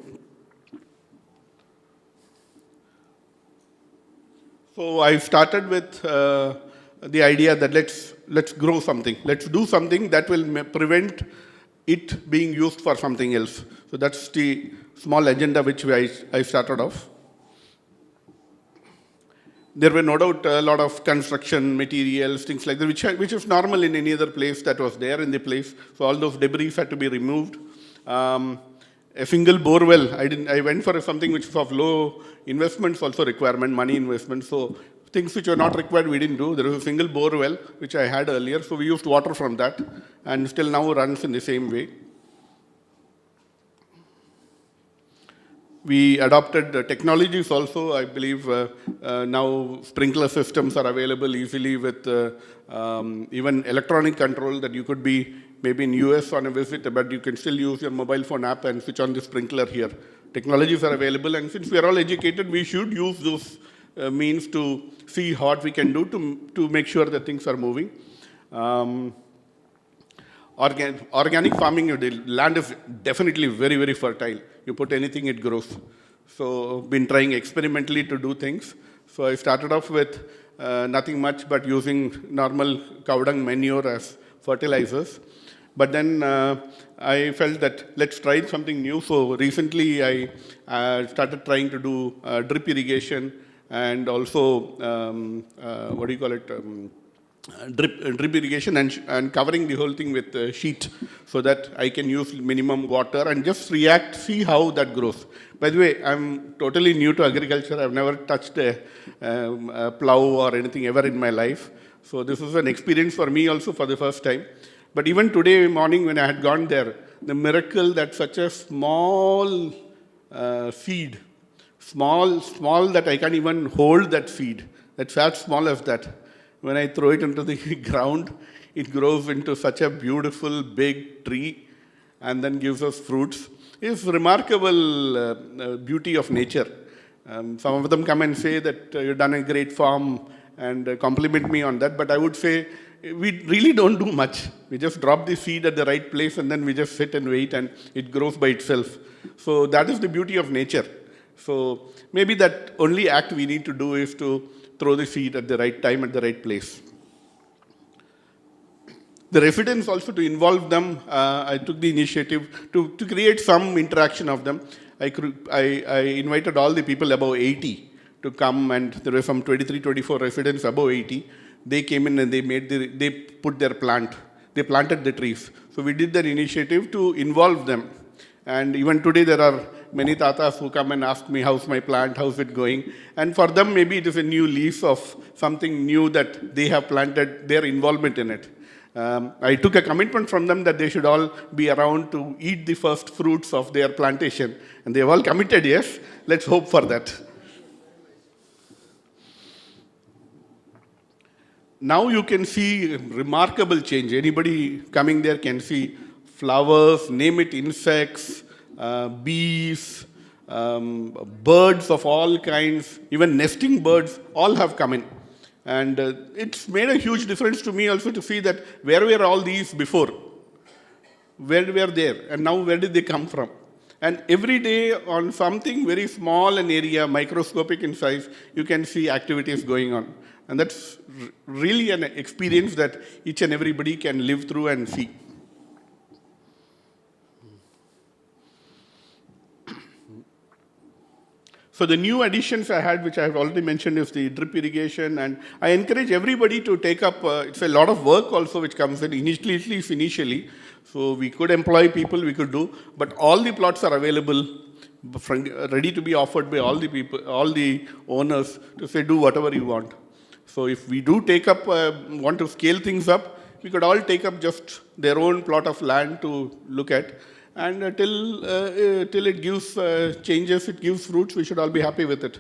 So I started with the idea that let's grow something. Let's do something that will prevent it being used for something else. So that's the small agenda which I started off. There were no doubt a lot of construction materials, things like that, which is normal in any other place that was there in the place. So all those debris had to be removed. A single bore well, I went for something which was of low investments also requirement, money investment. So things which were not required, we didn't do. There was a single bore well, which I had earlier. So we used water from that and still now runs in the same way. We adopted technologies also. I believe now sprinkler systems are available easily with even electronic control that you could be maybe in US on a visit, but you can still use your mobile phone app and switch on the sprinkler here. Technologies are available, and since we are all educated, we should use those means to see what we can do to make sure that things are moving. Organic farming, the land is definitely very, very fertile. You put anything, it grows. So been trying experimentally to do things. So I started off with nothing much but using normal cow dung manure as fertilizers. But then I felt that let's try something new. So recently I started trying to do drip irrigation and also, drip irrigation and covering the whole thing with sheet so that I can use minimum water and just see how that grows. By the way, I'm totally new to agriculture. I've never touched a plow or anything ever in my life. So this is an experience for me also for the first time. But even today morning when I had gone there, the miracle that such a small seed, small that I can't even hold that seed, that's as small as that. When I throw it into the ground, it grows into such a beautiful big tree and then gives us fruits. It's remarkable beauty of nature. Some of them come and say that you've done a great farm and compliment me on that, but I would say we really don't do much. We just drop the seed at the right place and then we just sit and wait and it grows by itself. So that is the beauty of nature. So maybe that only act we need to do is to throw the seed at the right time, at the right place. The residents also, to involve them, I took the initiative to create some interaction of them. I invited all the people above 80 to come, and there were some 23, 24 residents above 80. They came in and they put their plant. They planted the trees. So we did that initiative to involve them. And even today there are many tatas who come and ask me, how's my plant, how's it going? And for them, maybe it is a new leaf of something new that they have planted, their involvement in it. I took a commitment from them that they should all be around to eat the first fruits of their plantation. And they've all committed, yes, let's hope for that. Now you can see remarkable change. Anybody coming there can see flowers, name it, insects, bees, birds of all kinds, even nesting birds, all have come in. And it's made a huge difference to me also to see that where were all these before? Where were there? And now where did they come from? And every day on something very small an area, microscopic in size, you can see activities going on. And that's really an experience that each and everybody can live through and see. So the new additions I had, which I have already mentioned, is the drip irrigation, and I encourage everybody to take up, it's a lot of work also which comes in, initially, at least initially. So we could employ people, we could do, but all the plots are available, ready to be offered by all the people, all the owners to say, do whatever you want. So if we do take up, want to scale things up, we could all take up just their own plot of land to look at. And till it gives changes, it gives fruits, we should all be happy with it.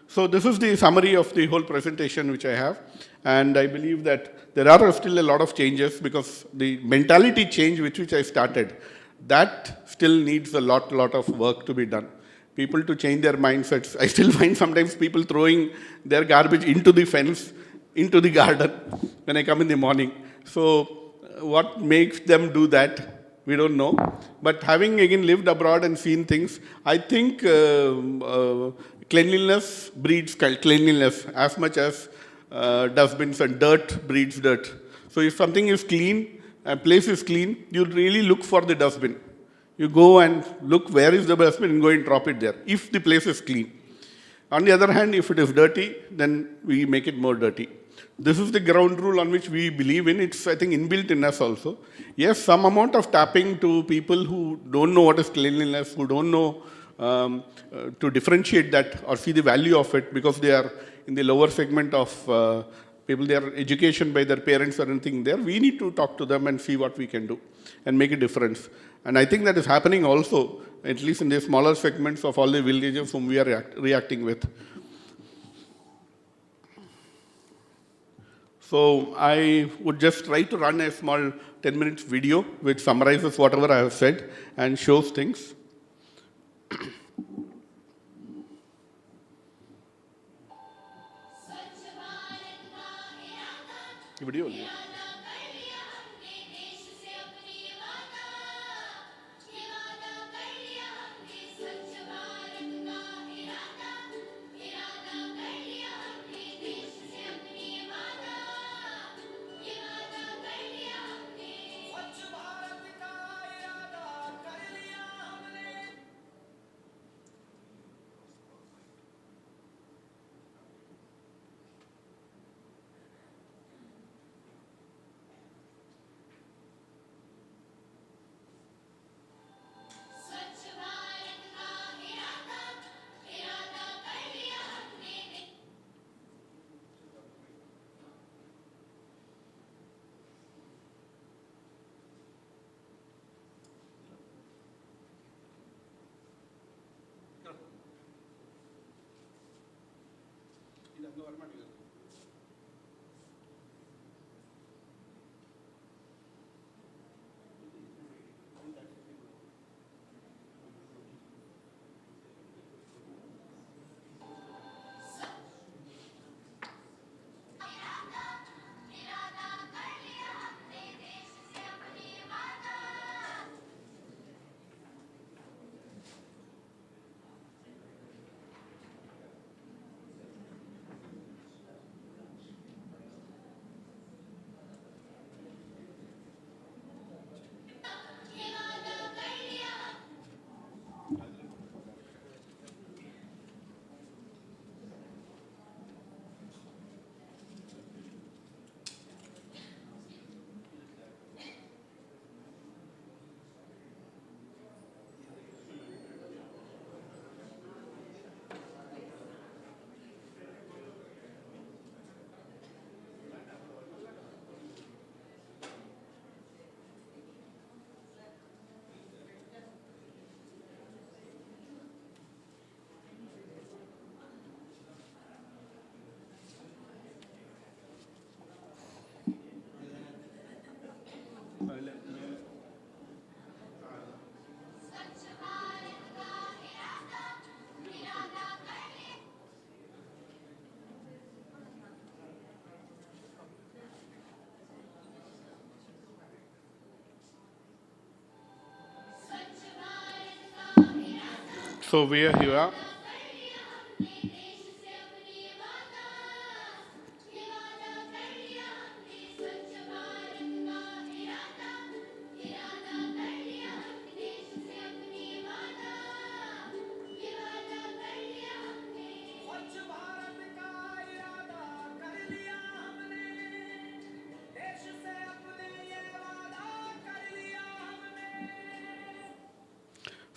So this is the summary of the whole presentation which I have. And I believe that there are still a lot of changes because the mentality change which I started, that still needs a lot of work to be done. People to change their mindsets. I still find sometimes people throwing their garbage into the fence, into the garden when I come in the morning. So what makes them do that, we don't know. But having again lived abroad and seen things, I think cleanliness breeds cleanliness as much as dustbins and dirt breeds dirt. So if something is clean, a place is clean, you really look for the dustbin. You go and look where is the dustbin and go and drop it there, if the place is clean. On the other hand, if it is dirty, then we make it more dirty. This is the ground rule on which we believe in. It's, I think, inbuilt in us also. Yes, some amount of tapping to people who don't know what is cleanliness, who don't know to differentiate that or see the value of it because they are in the lower segment of people, their education by their parents or anything there. We need to talk to them and see what we can do and make a difference. And I think that is happening also, at least in the smaller segments of all the villages whom we are reacting with. So I would just try to run a small 10 minutes video which summarizes whatever I have said and shows things. Video. So where you are?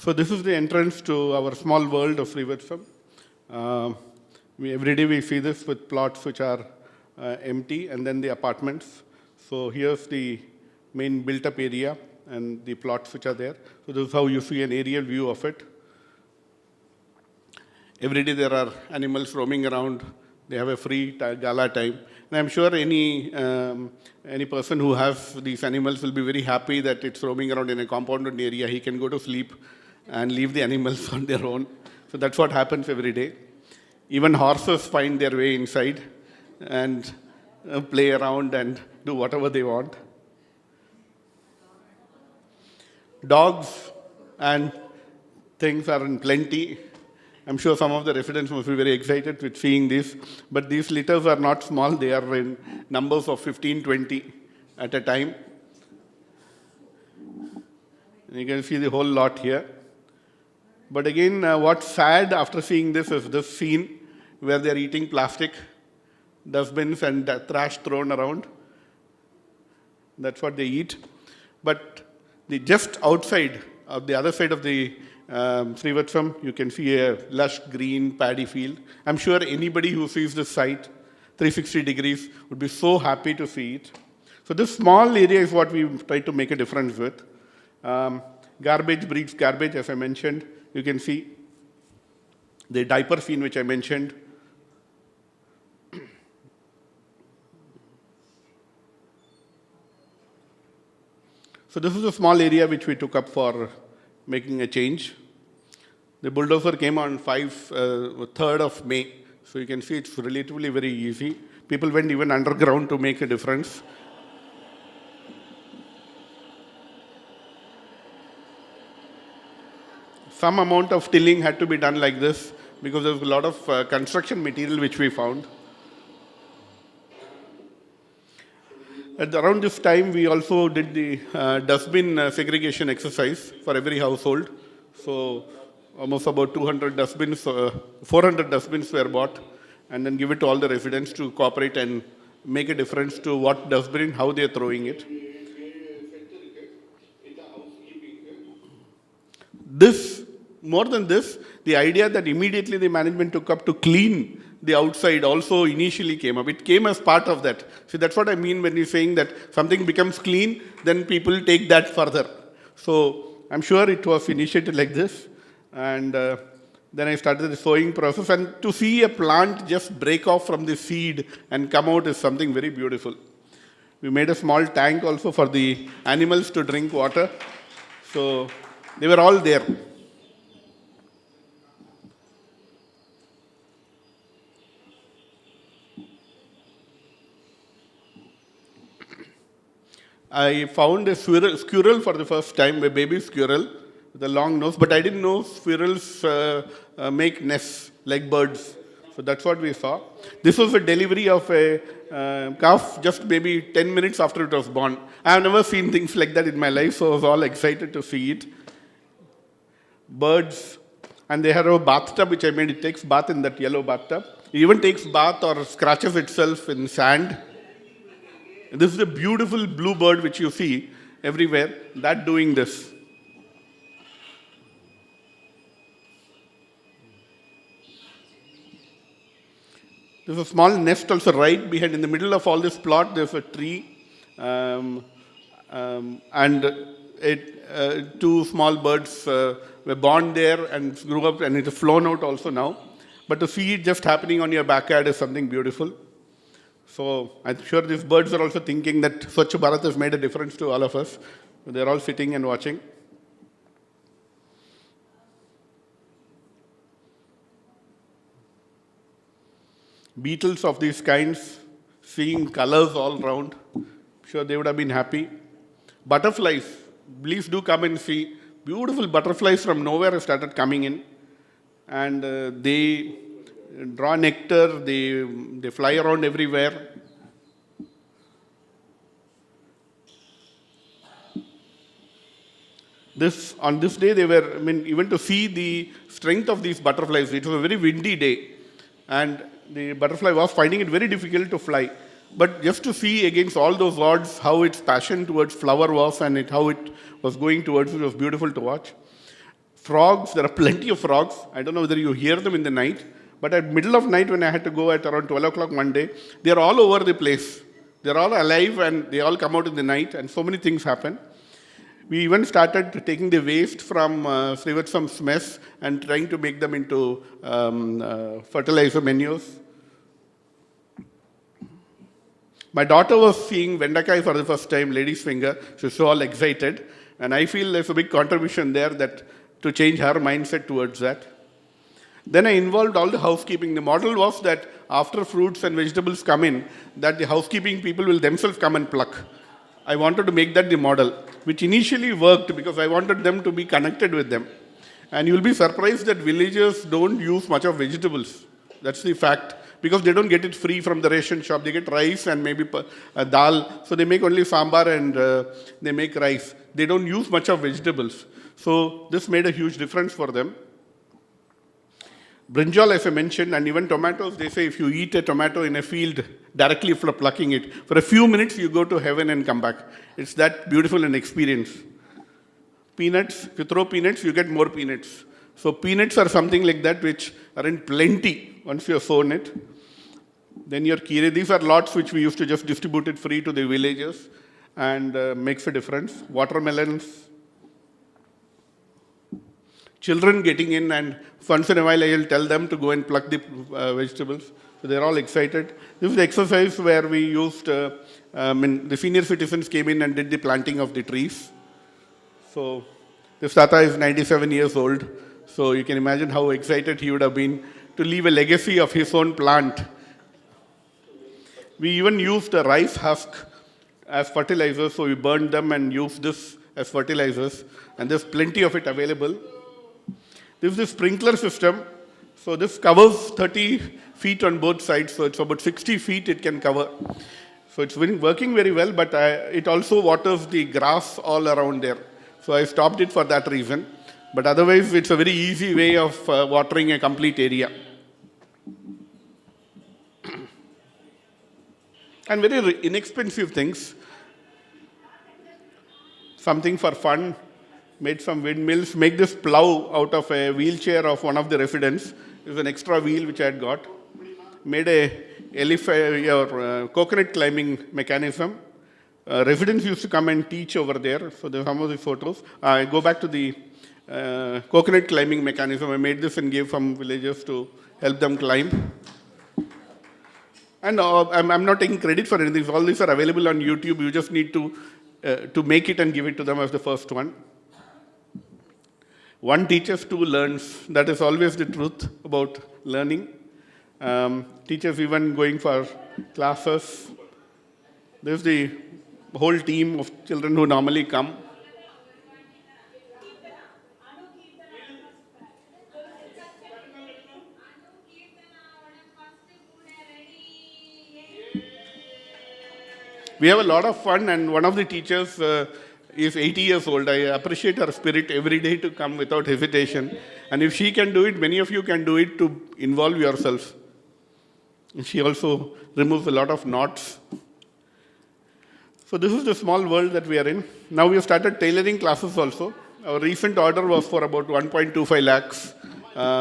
So this is the entrance to our small world of Srivathsam. Every day we see this with plots which are empty and then the apartments. So here's the main built-up area and the plots which are there. So this is how you see an aerial view of it. Every day there are animals roaming around. They have a free gala time. And I'm sure any person who has these animals will be very happy that it's roaming around in a compounded area. He can go to sleep and leave the animals on their own. So that's what happens every day. Even horses find their way inside and play around and do whatever they want. Dogs and things are in plenty. I'm sure some of the residents must be very excited with seeing this, but these litters are not small. They are in numbers of 15, 20 at a time. And you can see the whole lot here. But again, what's sad after seeing this is this scene where they're eating plastic, dustbins and trash thrown around. That's what they eat. But just outside, of the other side of the Srivathsam, you can see a lush green paddy field. I'm sure anybody who sees this site, 360 degrees, would be so happy to see it. So this small area is what we try to make a difference with. Garbage breeds garbage, as I mentioned. You can see the diaper scene, which I mentioned. So this is a small area which we took up for making a change. The bulldozer came on 3rd of May. So you can see it's relatively very easy. People went even underground to make a difference. Some amount of tilling had to be done like this because there was a lot of construction material which we found. At around this time, we also did the dustbin segregation exercise for every household. So almost about 200 dustbins, 400 dustbins were bought, and then give it to all the residents to cooperate and make a difference to what dustbin, how they are throwing it. This, more than this, the idea that immediately the management took up to clean the outside also initially came up. It came as part of that. See, that's what I mean when you're saying that something becomes clean, then people take that further. So I'm sure it was initiated like this. And then I started the sowing process. And to see a plant just break off from the seed and come out is something very beautiful. We made a small tank also for the animals to drink water. So they were all there. I found a squirrel for the first time, a baby squirrel with a long nose, but I didn't know squirrels make nests like birds. So that's what we saw. This was a delivery of a calf just maybe 10 minutes after it was born. I have never seen things like that in my life, so I was all excited to see it. Birds, and they had a bathtub which I made. It takes bath in that yellow bathtub. It even takes bath or scratches itself in sand. This is a beautiful blue bird which you see everywhere, that doing this. There's a small nest also right behind. In the middle of all this plot, there's a tree. And two small birds were born there and grew up, and it has flown out also now. But to see it just happening on your backyard is something beautiful. So I'm sure these birds are also thinking that Swachh Bharat has made a difference to all of us. They're all sitting and watching. Beetles of these kinds, seeing colors all around. I'm sure they would have been happy. Butterflies, please do come and see. Beautiful butterflies from nowhere have started coming in. And they draw nectar, they fly around everywhere. On this day, they were, even to see the strength of these butterflies, it was a very windy day. And the butterfly was finding it very difficult to fly. But just to see against all those odds how its passion towards flower was and how it was going towards it was beautiful to watch. Frogs, there are plenty of frogs. I don't know whether you hear them in the night, but at middle of night when I had to go at around 12 o'clock one day, they are all over the place. They're all alive and they all come out in the night and so many things happen. We even started taking the waste from Srivathsam's mess and trying to make them into fertilizer manures. My daughter was seeing Vendakai for the first time, lady's finger. She was all excited. And I feel there's a big contribution there that to change her mindset towards that. Then I involved all the housekeeping. The model was that after fruits and vegetables come in, that the housekeeping people will themselves come and pluck. I wanted to make that the model, which initially worked because I wanted them to be connected with them. And you'll be surprised that villagers don't use much of vegetables. That's the fact. Because they don't get it free from the ration shop. They get rice and maybe dal. So they make only sambar and they make rice. They don't use much of vegetables. So this made a huge difference for them. Brinjal, as I mentioned, and even tomatoes, they say if you eat a tomato in a field directly after plucking it, for a few minutes you go to heaven and come back. It's that beautiful an experience. Peanuts, if you throw peanuts, you get more peanuts. So peanuts are something like that which are in plenty once you have sown it. Then your kire, these are lots which we used to just distribute it free to the villagers and makes a difference. Watermelons. Children getting in and once in a while I will tell them to go and pluck the vegetables. So they're all excited. This is the exercise where we used, the senior citizens came in and did the planting of the trees. So this Tata is 97 years old. So you can imagine how excited he would have been to leave a legacy of his own plant. We even used a rice husk as fertilizers, so we burned them and used this as fertilizers, and there's plenty of it available. This is the sprinkler system. So this covers 30 feet on both sides, so it's about 60 feet it can cover. So it's been working very well, but it also waters the grass all around there. So I stopped it for that reason. But otherwise, it's a very easy way of watering a complete area. And very inexpensive things. Something for fun. Made some windmills. Make this plow out of a wheelchair of one of the residents. It was an extra wheel which I had got. Made a coconut climbing mechanism. Residents used to come and teach over there. So there's some of the photos. I go back to the coconut climbing mechanism. I made this and gave some villagers to help them climb. And I'm not taking credit for anything. All these are available on YouTube. You just need to make it and give it to them as the first one. One teaches, two learns. That is always the truth about learning. Teachers even going for classes. There's the whole team of children who normally come. We have a lot of fun, and one of the teachers is 80 years old. I appreciate her spirit every day to come without hesitation. And if she can do it, many of you can do it to involve yourself. And she also removes a lot of knots. So this is the small world that we are in. Now we have started tailoring classes also. Our recent order was for about 1.25 lakhs,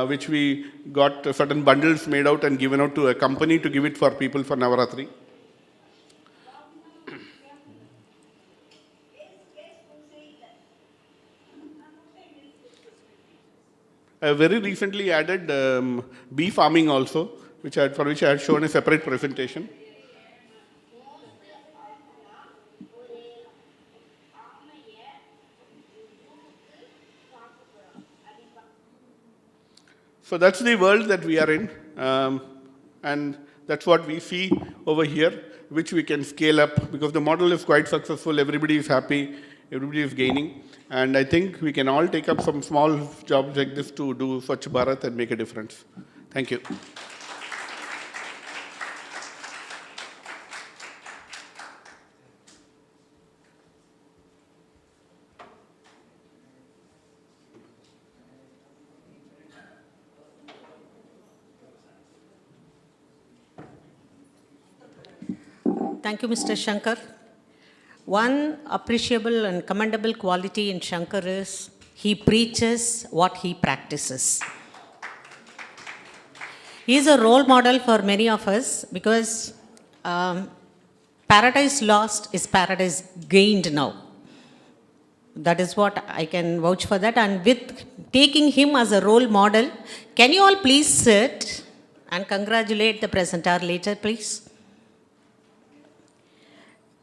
which we got certain bundles made out and given out to a company to give it for people for Navaratri. I very recently added bee farming also, for which I had shown a separate presentation. So that's the world that we are in, and that's what we see over here, which we can scale up because the model is quite successful, everybody is happy, everybody is gaining. And I think we can all take up some small jobs like this to do Swachh Bharat and make a difference. Thank you. Thank you, Mr. Shankar. One appreciable and commendable quality in Shankar is He preaches what he practices. He is a role model for many of us because paradise lost is paradise gained now. That is what I can vouch for that. And with taking him as a role model, can you all please sit and congratulate the presenter later, please?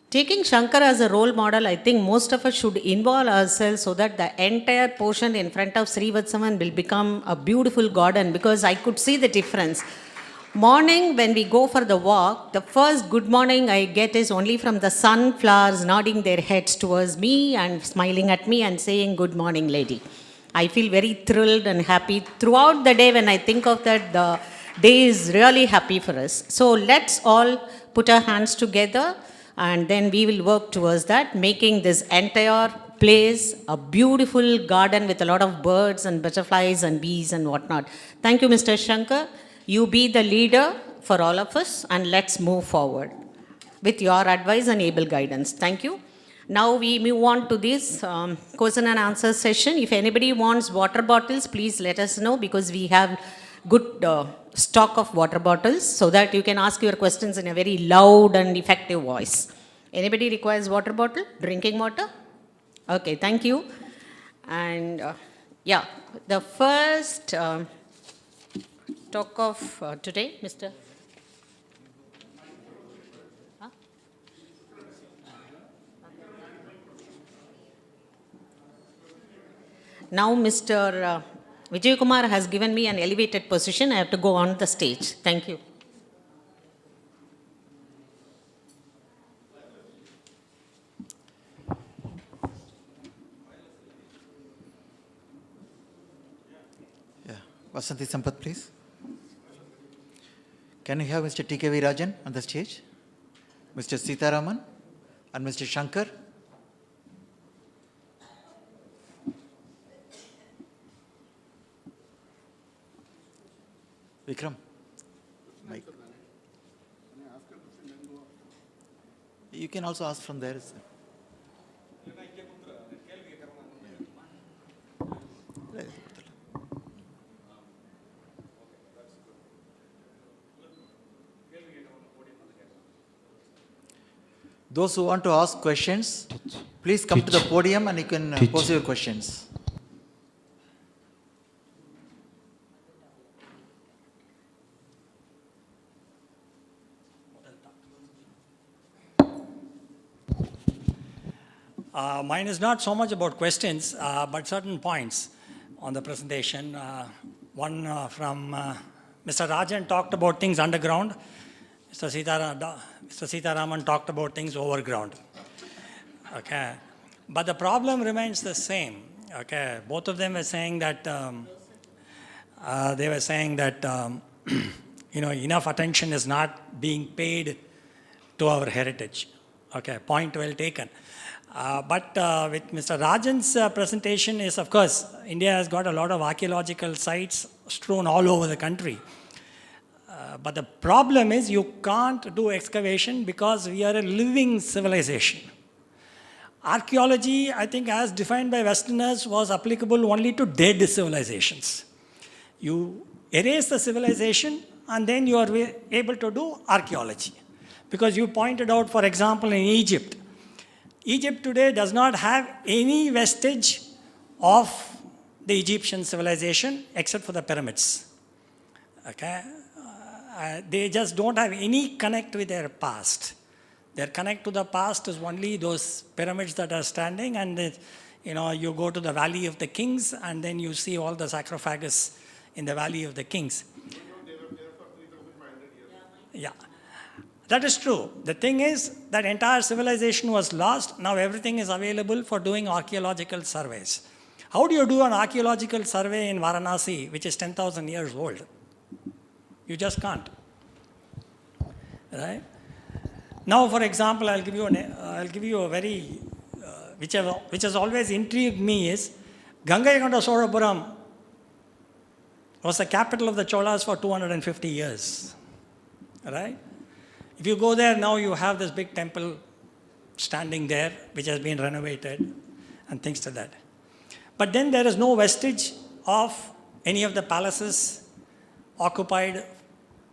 Taking Shankar as a role model, I think most of us should involve ourselves so that the entire portion in front of Srivathsam will become a beautiful garden, because I could see the difference. Morning when we go for the walk, the first good morning I get is only from the sunflowers nodding their heads towards me and smiling at me and saying, "Good morning, lady." I feel very thrilled and happy. Throughout the day when I think of that, the day is really happy for us. So let's all put our hands together and then we will work towards that, making this entire place a beautiful garden with a lot of birds and butterflies and bees and whatnot. Thank you, Mr. Shankar. You be the leader for all of us, and let's move forward with your advice and able guidance. Thank you. Now we move on to this question and answer session. If anybody wants water bottles, please let us know, because we have good stock of water bottles so that you can ask your questions in a very loud and effective voice. Anybody requires water bottle? Drinking water? Okay, thank you. And yeah, the first talk of today, Mr. Huh? Now Mr. Vijay Kumar has given me an elevated position. I have to go on the stage. Thank you. Yeah, Vasanthi Sampath, please. Can you have Mr. T.K.V. Rajan on the stage, Mr. Sitaraman, and Mr. Shankar? Vikram, Mike. You can also ask from there. Those who want to ask questions, please come to the podium and you can pose your questions. Mine is not so much about questions, but certain points on the presentation. One from Mr. Rajan talked about things underground. Mr. Sitaraman talked about things overground. Okay, but the problem remains the same. Okay, both of them were saying that enough attention is not being paid to our heritage. Okay, point well taken. But with Mr. Rajan's presentation is, of course, India has got a lot of archaeological sites strewn all over the country. But the problem is you can't do excavation because we are a living civilization. Archaeology, I think, as defined by Westerners, was applicable only to dead civilizations. You erase the civilization and then you are able to do archaeology. Because you pointed out, for example, in Egypt, Egypt today does not have any vestige of the Egyptian civilization except for the pyramids. Okay? They just don't have any connect with their past. Their connect to the past is only those pyramids that are standing, and you go to the Valley of the Kings and then you see all the sarcophagus in the Valley of the Kings. Yeah. That is true. The thing is that entire civilization was lost. Now everything is available for doing archaeological surveys. How do you do an archaeological survey in Varanasi, which is 10,000 years old? You just can't. Right? Now, for example, I'll give you a very, which has always intrigued me is, Gangaikonda Solapuram was the capital of the Cholas for 250 years. Right? If you go there now, you have this big temple standing there, which has been renovated, and things like that. But then there is no vestige of any of the palaces occupied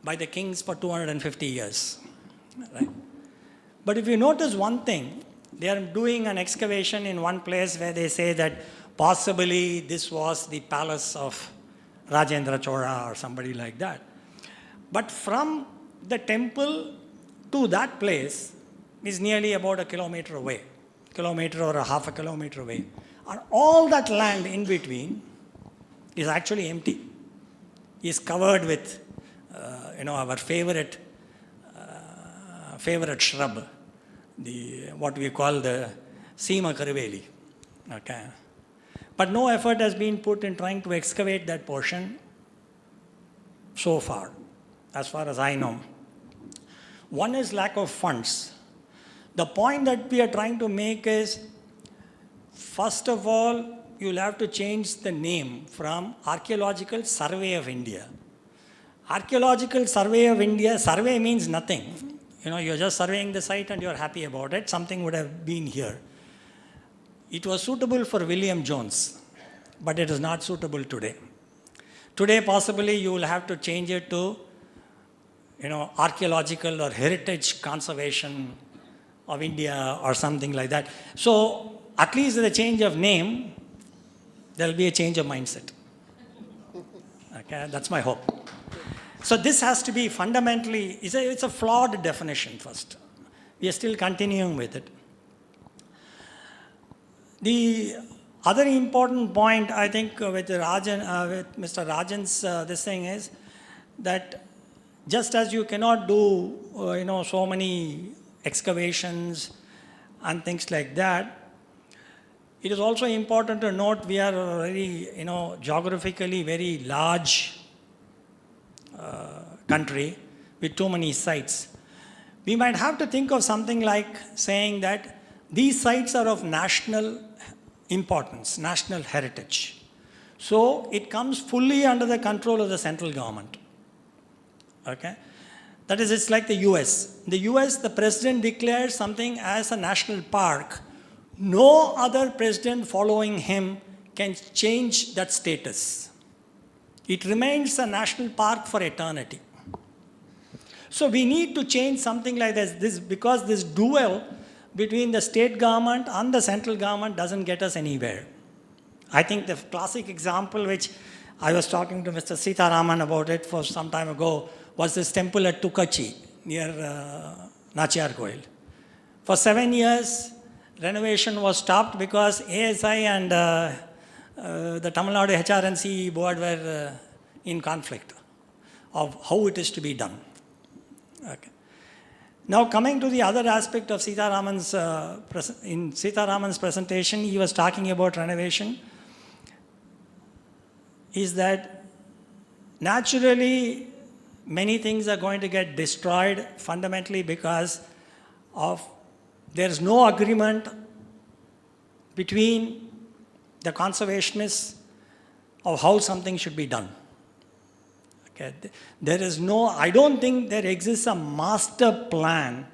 by the kings for 250 years. Right? But if you notice one thing, they are doing an excavation in one place where they say that possibly this was the palace of Rajendra Chola or somebody like that. But from the temple to that place is nearly about a kilometer away, kilometer or a half a kilometer away. And all that land in between is actually empty. Is covered with, our favorite shrub, what we call the Seema Kariveli. Okay. But no effort has been put in trying to excavate that portion so far, as far as I know. One is lack of funds. The point that we are trying to make is, first of all, you'll have to change the name from Archaeological Survey of India. Archaeological Survey of India, survey means nothing. You're just surveying the site and you're happy about it. Something would have been here. It was suitable for William Jones, but it is not suitable today. Today, possibly, you will have to change it to, Archaeological or Heritage Conservation of India or something like that. So, at least with a change of name, there will be a change of mindset. Okay, that's my hope. So this has to be fundamentally, it's a flawed definition first. We are still continuing with it. The other important point, I think, with Mr. Rajan's this thing is that just as you cannot do, so many excavations and things like that, it is also important to note we are a very, geographically very large country with too many sites. We might have to think of something like saying that these sites are of national importance, national heritage. So it comes fully under the control of the central government. Okay? That is, it's like the US. In the US, the president declares something as a national park. No other president following him can change that status. It remains a national park for eternity. So we need to change something like this because this duel between the state government and the central government doesn't get us anywhere. I think the classic example, which I was talking to Mr. Sitaraman about it for some time ago, was this temple at Tukachi near Nachiyar Koil. For 7 years, renovation was stopped because ASI and the Tamil Nadu HRNC board were in conflict of how it is to be done. Okay. Now coming to the other aspect of Sitaraman's, in Sitaraman's presentation, he was talking about renovation, is that naturally many things are going to get destroyed fundamentally because of there is no agreement between the conservationists of how something should be done. Okay. There is no, I don't think there exists a master plan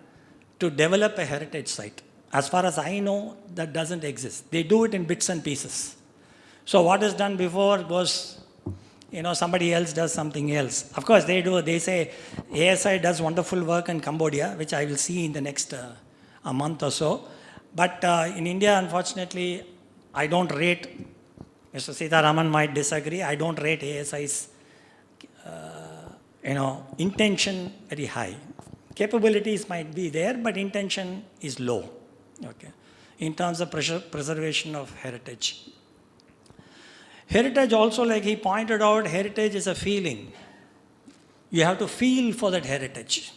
to develop a heritage site. As far as I know, that doesn't exist. They do it in bits and pieces. So what is done before was, somebody else does something else. Of course, they say ASI does wonderful work in Cambodia, which I will see in the next a month or so. But in India, unfortunately, I don't rate, Mr. Sitaraman might disagree, I don't rate ASI's intention very high. Capabilities might be there, but intention is low, okay, in terms of preservation of heritage. Heritage also, like he pointed out, heritage is a feeling. You have to feel for that heritage.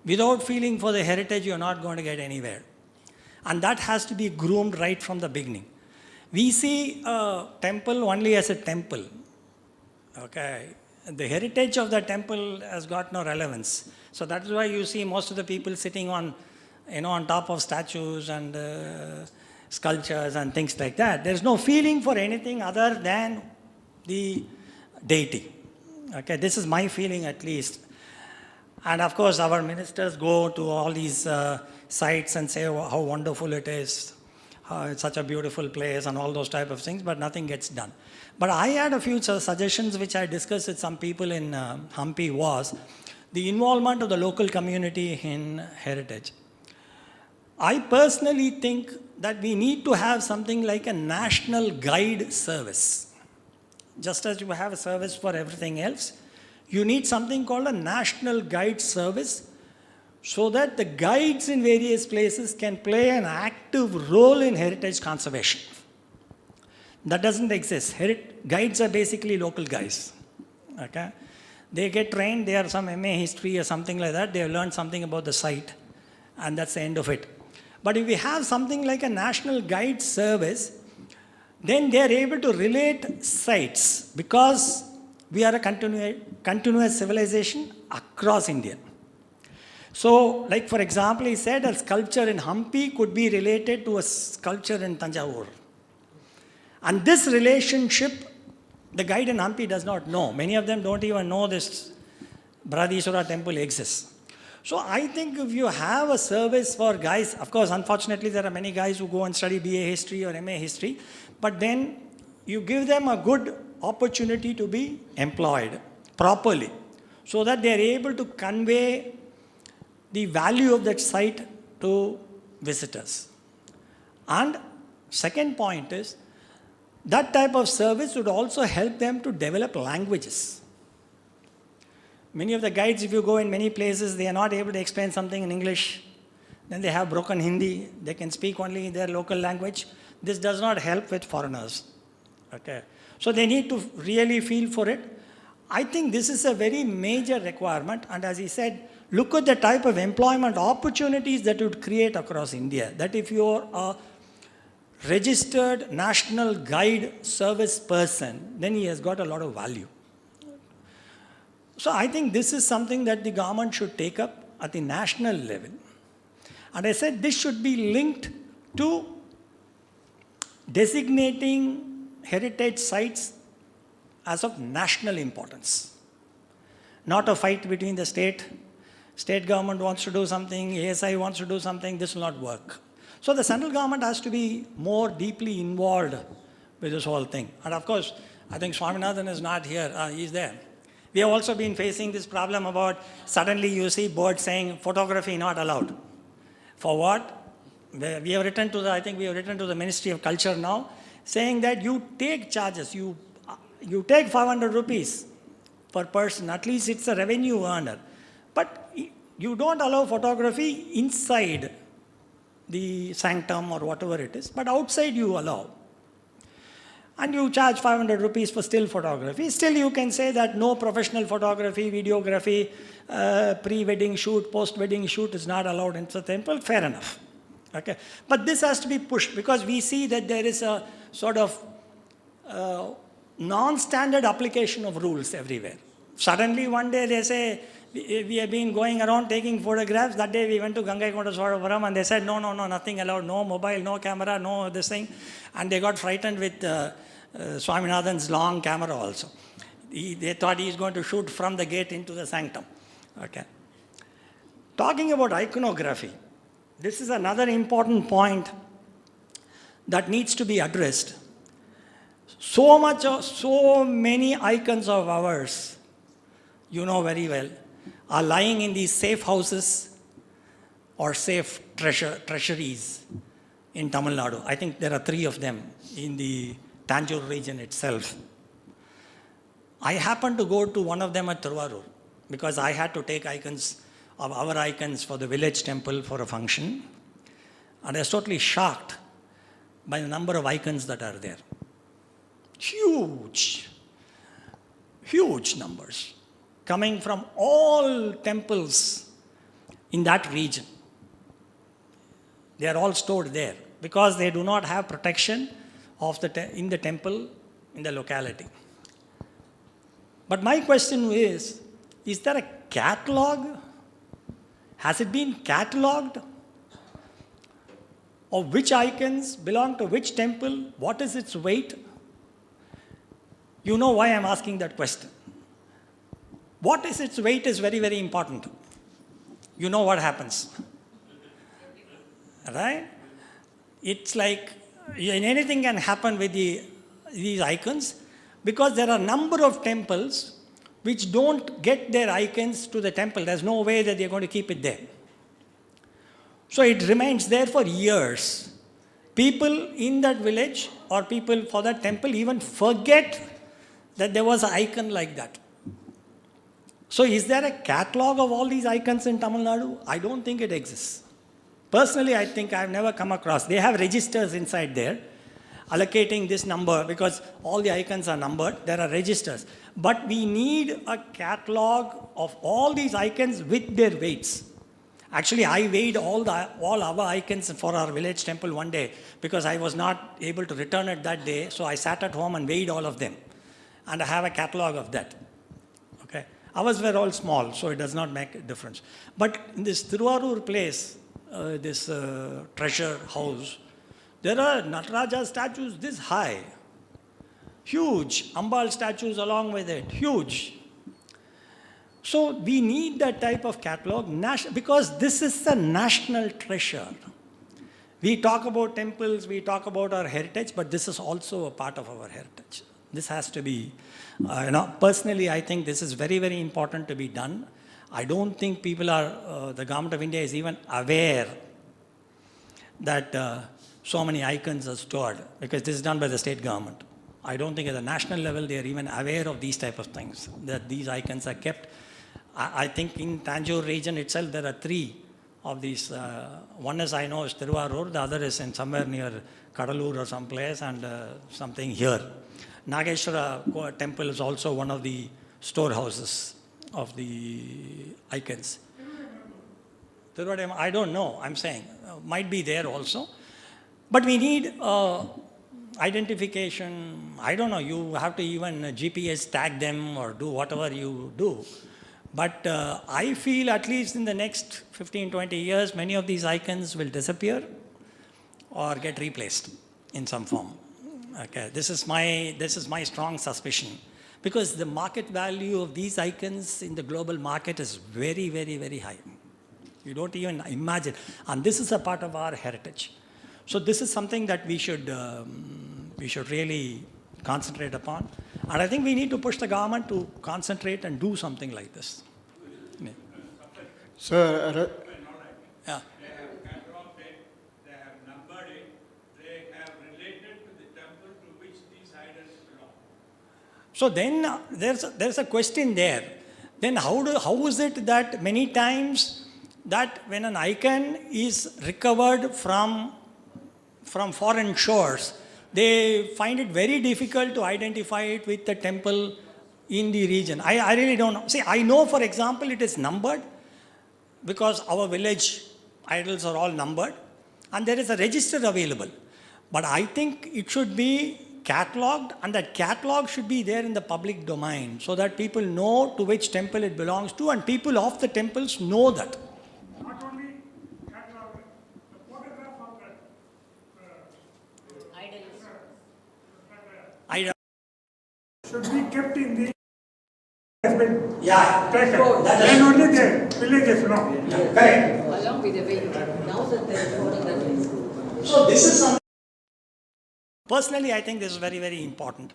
Without feeling for the heritage, you're not going to get anywhere. And that has to be groomed right from the beginning. We see a temple only as a temple. Okay. The heritage of the temple has got no relevance. So that is why you see most of the people sitting on, on top of statues and sculptures and things like that. There's no feeling for anything other than the deity. Okay, this is my feeling at least. And of course, our ministers go to all these sites and say how wonderful it is, it's such a beautiful place and all those type of things, but nothing gets done. But I had a few suggestions which I discussed with some people in Hampi was the involvement of the local community in heritage. I personally think that we need to have something like a national guide service. Just as you have a service for everything else, you need something called a national guide service so that the guides in various places can play an active role in heritage conservation. That doesn't exist. Guides are basically local guys. Okay? They get trained, they are some MA history or something like that, they have learned something about the site, and that's the end of it. But if we have something like a national guide service, then they are able to relate sites because we are a continuous civilization across India. So, like for example, he said a sculpture in Hampi could be related to a sculpture in Tanjavur. And this relationship, the guide in Hampi does not know. Many of them don't even know this Bharadishwara temple exists. So I think if you have a service for guys, of course, unfortunately, there are many guys who go and study BA history or MA history, but then you give them a good opportunity to be employed properly so that they are able to convey the value of that site to visitors. And second point is, that type of service would also help them to develop languages. Many of the guides, if you go in many places, they are not able to explain something in English. Then they have broken Hindi. They can speak only their local language. This does not help with foreigners. Okay. So they need to really feel for it. I think this is a very major requirement. And as he said, look at the type of employment opportunities that would create across India. That if you are a registered national guide service person, then he has got a lot of value. So I think this is something that the government should take up at the national level. And I said this should be linked to designating heritage sites as of national importance. Not a fight between the state government wants to do something, ASI wants to do something, this will not work. So the central government has to be more deeply involved with this whole thing. And of course, I think Swaminathan is not here, he's there. We have also been facing this problem about suddenly you see boards saying photography not allowed. For what? We have written to the Ministry of Culture now, saying that you take charges, you take 500 rupees per person, at least it's a revenue earner. But you don't allow photography inside the sanctum or whatever it is, but outside you allow. And you charge 500 rupees for still photography. Still you can say that no professional photography, videography, pre-wedding shoot, post-wedding shoot is not allowed in the temple. Fair enough. Okay. But this has to be pushed because we see that there is a sort of non-standard application of rules everywhere. Suddenly one day they say, we have been going around taking photographs. That day we went to Gangaikonda Swaravaram and they said, no, nothing allowed, no mobile, no camera, no this thing. And they got frightened with Swaminathan's long camera also. They thought he's going to shoot from the gate into the sanctum. Okay. Talking about iconography, this is another important point that needs to be addressed. So many icons of ours, you know very well, are lying in these safe houses or safe treasuries in Tamil Nadu. I think there are 3 of them in the Tanjore region itself. I happened to go to one of them at Thiruvarur because I had to take icons of our icons for the village temple for a function. And I was totally shocked by the number of icons that are there. Huge numbers coming from all temples in that region. They are all stored there because they do not have protection of in the temple, in the locality. But my question is there a catalog? Has it been catalogued? Of which icons belong to which temple? What is its weight? You know why I'm asking that question. What is its weight is very, very important. You know what happens. Right? it's like anything can happen with these icons, because there are a number of temples which don't get their icons to the temple. There's no way that they're going to keep it there. So it remains there for years. People in that village or people for that temple even forget that there was an icon like that. So is there a catalog of all these icons in Tamil Nadu? I don't think it exists. Personally, I think I've never come across. They have registers inside there allocating this number, because all the icons are numbered. There are registers. But we need a catalog of all these icons with their weights. Actually, I weighed all our icons for our village temple one day, because I was not able to return it that day. So I sat at home and weighed all of them. And I have a catalog of that. Okay. Ours were all small, so it does not make a difference. But in this Thiruvarur place, this treasure house, there are Nataraja statues this high. Huge. Ambal statues along with it. Huge. So we need that type of catalog, because this is a national treasure. We talk about temples, we talk about our heritage, but this is also a part of our heritage. This has to be, personally, I think this is very, very important to be done. I don't think people are, the government of India is even aware that so many icons are stored, because this is done by the state government. I don't think at the national level they are even aware of these type of things, that these icons are kept. I think in Tanjore region itself there are 3 of these. One is, I know, is Thiruvarur, the other is in somewhere near Kadalur or someplace, and something here. Nageshwara temple is also one of the storehouses of the icons. I don't know, I'm saying. Might be there also. But we need identification. I don't know, you have to even GPS tag them or do whatever you do. But I feel at least in the next 15, 20 years, many of these icons will disappear or get replaced in some form. Okay, this is my strong suspicion. Because the market value of these icons in the global market is very, very, very high. You don't even imagine. And this is a part of our heritage. So this is something that we should really concentrate upon. And I think we need to push the government to concentrate and do something like this. Yeah. Sir, Yeah. So then there's a question there. Then how is it that many times that when an icon is recovered from foreign shores, they find it very difficult to identify it with the temple in the region? I really don't know. See, I know, for example, it is numbered, because our village idols are all numbered, and there is a register available. But I think it should be catalogued, and that catalog should be there in the public domain, so that people know to which temple it belongs to, and people of the temples know that. Not only catalog, the photograph of that I should be kept in the has been Yeah. taken. That is- Then only the villages know. Correct. Along with the weight. Now that there is photograph. So this is something. Personally, I think this is very, very important.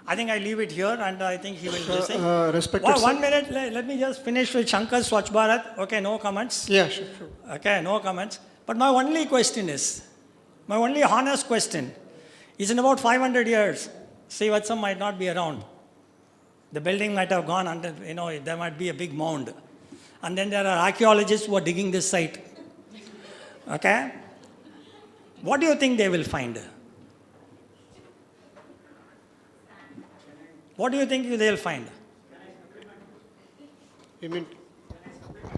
I think I leave it here, and I think he will just say. respected One minute, let me just finish with Shankar Swachh Bharat. Okay, no comments. Yeah, sure. Okay, no comments. But my only question is, my only honest question is, in about 500 years, Srivathsam might not be around. The building might have gone under, there might be a big mound. And then there are archaeologists who are digging this site. Okay? What do you think they will find? What do you think they'll find? You mean,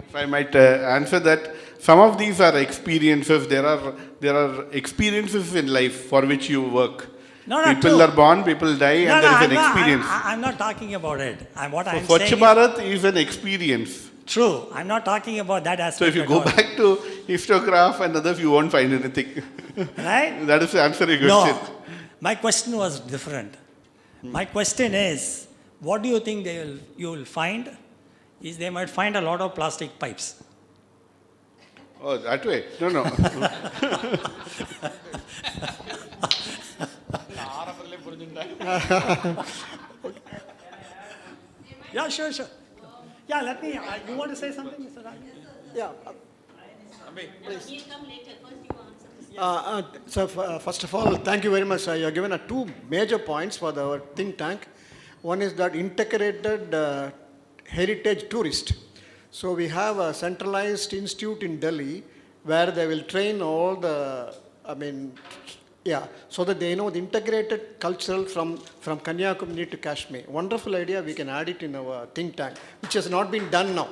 If I might answer that, some of these are experiences. There are experiences in life for which you work. No, People true. are born, people die, and there is an experience. I'm not talking about it. What I'm So Swachh saying Bharat is an experience. true. I'm not talking about that aspect. So if you at go all. back to histograph and others, you won't find anything. Right? That is the answer to your No, question. my question was different. My question is, what do you think you will find? Is they might find a lot of plastic pipes. Oh, that way? No. Yeah, sure. Yeah, let me, you want to say something, Mr. Raj? Yeah. He'll come later. First you answer this. First of all, thank you very much. You have given two major points for our think tank. One is that integrated heritage tourist. So we have a centralized institute in Delhi where they will train all the, so that they know the integrated cultural from Kanyakumari to Kashmir. Wonderful idea, we can add it in our think tank, which has not been done now.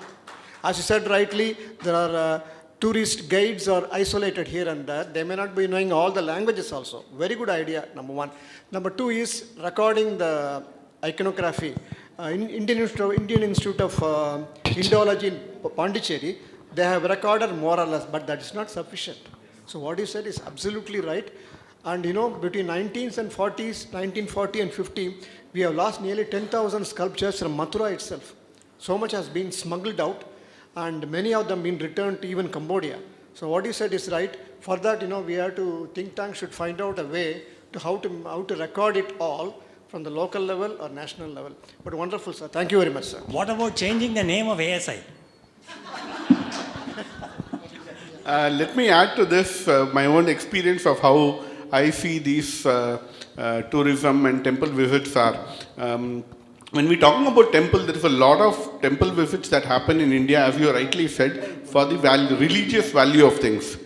As you said rightly, there are tourist guides are isolated here and there. They may not be knowing all the languages also. Very good idea, number one. Number two is recording the iconography. Indian Institute of Indology in Pondicherry, they have recorded more or less, but that is not sufficient. So what you said is absolutely right. And between 1940 and 50, we have lost nearly 10,000 sculptures from Mathura itself. So much has been smuggled out, and many of them been returned to even Cambodia. So what you said is right. For that, we have to, think tank should find out a way to how to record it all from the local level or national level. But wonderful, sir. Thank you very much, sir. What about changing the name of ASI? Let me add to this my own experience of how I see these tourism and temple visits are. When we're talking about temple, there is a lot of temple visits that happen in India, as you rightly said, for the religious value of things.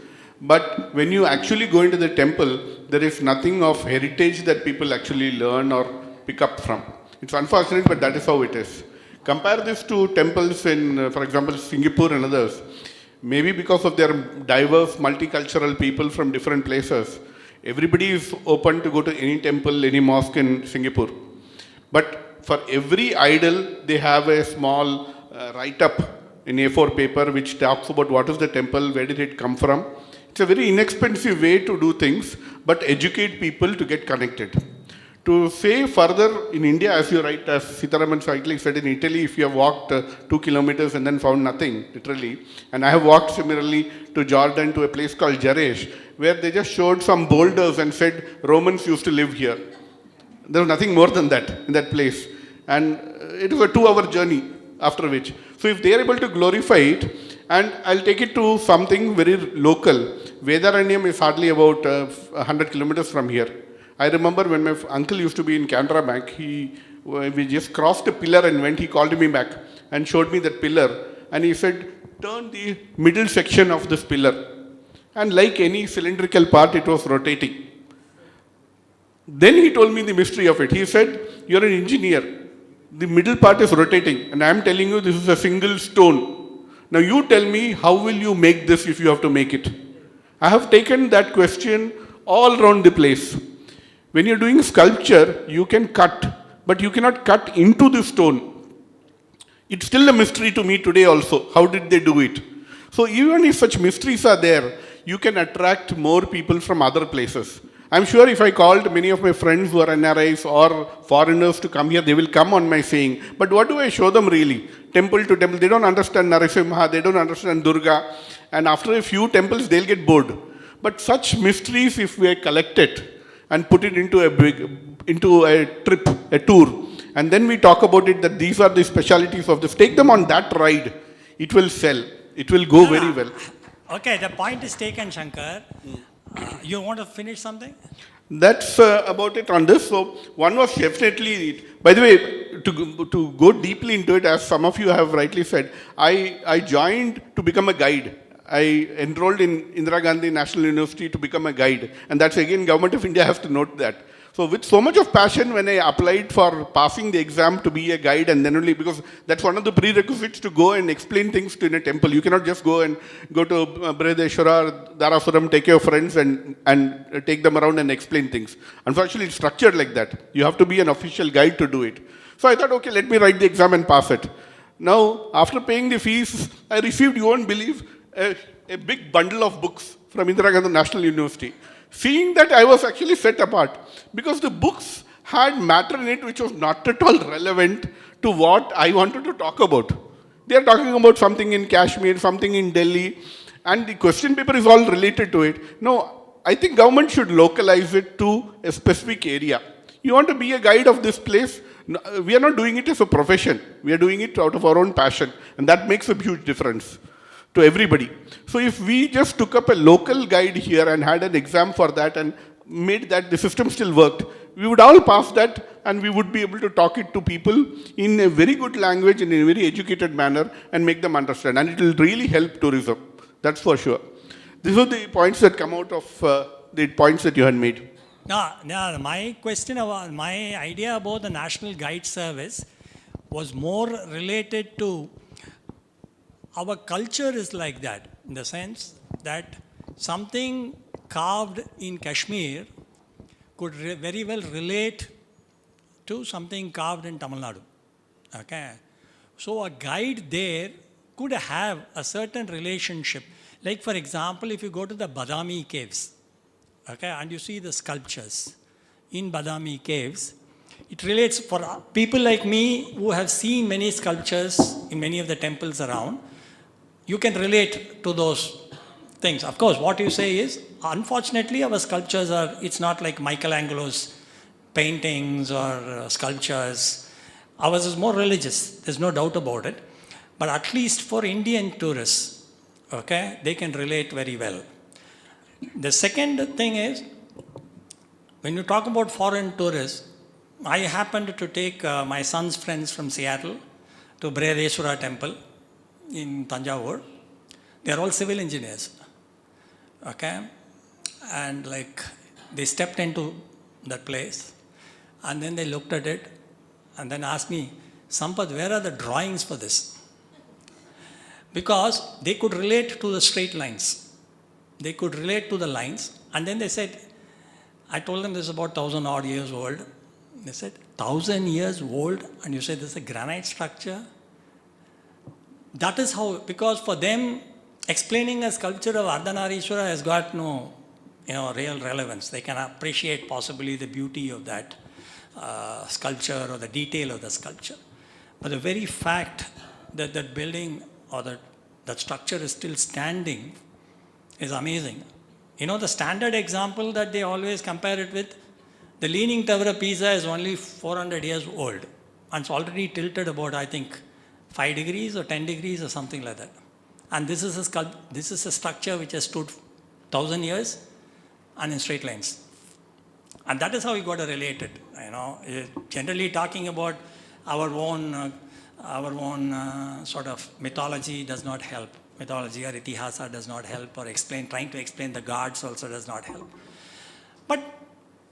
But when you actually go into the temple, there is nothing of heritage that people actually learn or pick up from. It's unfortunate, but that is how it is. Compare this to temples in, for example, Singapore and others. Maybe because of their diverse, multicultural people from different places, everybody is open to go to any temple, any mosque in Singapore. But for every idol, they have a small write-up in A4 paper which talks about what is the temple, where did it come from. It's a very inexpensive way to do things, but educate people to get connected. To say further, in India, as you write, as Sitaraman rightly said, in Italy, if you have walked 2 kilometers and then found nothing, literally, and I have walked similarly to Jordan, to a place called Jaresh, where they just showed some boulders and said, Romans used to live here. There was nothing more than that in that place. And it was a 2-hour journey after which. So if they are able to glorify it, and I'll take it to something very local. Vedaranyam is hardly about 100 kilometers from here. I remember when my uncle used to be in Canara Bank, we just crossed a pillar and went, he called me back and showed me that pillar. And he said, turn the middle section of this pillar. And like any cylindrical part, it was rotating. Then he told me the mystery of it. He said, you're an engineer. The middle part is rotating. And I'm telling you, this is a single stone. Now you tell me, how will you make this if you have to make it? I have taken that question all around the place. When you're doing sculpture, you can cut, but you cannot cut into the stone. It's still a mystery to me today also. How did they do it? So even if such mysteries are there, you can attract more people from other places. I'm sure if I called many of my friends who are NRIs or foreigners to come here, they will come on my saying. But what do I show them really? Temple to temple. They don't understand Narasimha, they don't understand Durga. And after a few temples, they'll get bored. But such mysteries, if we collect it and put it into a trip, a tour, and then we talk about it that these are the specialities of this, take them on that ride. It will sell. It will go very well. Okay, the point is taken, Shankar. You want to finish something? That's about it on this. So one was definitely, by the way, to go deeply into it, as some of you have rightly said, I joined to become a guide. I enrolled in Indira Gandhi National University to become a guide. And that's again, Government of India has to note that. So with so much of passion, when I applied for passing the exam to be a guide, and then only, because that's one of the prerequisites to go and explain things to in a temple. You cannot just go to Brihadeshwara, Dharasuram, take your friends and take them around and explain things. Unfortunately, it's structured like that. You have to be an official guide to do it. So I thought, okay, let me write the exam and pass it. Now, after paying the fees, I received, you won't believe, a big bundle of books from Indira Gandhi National University. Seeing that, I was actually set apart because the books had matter in it which was not at all relevant to what I wanted to talk about. They are talking about something in Kashmir, something in Delhi, and the question paper is all related to it. No, I think government should localize it to a specific area. You want to be a guide of this place? We are not doing it as a profession. We are doing it out of our own passion. And that makes a huge difference to everybody. So if we just took up a local guide here and had an exam for that and made that the system still worked, we would all pass that and we would be able to talk it to people in a very good language, in a very educated manner and make them understand. And it will really help tourism. That's for sure. These are the points that come out of the points that you had made. No, my idea about the National Guide Service was more related to our culture is like that, in the sense that something carved in Kashmir could very well relate to something carved in Tamil Nadu. Okay? So a guide there could have a certain relationship. Like for example, if you go to the Badami caves, okay, and you see the sculptures in Badami caves, it relates for people like me who have seen many sculptures in many of the temples around. You can relate to those things. Of course, what you say is, unfortunately, our sculptures are, it's not like Michelangelo's paintings or sculptures. Ours is more religious, there's no doubt about it. But at least for Indian tourists, okay, they can relate very well. The second thing is, when you talk about foreign tourists, I happened to take my son's friends from Seattle to Brihadeshwara temple in Tanjavur. They are all civil engineers, okay? And like, they stepped into that place, and then they looked at it, and then asked me, Sampath, where are the drawings for this? Because they could relate to the straight lines. They could relate to the lines. And then they said, I told them this is about 1,000 odd years old. They said, 1,000 years old, and you say this is a granite structure? That is how, because for them, explaining a sculpture of Ardhanarishwara has got no real relevance. They can appreciate possibly the beauty of that sculpture or the detail of the sculpture. But the very fact that that building or that structure is still standing is amazing. The standard example that they always compare it with, the Leaning Tower of Pisa is only 400 years old. And it's already tilted about, I think, 5 degrees or 10 degrees or something like that. And this is a structure which has stood 1,000 years and in straight lines. And that is how we got to relate it. Generally talking about our own sort of mythology does not help. Mythology or itihasa does not help, or trying to explain the gods also does not help. But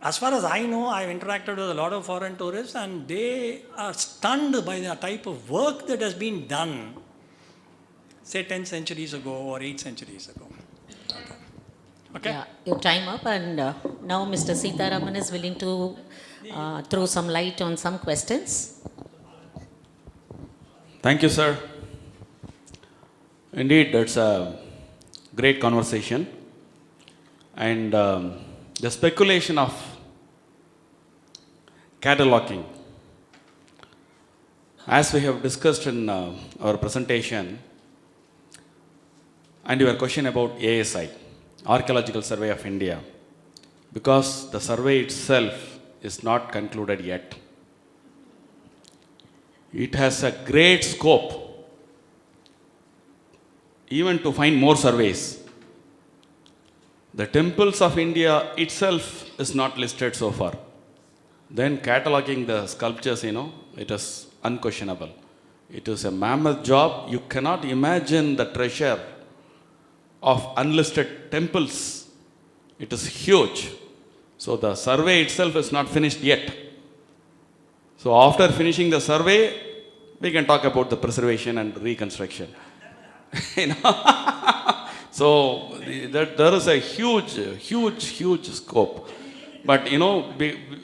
as far as I know, I've interacted with a lot of foreign tourists, and they are stunned by the type of work that has been done, say 10 centuries ago or 8 centuries ago. Okay? Yeah, your time up, and now Mr. Sitaraman is willing to throw some light on some questions. Thank you, sir. Indeed, that's a great conversation. And the speculation of cataloging, as we have discussed in our presentation, and your question about ASI, Archaeological Survey of India, because the survey itself is not concluded yet. It has a great scope even to find more surveys. The temples of India itself is not listed so far. Then cataloging the sculptures, it is unquestionable. It is a mammoth job. You cannot imagine the treasure of unlisted temples. It is huge. So the survey itself is not finished yet. So after finishing the survey, we can talk about the preservation and reconstruction. So there is a huge scope. But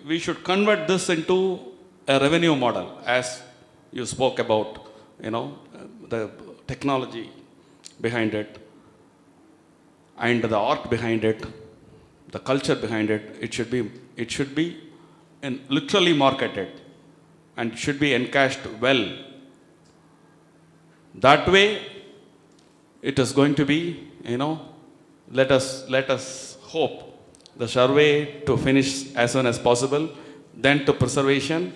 we should convert this into a revenue model, as you spoke about, the technology behind it, and the art behind it, the culture behind it. It should be literally marketed, and should be encashed well. That way, it is going to be, let us hope the survey to finish as soon as possible, then to preservation,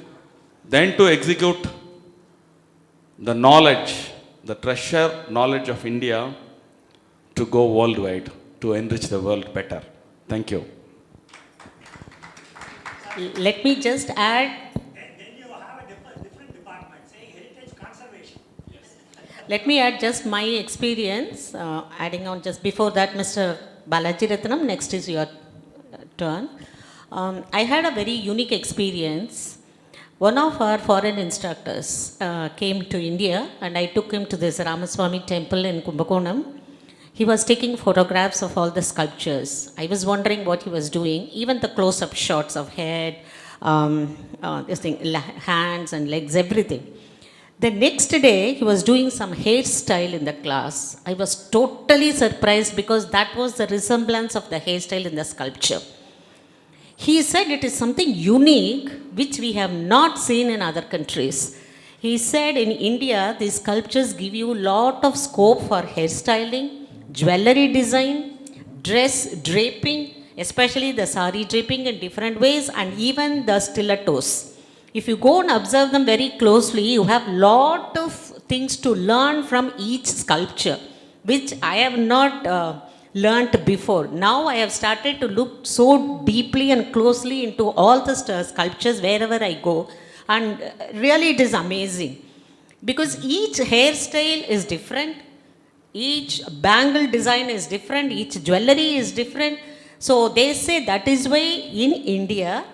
then to execute the knowledge, the treasure knowledge of India to go worldwide, to enrich the world better. Thank you. Let me just add. Then you have a different department saying heritage conservation. Let me add just my experience, adding on just before that, Mr. Balaji Ratnam, next is your turn. I had a very unique experience. One of our foreign instructors came to India and I took him to this Ramaswamy temple in Kumbakonam. He was taking photographs of all the sculptures. I was wondering what he was doing, even the close-up shots of head, hands and legs, everything. The next day, he was doing some hairstyle in the class. I was totally surprised because that was the resemblance of the hairstyle in the sculpture. He said it is something unique which we have not seen in other countries. He said in India, these sculptures give you a lot of scope for hairstyling, jewelry design, dress draping, especially the sari draping in different ways, and even the stilettos. If you go and observe them very closely, you have lot of things to learn from each sculpture, which I have not learnt before. Now I have started to look so deeply and closely into all the sculptures wherever I go, and really it is amazing. Because each hairstyle is different, each bangle design is different, each jewelry is different. So they say that is why in India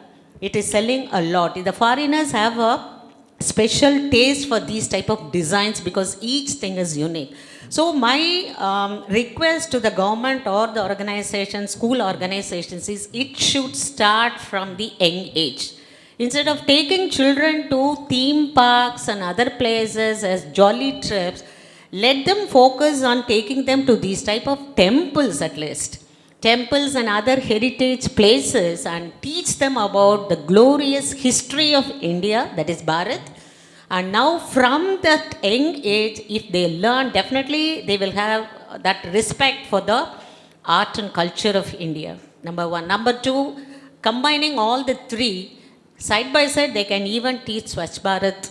it is selling a lot. The foreigners have a special taste for these type of designs because each thing is unique. So my request to the government or the organization, school organizations is it should start from the young age. Instead of taking children to theme parks and other places as jolly trips, let them focus on taking them to these type of temples at least. Temples and other heritage places, and teach them about the glorious history of India, that is Bharath. And now from that young age, if they learn, definitely they will have that respect for the art and culture of India. Number one. Number two, combining all the three, side by side, they can even teach Swachh Bharat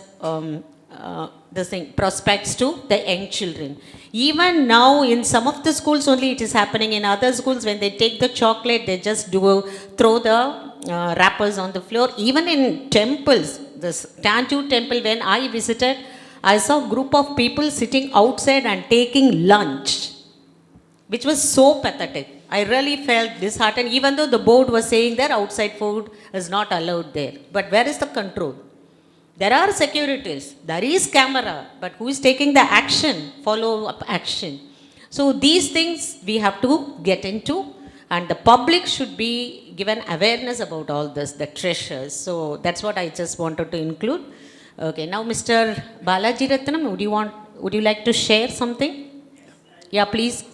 prospects to the young children. Even now in some of the schools only it is happening. In other schools, when they take the chocolate, they just throw the wrappers on the floor. Even in temples, the Tanjore temple, when I visited, I saw a group of people sitting outside and taking lunch, which was so pathetic. I really felt disheartened, even though the board was saying that outside food is not allowed there. But where is the control? There are securities, there is camera, but who is taking the action, follow-up action? So these things we have to get into, and the public should be given awareness about all this, the treasures. So that's what I just wanted to include. Okay, now Mr. Balaji Ratnam, would you like to share something? Yeah, please.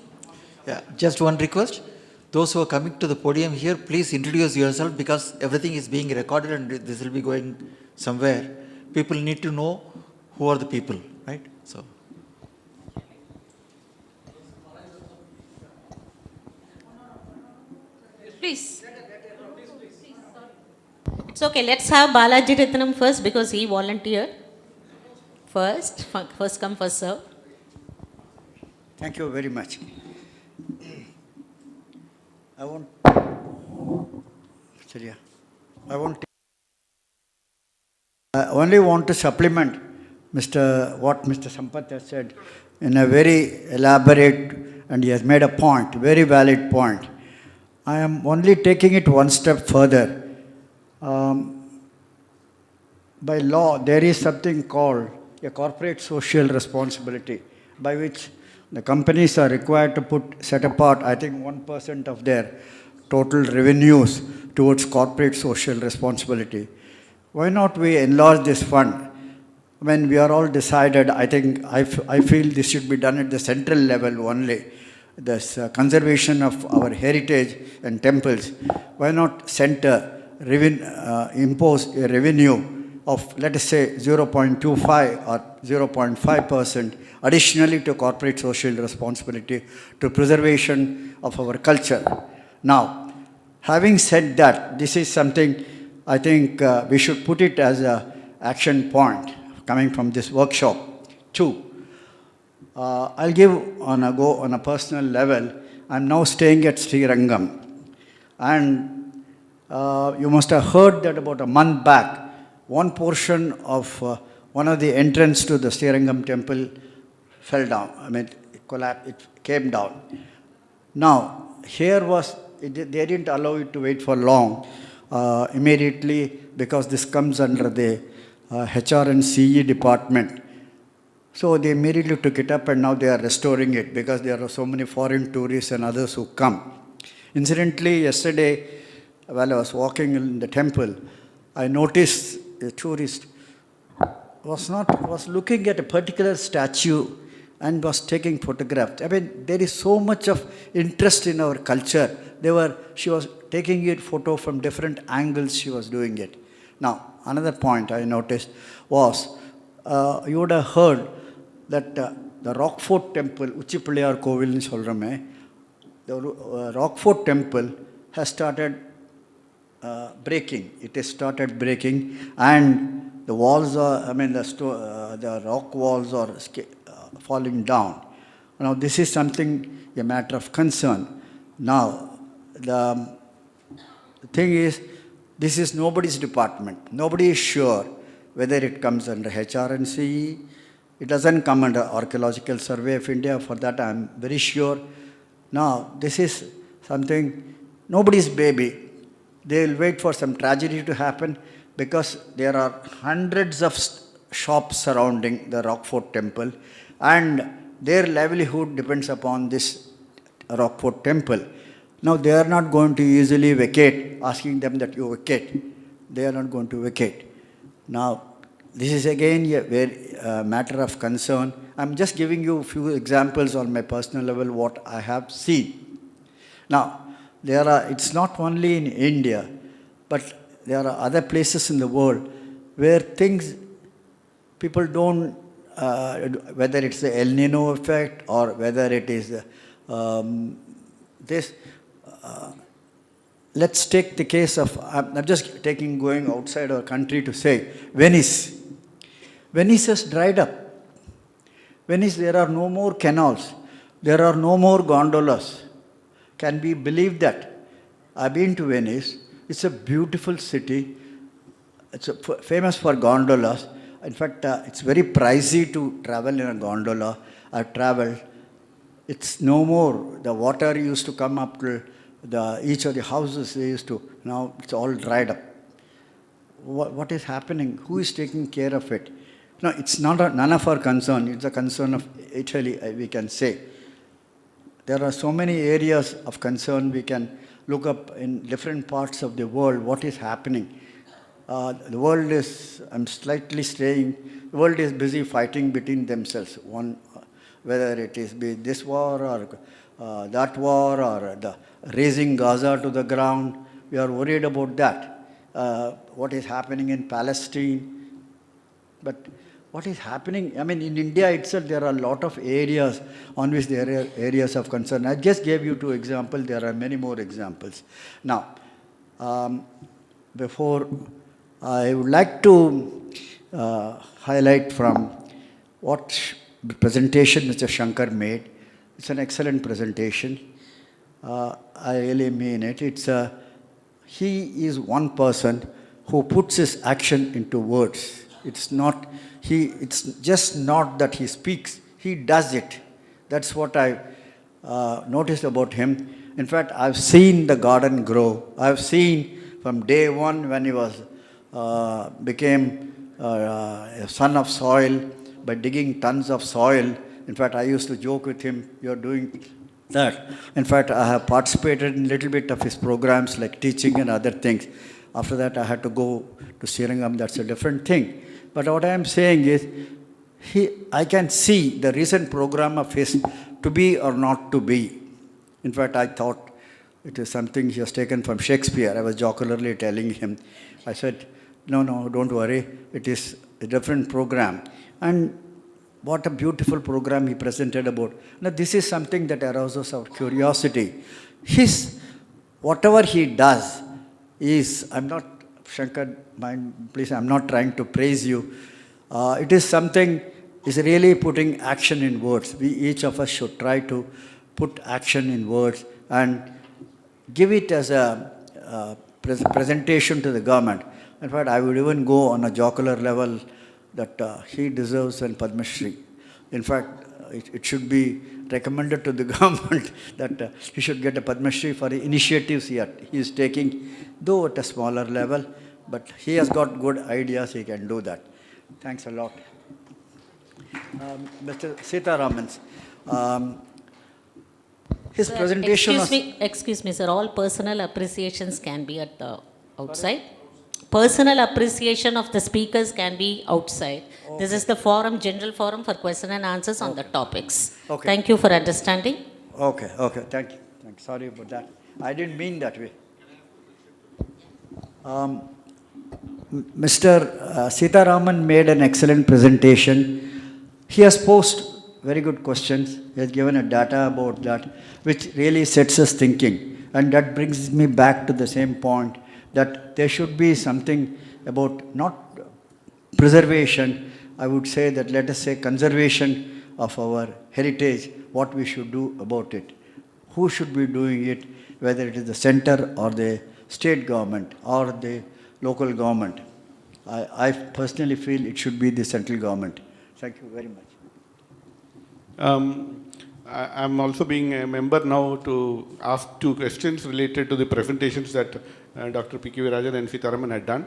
Yeah, just one request. Those who are coming to the podium here, please introduce yourself because everything is being recorded and this will be going somewhere. People need to know who are the people, right? So. Please. It's okay, let's have Balaji Ratnam first because he volunteered. First come, first serve. Thank you very much. I only want to supplement what Mr. Sampath has said in a very elaborate, and he has made a point, very valid point. I am only taking it one step further. By law, there is something called a corporate social responsibility, by which the companies are required to set apart, I think, 1% of their total revenues towards corporate social responsibility. Why not we enlarge this fund? When we are all decided, I feel this should be done at the central level only. This conservation of our heritage and temples. Why not impose a revenue of, let us say, 0.25 or 0.5% additionally to corporate social responsibility to preservation of our culture. Now, having said that, this is something I think we should put it as an action point coming from this workshop. Two, I'll give on a personal level. I'm now staying at Srirangam. And you must have heard that about a month back, one portion of one of the entrance to the Srirangam temple fell down. I mean, it collapsed, it came down. Now, they didn't allow it to wait for long immediately, because this comes under the HR and CE department. So they immediately took it up, and now they are restoring it because there are so many foreign tourists and others who come. Incidentally, yesterday, while I was walking in the temple, I noticed a tourist was looking at a particular statue and was taking photographs. I mean, there is so much of interest in our culture. She was taking it photo from different angles. She was doing it. Now, another point I noticed was you would have heard that the Rockfort Temple, Uchipaliyar Kovil in Solrame, the Rockfort Temple has started breaking. It has started breaking, and the walls are, the rock walls are falling down. Now, this is something, a matter of concern. Now, the thing is, this is nobody's department. Nobody is sure whether it comes under HR and CE. It doesn't come under Archaeological Survey of India. For that, I'm very sure. Now, this is something, nobody's baby. They will wait for some tragedy to happen, because there are hundreds of shops surrounding the Rockfort Temple, and their livelihood depends upon this Rockfort Temple. Now, they are not going to easily vacate, asking them that you vacate. They are not going to vacate. Now, this is again a matter of concern. I'm just giving you a few examples on my personal level, what I have seen. Now, it's not only in India, but there are other places in the world where people don't, whether it's the El Nino effect or whether it is this. Let's take the case of, I'm just going outside our country to say, Venice. Venice has dried up. Venice, there are no more canals. There are no more gondolas. Can we believe that? I've been to Venice. It's a beautiful city. It's famous for gondolas. In fact, it's very pricey to travel in a gondola. I've traveled. It's no more. The water used to come up to each of the houses. Now it's all dried up. What is happening? Who is taking care of it? No, it's none of our concern. It's a concern of Italy, we can say. There are so many areas of concern. We can look up in different parts of the world what is happening. The world is, I'm slightly saying, the world is busy fighting between themselves. Whether it is this war or that war or the raising Gaza to the ground, we are worried about that. What is happening in Palestine. But what is happening, I mean, in India itself, there are a lot of areas on which there are areas of concern. I just gave you 2 examples. There are many more examples. Now, before I would like to highlight from what presentation Mr. Shankar made. It's an excellent presentation. I really mean it. He is one person who puts his action into words. It's just not that he speaks, he does it. That's what I noticed about him. In fact, I've seen the garden grow. I've seen from day one when he became a son of soil by digging tons of soil. In fact, I used to joke with him, you're doing that. In fact, I have participated in a little bit of his programs like teaching and other things. After that, I had to go to Srirangam. That's a different thing. But what I am saying is, I can see the recent program of his to be or not to be. In fact, I thought it is something he has taken from Shakespeare. I was jocularly telling him. I said, no, don't worry. It is a different program. And what a beautiful program he presented about. Now, this is something that arouses our curiosity. His whatever he does is, I'm not, Shankar, mind, please, I'm not trying to praise you. It is something, is really putting action in words. We, each of us should try to put action in words and give it as a presentation to the government. In fact, I would even go on a jocular level that he deserves a Padma Shri. In fact, it should be recommended to the government that he should get a Padma Shri for the initiatives he is taking, though at a smaller level, but he has got good ideas, he can do that. Thanks a lot. Mr. Sitaraman's, his Sir, presentation excuse me, sir, all personal appreciations can be at the outside. Personal appreciation of the speakers can be outside. Okay. This is the forum, general forum for question and answers on the topics. Okay. Thank you for understanding. Okay, thank you. Sorry about that. I didn't mean that way. Mr. Sitaraman made an excellent presentation. He has posed very good questions. He has given a data about that, which really sets us thinking. And that brings me back to the same point, that there should be something about not preservation, I would say that, let us say, conservation of our heritage, what we should do about it. Who should be doing it, whether it is the center or the state government or the local government. I personally feel it should be the central government. Thank you very much. I'm also being a member now to ask 2 questions related to the presentations that Dr. P.K. Virajan and Sitaraman had done.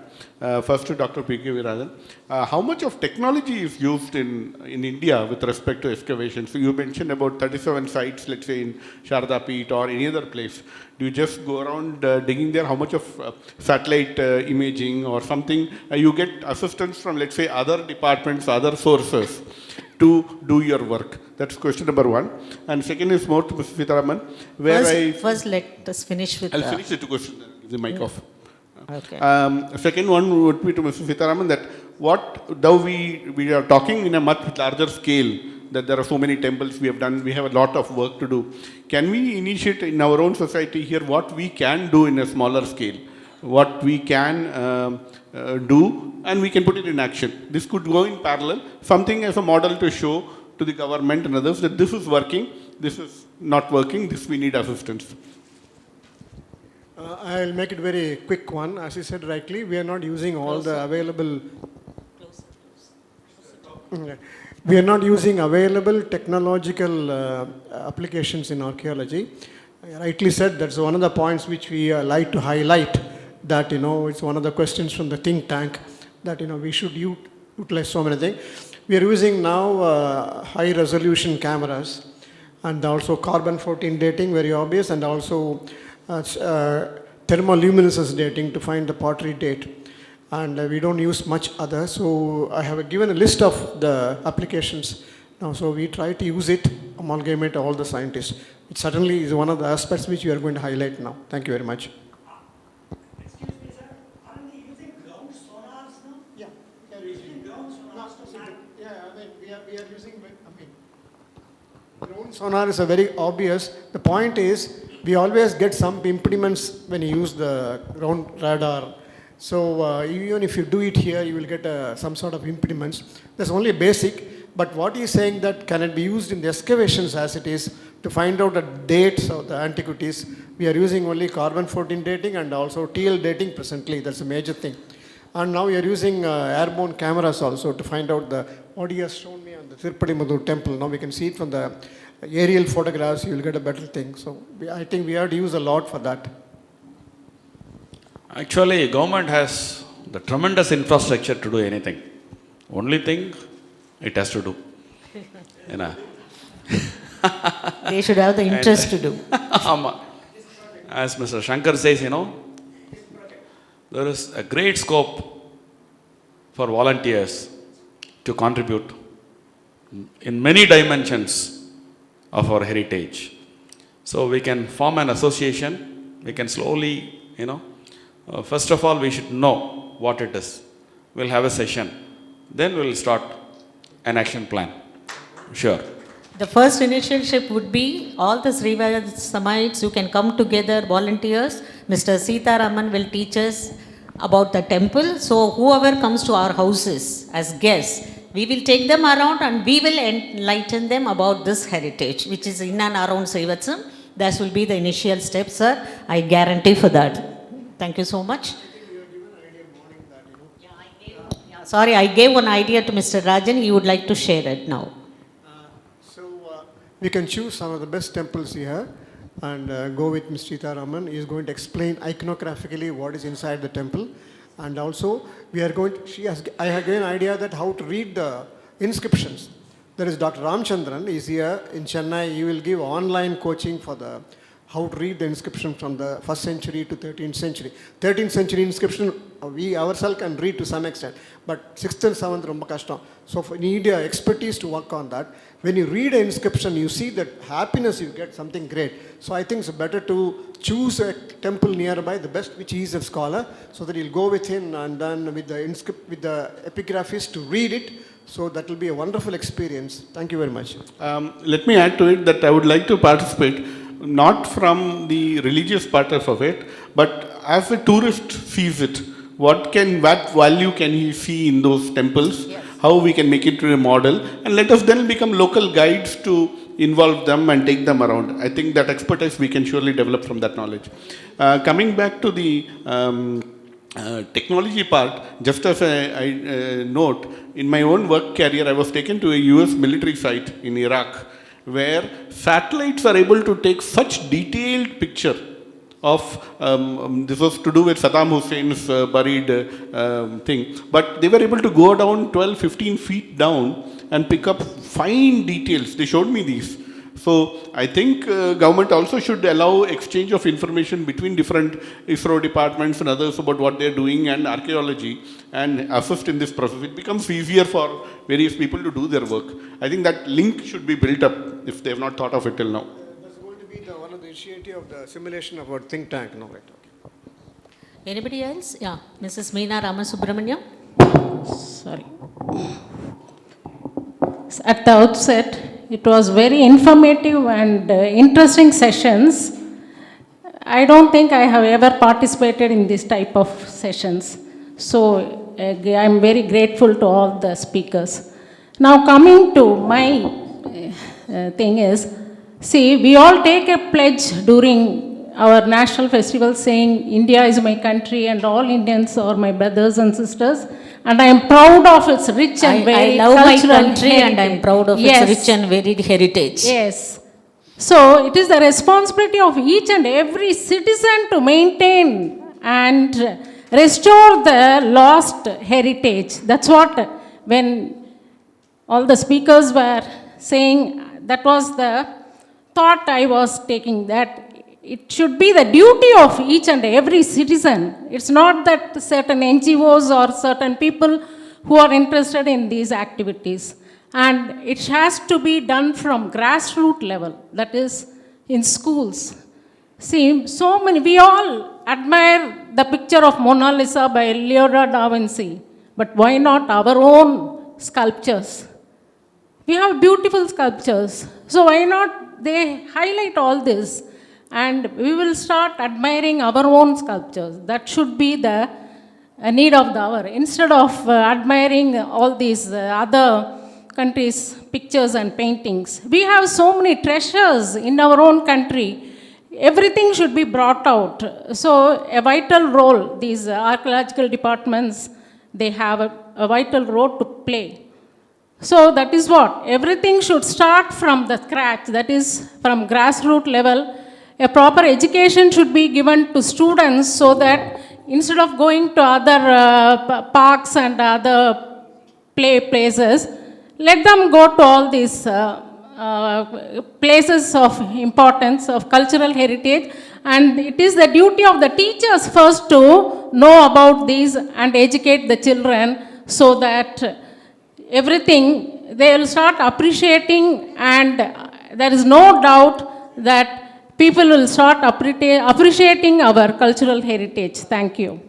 First to Dr. P.K. Virajan. How much of technology is used in India with respect to excavation? So you mentioned about 37 sites, let's say in Sharda Peeth or any other place. Do you just go around digging there? How much of satellite imaging or something? You get assistance from, let's say, other departments, other sources to do your work? That's question number 1. And second is more to Mr. Sitaraman, where First, let us finish with... I'll finish the 2 questions, then give the mic off. Okay. Second one would be to Mr. Sitaraman, that though we are talking in a much larger scale, that there are so many temples we have done, we have a lot of work to do. Can we initiate in our own society here what we can do in a smaller scale? What we can do, and we can put it in action. This could go in parallel, something as a model to show to the government and others that this is working, this is not working, this we need assistance. I'll make it very quick one. As you said rightly, we are not using all the available... We are not using available technological applications in archaeology. I rightly said that's one of the points which we like to highlight, that, it's one of the questions from the think tank, that, we should utilize so many things. We are using now high resolution cameras, and also carbon-14 dating, very obvious, and also thermoluminescence dating to find the pottery date. And we don't use much other. So I have given a list of the applications now. So we try to use it, amalgamate all the scientists. It certainly is one of the aspects which we are going to highlight now. Thank you very much. Excuse me, sir. Aren't they using ground sonars now? Yeah, we are using ground sonars. We are using, ground sonar is a very obvious. The point is, we always get some impediments when you use the ground radar. So even if you do it here, you will get some sort of impediments. That's only basic. But what he is saying, that can it be used in the excavations as it is to find out the dates of the antiquities? We are using only carbon-14 dating and also TL dating presently. That's a major thing. And now we are using airborne cameras also to find out what he has shown me on the Tirupati Madur temple. Now we can see it from the aerial photographs. You will get a better thing. So I think we have to use a lot for that. Actually, government has the tremendous infrastructure to do anything. Only thing it has to do. They should have the interest to do. As Mr. Shankar says, there is a great scope for volunteers to contribute in many dimensions of our heritage. So we can form an association, we can slowly, first of all, we should know what it is. We'll have a session. Then we'll start an action plan. Sure. The first initiative would be all the Srivathsamites, you can come together, volunteers. Mr. Sita Raman will teach us about the temple. So whoever comes to our houses as guests, we will take them around and we will enlighten them about this heritage, which is in and around Srivathsam. That will be the initial step, sir. I guarantee for that. Thank you so much. Sorry, I gave one idea to Mr. Rajan. He would like to share it now. We can choose some of the best temples here and go with Ms. Sita Raman. He is going to explain iconographically what is inside the temple. And also, I have given an idea that how to read the inscriptions. There is Dr. Ramchandran is here in Chennai. He will give online coaching for how to read the inscription from the 1st century to 13th century. 13th century inscription, we ourselves can read to some extent. But 6th and 7th, romba kashtam. So we need expertise to work on that. When you read an inscription, you see that happiness, you get something great. So I think it's better to choose a temple nearby, the best, which he is a scholar, so that he'll go with him and then with the epigraphist to read it. So that will be a wonderful experience. Thank you very much. Let me add to it that I would like to participate, not from the religious part of it, but as a tourist sees it. What value can he see in those temples? Yes. How we can make it to a model, and let us then become local guides to involve them and take them around. I think that expertise we can surely develop from that knowledge. Coming back to the technology part, just as a note, in my own work career, I was taken to a US military site in Iraq, where satellites are able to take such detailed picture of, this was to do with Saddam Hussein's buried thing, but they were able to go down 12-15 feet down and pick up fine details. They showed me these. So I think government also should allow exchange of information between different ISRO departments and others about what they're doing and archaeology, and assist in this process. It becomes easier for various people to do their work. I think that link should be built up if they have not thought of it till now. That's going to be one of the initiative of the simulation of our think tank. No, right? Okay. Anybody else? Yeah, Mrs. Meena Ramasubramaniam. Sorry. At the outset, it was very informative and interesting sessions. I don't think I have ever participated in this type of sessions. So I'm very grateful to all the speakers. Now coming to my thing is, see, we all take a pledge during our national festival saying India is my country and all Indians are my brothers and sisters. And I am proud of its rich and very I love my country heritage. and I am proud of its rich and varied heritage. Yes. So it is the responsibility of each and every citizen to maintain and restore the lost heritage. That's what, when all the speakers were saying, that was the thought I was taking, that it should be the duty of each and every citizen. It's not that certain NGOs or certain people who are interested in these activities. And it has to be done from grassroots level, that is in schools. See, so many, we all admire the picture of Mona Lisa by Leonardo da Vinci, but why not our own sculptures? We have beautiful sculptures, so why not they highlight all this? And we will start admiring our own sculptures. That should be the need of the hour. Instead of admiring all these other countries' pictures and paintings. We have so many treasures in our own country. Everything should be brought out. So a vital role, these archaeological departments, they have a vital role to play. So that is what, everything should start from the scratch, that is from grassroots level. A proper education should be given to students so that instead of going to other parks and other places, let them go to all these places of importance, of cultural heritage. And it is the duty of the teachers first to know about these and educate the children so that everything, they will start appreciating, and there is no doubt that people will start appreciating our cultural heritage. Thank you.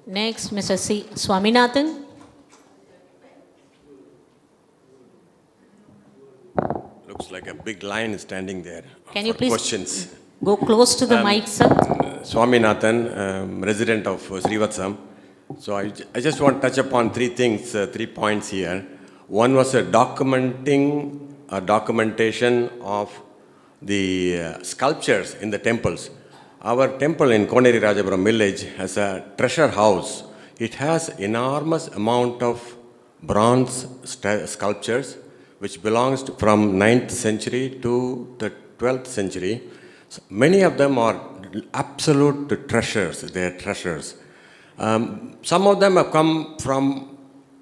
Next, Mr. C. Swaminathan. Looks like a big lion standing there. Can you please questions. go close to the mic, sir? Swaminathan, resident of Srivathsam. So I just want to touch upon three things, 3 points here. One was a documentation of the sculptures in the temples. Our temple in Koneri Rajapuram village has a treasure house. It has enormous amount of bronze sculptures which belongs from 9th century to the 12th century. So many of them are absolute treasures, they are treasures. Some of them have come from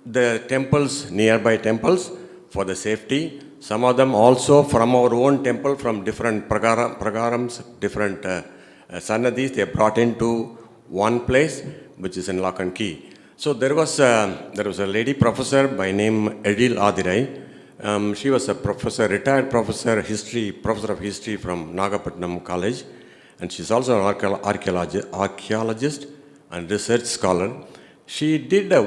the temples, nearby temples, for the safety. Some of them also from our own temple, from different pragarams, different sanadis, they are brought into one place, which is in Lock and Key. So there was a lady professor by name Edil Adirai. She was a professor, retired professor of history from Nagapattinam College, and she's also an archaeologist and research scholar. She did a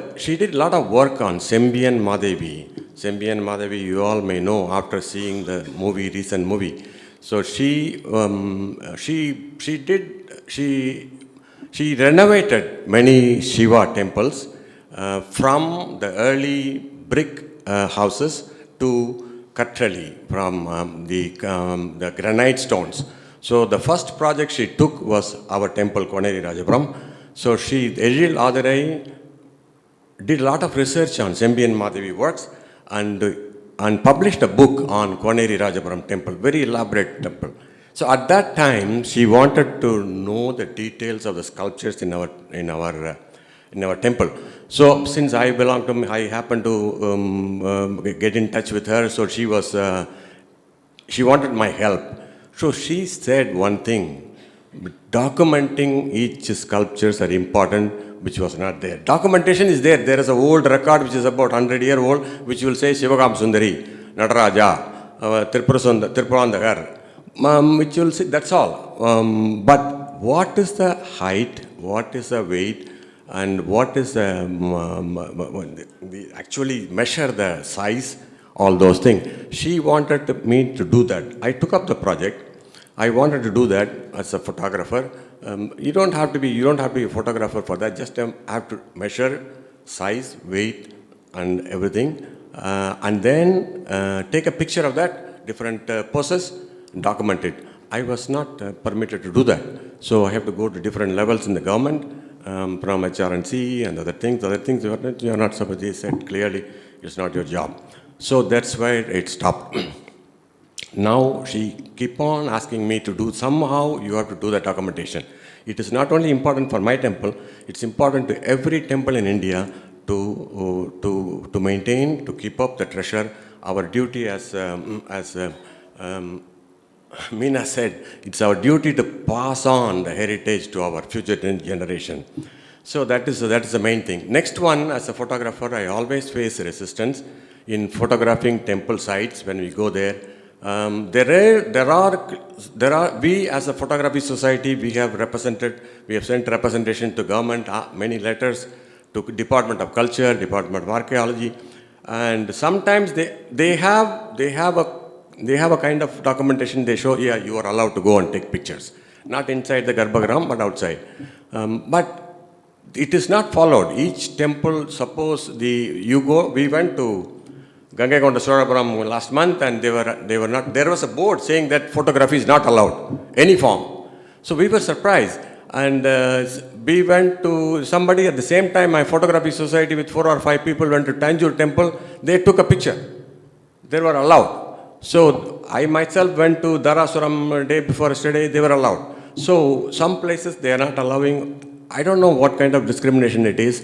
lot of work on Sembian Madevi. Sembian Madevi, you all may know after seeing the recent movie. So she renovated many Shiva temples from the early brick houses to Katrali, from the granite stones. So the first project she took was our temple, Koneri Rajapuram. So Edil Adirai did a lot of research on Sembian Madevi works and published a book on Koneri Rajapuram temple, very elaborate temple. So at that time, she wanted to know the details of the sculptures in our temple. So since I happened to get in touch with her. So she wanted my help. So she said one thing: documenting each sculptures are important, which was not there. Documentation is there. There is an old record which is about 100-year-old, which will say Shivagam Sundari, Nataraja, Tripurandakar, which will say, that's all. But what is the height, what is the weight, and what is actually measure the size, all those things. She wanted me to do that. I took up the project. I wanted to do that as a photographer. You don't have to be a photographer for that. Just have to measure size, weight, and everything, and then take a picture of that, different poses, document it. I was not permitted to do that, so I have to go to different levels in the government, from HRNC and other things. You are not supposed. They said clearly, it's not your job. So that's why it stopped. Now she keep on asking me to do, somehow you have to do the documentation. It is not only important for my temple, it's important to every temple in India to maintain, to keep up the treasure. Our duty as Meena said, it's our duty to pass on the heritage to our future generation. So that is the main thing. Next one, as a photographer, I always face resistance in photographing temple sites when we go there. We as a photography society, we have sent representation to government, many letters to Department of Culture, Department of Archaeology, and sometimes they have a kind of documentation. They show, yeah, you are allowed to go and take pictures, not inside the Garbhagram but outside. But it is not followed. Each temple, suppose we went to Gangakonda Sorapuram last month, and they were not. There was a board saying that photography is not allowed, any form. So we were surprised, and we went to somebody at the same time. My photography society with 4 or 5 people went to Tanjore temple. They took a picture. They were allowed. So I myself went to Dharasuram day before yesterday. They were allowed. So some places they are not allowing. I don't know what kind of discrimination it is.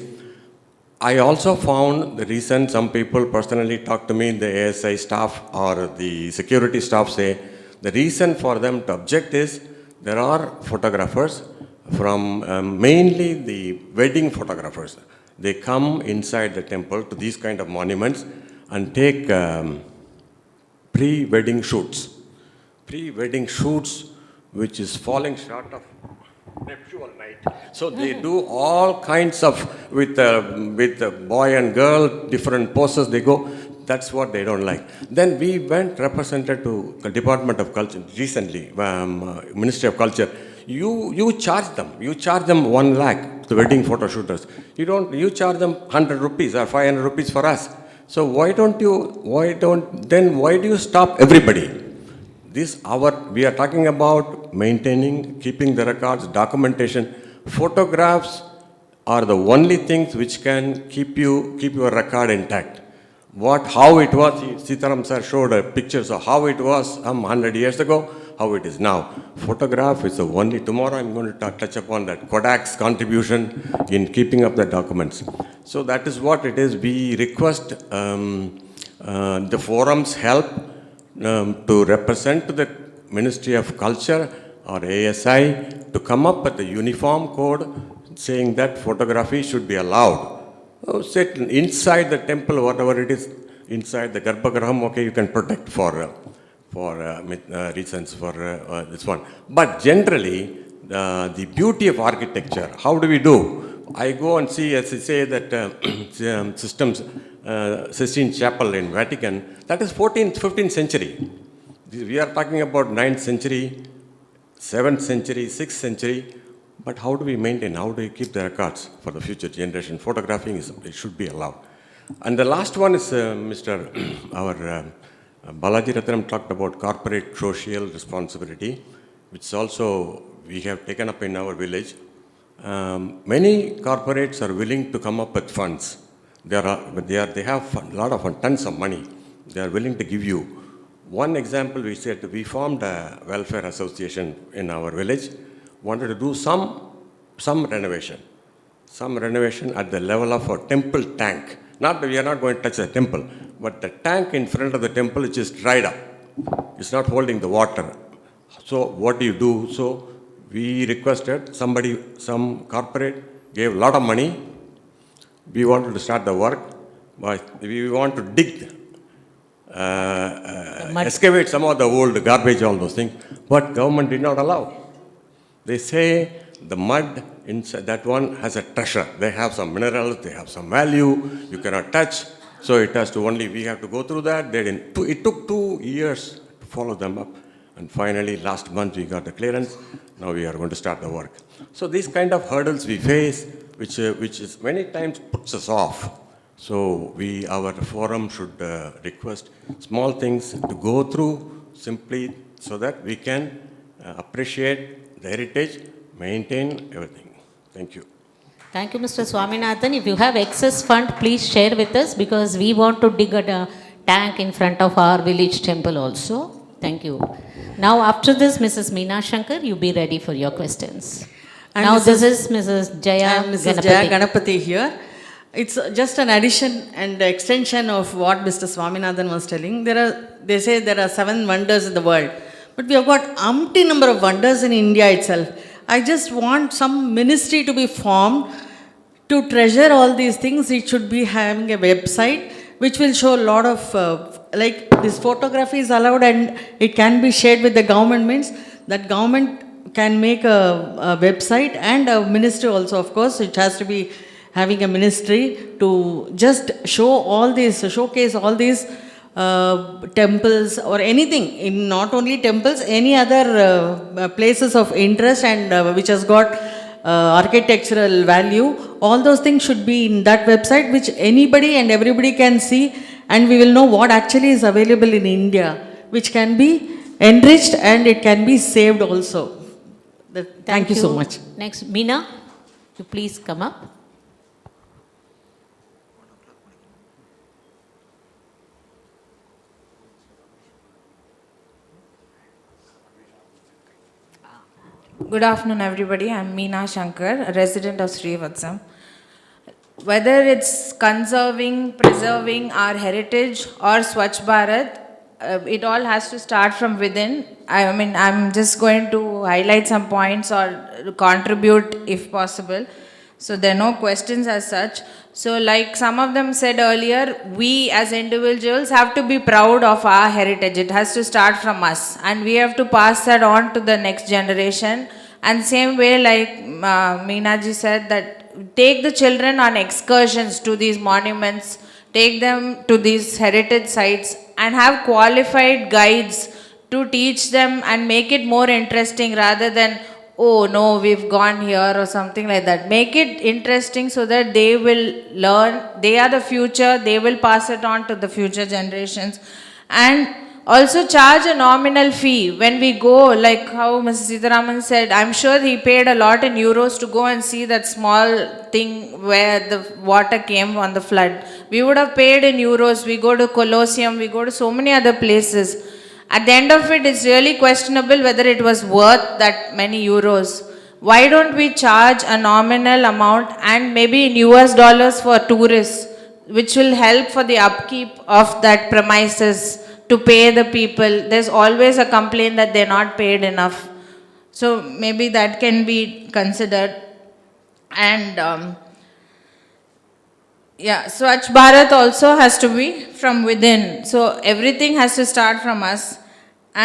I also found the reason some people personally talk to me, the ASI staff or the security staff say, the reason for them to object is there are photographers from mainly the wedding photographers. They come inside the temple to these kind of monuments and take pre-wedding shoots. Pre-wedding shoots which is falling short of nuptial night. So they do all kinds of, with boy and girl, different poses they go. That's what they don't like. Then we went represented to the Department of Culture recently, Ministry of Culture. You charge them. You charge them 1 lakh to the wedding photo shooters. You charge them 100 rupees or 500 rupees for us. So why do you stop everybody? We are talking about maintaining, keeping the records, documentation. Photographs are the only things which can keep your record intact. How it was, Sitaram sir showed pictures of how it was 100 years ago, how it is now. Photograph is the only, tomorrow I'm going to touch upon that, Kodak's contribution in keeping up the documents. So that is what it is. We request the forum's help to represent to the Ministry of Culture or ASI to come up with a uniform code saying that photography should be allowed. Sit inside the temple, whatever it is, inside the Garbhagraham, okay, you can protect for reasons for this one. But generally, the beauty of architecture, how do we do? I go and see, as I say, that Sistine Chapel in Vatican, that is 14th, 15th century. We are talking about 9th century, 7th century, 6th century. But how do we maintain, how do we keep the records for the future generation? Photographing, it should be allowed. And the last one is our Balaji Ratnam talked about corporate social responsibility, which also we have taken up in our village. Many corporates are willing to come up with funds. They have a lot of tons of money. They are willing to give you. One example, we formed a welfare association in our village. Wanted to do some renovation at the level of a temple tank. We are not going to touch the temple, but the tank in front of the temple is just dried up. It's not holding the water. So what do you do? So we requested some corporate gave a lot of money. We wanted to start the work, but we want to dig, excavate some of the old garbage, all those things, but government did not allow. They say the mud inside that one has a treasure. They have some minerals, they have some value, you cannot touch. So it has to we have to go through that. It took 2 years to follow them up. And finally, last month we got the clearance. Now we are going to start the work. So these kind of hurdles we face, which is many times puts us off. So our forum should request small things to go through simply so that we can appreciate the heritage, maintain everything. Thank you. Thank you, Mr. Swaminathan. If you have excess fund, please share with us because we want to dig a tank in front of our village temple also. Thank you. Now, after this, Mrs. Meena Shankar, you be ready for your questions. And now, this is Mrs. Jaya Ganapati here. It's just an addition and extension of what Mr. Swaminathan was telling. They say there are 7 wonders in the world. But we have got umpty number of wonders in India itself. I just want some ministry to be formed to treasure all these things. It should be having a website which will show a lot of, like this photography is allowed and it can be shared with the government, means that government can make a website and a ministry also, of course. It has to be having a ministry to just showcase all these temples or anything, not only temples, any other places of interest and which has got architectural value. All those things should be in that website which anybody and everybody can see, and we will know what actually is available in India, which can be enriched and it can be saved also. Thank you so much. Next, Meena, you please come up. Good afternoon, everybody. I'm Meena Shankar, a resident of Srivathsam. Whether it's conserving, preserving our heritage or Swachh Bharat, it all has to start from within. I'm just going to highlight some points or contribute if possible. So there are no questions as such. So like some of them said earlier, we as individuals have to be proud of our heritage. It has to start from us and we have to pass that on to the next generation. And same way like Meena ji said, that take the children on excursions to these monuments, take them to these heritage sites and have qualified guides to teach them and make it more interesting rather than, oh no, we've gone here or something like that. Make it interesting so that they will learn. They are the future. They will pass it on to the future generations. And also charge a nominal fee when we go, like how Mrs. Sitharaman said, I'm sure he paid a lot in euros to go and see that small thing where the water came on the flood. We would have paid in euros. We go to Colosseum, we go to so many other places. At the end of it, it's really questionable whether it was worth that many euros. Why don't we charge a nominal amount and maybe in US dollars for tourists, which will help for the upkeep of that premises, to pay the people. There's always a complaint that they're not paid enough. So maybe that can be considered. And yeah, Swachh Bharat also has to be from within. So everything has to start from us.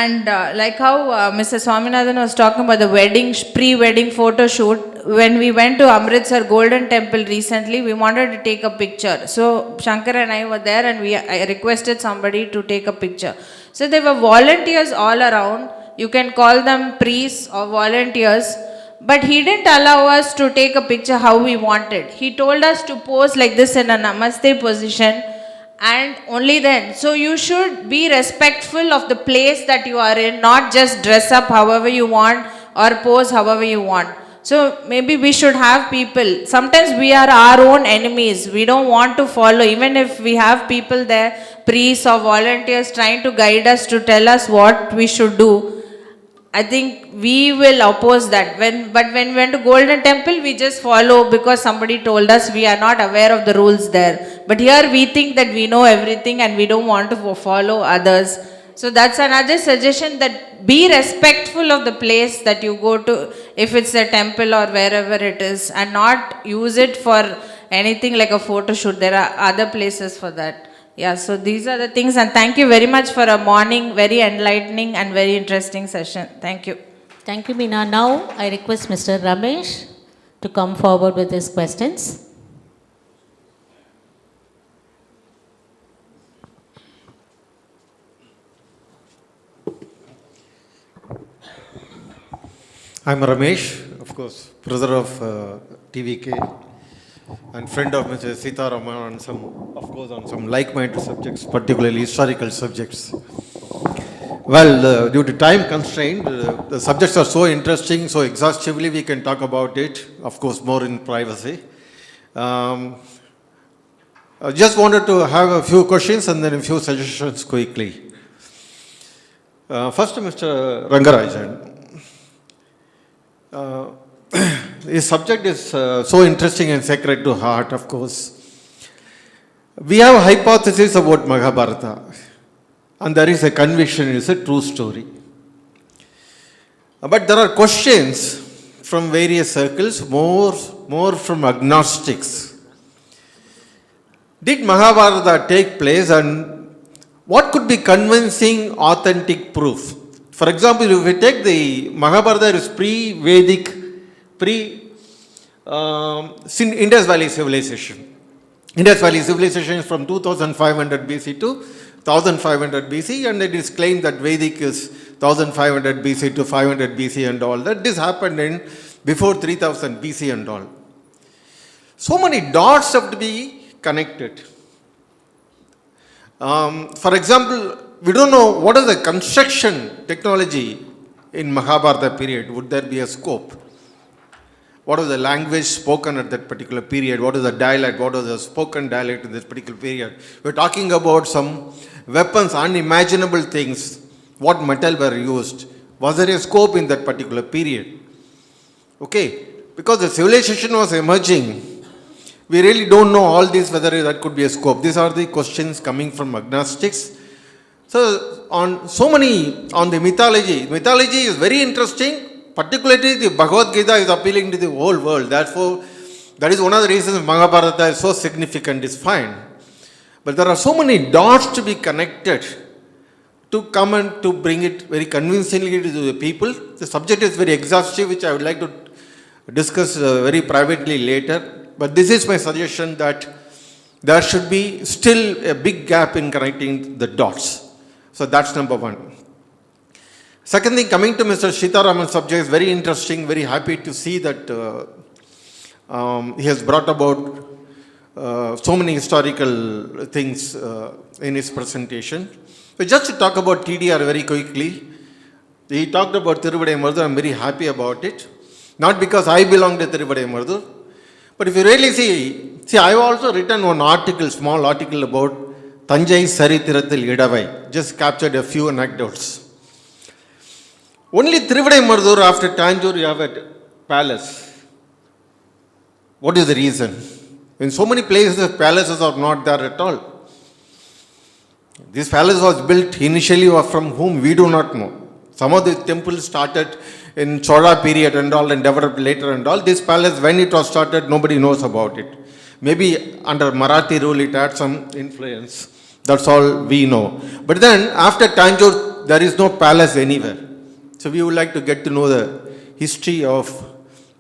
And like how Mr. Swaminathan was talking about the wedding, pre-wedding photo shoot, when we went to Amritsar Golden Temple recently, we wanted to take a picture. So Shankar and I were there and I requested somebody to take a picture. So there were volunteers all around. You can call them priests or volunteers. But he didn't allow us to take a picture how we wanted. He told us to pose like this in a namaste position. And only then. So you should be respectful of the place that you are in, not just dress up however you want or pose however you want. So maybe we should have people. Sometimes we are our own enemies. We don't want to follow. Even if we have people there, priests or volunteers trying to guide us, to tell us what we should do, I think we will oppose that. But when we went to Golden Temple, we just follow because somebody told us. We are not aware of the rules there. But here we think that we know everything and we don't want to follow others. So that's another suggestion, that be respectful of the place that you go to, if it's a temple or wherever it is, and not use it for anything like a photo shoot. There are other places for that. Yeah, so these are the things, and thank you very much for a morning, very enlightening and very interesting session. Thank you. Thank you, Meena. Now I request Mr. Ramesh to come forward with his questions. I'm Ramesh, of course, brother of TVK and friend of Mr. Sitharaman, and on some like-minded subjects, particularly historical subjects. Well, due to time constraint, the subjects are so interesting, so exhaustively we can talk about it, of course, more in privacy. I just wanted to have a few questions and then a few suggestions quickly. First, Mr. Rangarajan. His subject is so interesting and sacred to heart, of course. We have a hypothesis about Mahabharata, and there is a conviction it's a true story. But there are questions from various circles, more from agnostics. Did Mahabharata take place, and what could be convincing, authentic proof? For example, if we take the Mahabharata is pre-Vedic, Indus Valley civilization. Indus Valley civilization is from 2500 BC to 1500 BC, and it is claimed that Vedic is 1500 BC to 500 BC and all that. This happened in before 3000 BC and all. So many dots have to be connected. For example, we don't know what is the construction technology in Mahabharata period. Would there be a scope? What was the language spoken at that particular period? What is the dialect? What was the spoken dialect in this particular period? We're talking about some weapons, unimaginable things. What metal were used? Was there a scope in that particular period? Okay, because the civilization was emerging, we really don't know all this, whether that could be a scope. These are the questions coming from agnostics. So, on the mythology is very interesting. Particularly, the Bhagavad Gita is appealing to the whole world. Therefore, that is one of the reasons Mahabharata is so significant, is fine. But there are so many dots to be connected to come and to bring it very convincingly to the people. The subject is very exhaustive, which I would like to discuss very privately later. But this is my suggestion, that there should be still a big gap in connecting the dots. So that's number one. Second thing, coming to Mr. Sitaraman's subject, is very interesting, very happy to see that he has brought about so many historical things in his presentation. So just to talk about TDR very quickly, he talked about Tiruvadaimardur. I'm very happy about it. Not because I belong to Tiruvadaimardur, but if you really see, I've also written one article, small article about Tanjai Sarithirathil Idavai, just captured a few anecdotes. Only Tiruvadaimardur after Tanjore you have a palace. What is the reason? In so many places, palaces are not there at all. This palace was built initially from whom we do not know. Some of the temples started in Chola period and all and developed later and all. This palace, when it was started, nobody knows about it. Maybe under Marathi rule it had some influence. That's all we know. But then after Tanjore, there is no palace anywhere. So we would like to get to know the history of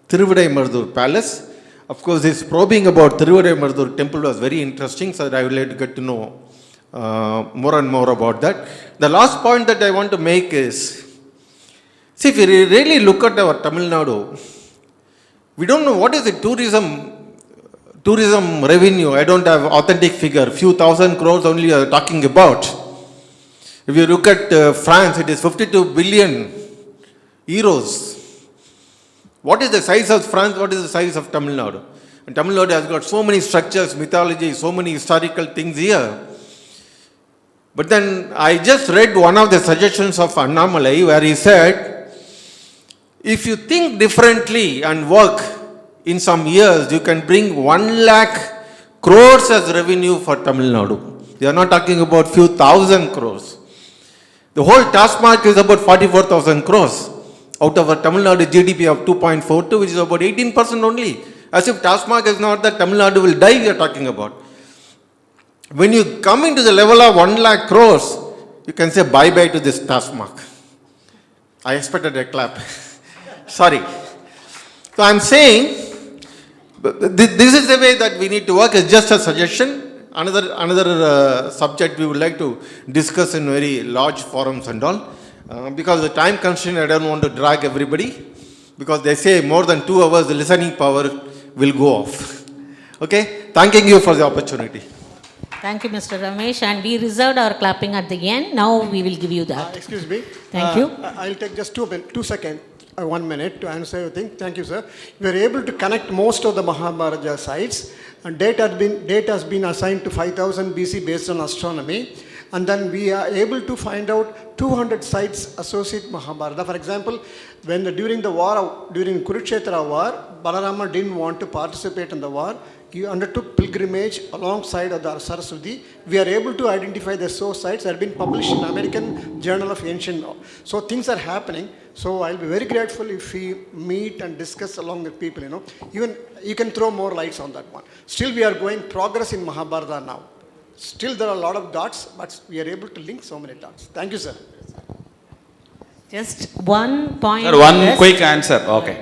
Tiruvadaimardur palace. Of course, this probing about Tiruvadaimardur temple was very interesting, so I would like to get to know more and more about that. The last point that I want to make is, see, if you really look at our Tamil Nadu, we don't know what is the tourism revenue. I don't have authentic figure, few thousand crores only are talking about. If you look at France, it is 52 billion euros. What is the size of France? What is the size of Tamil Nadu? And Tamil Nadu has got so many structures, mythology, so many historical things here. But then I just read one of the suggestions of Annamalai where he said, if you think differently and work in some years, you can bring 1 lakh crores as revenue for Tamil Nadu. They are not talking about few thousand crores. The whole task mark is about 44,000 crores. Out of a Tamil Nadu GDP of 2.42, which is about 18% only. As if task mark is not that Tamil Nadu will die, we are talking about. When you come into the level of 1 lakh crores, you can say bye-bye to this task mark. I expected a clap. Sorry. So I'm saying, this is the way that we need to work. It's just a suggestion. Another subject we would like to discuss in very large forums and all. Because of the time constraint, I don't want to drag everybody. Because they say more than 2 hours, the listening power will go off. Okay? Thanking you for the opportunity. Thank you, Mr. Ramesh. And we reserved our clapping at the end. Now we will give you that. Excuse me. Thank you. I'll take just 2 seconds, 1 minute to answer everything. Thank you, sir. We were able to connect most of the Mahabharata sites. And date has been assigned to 5000 BC based on astronomy. And then we are able to find out 200 sites associated with Mahabharata. For example, during Kurukshetra war, Balarama didn't want to participate in the war. He undertook pilgrimage alongside of the Saraswati. We are able to identify the source sites that have been published in American Journal of Ancient Law. So things are happening. So I'll be very grateful if we meet and discuss along with people, Even you can throw more lights on that one. Still we are going progress in Mahabharata now. Still there are a lot of dots, but we are able to link so many dots. Thank you, sir. Just one point. Sir, one quick answer. Okay.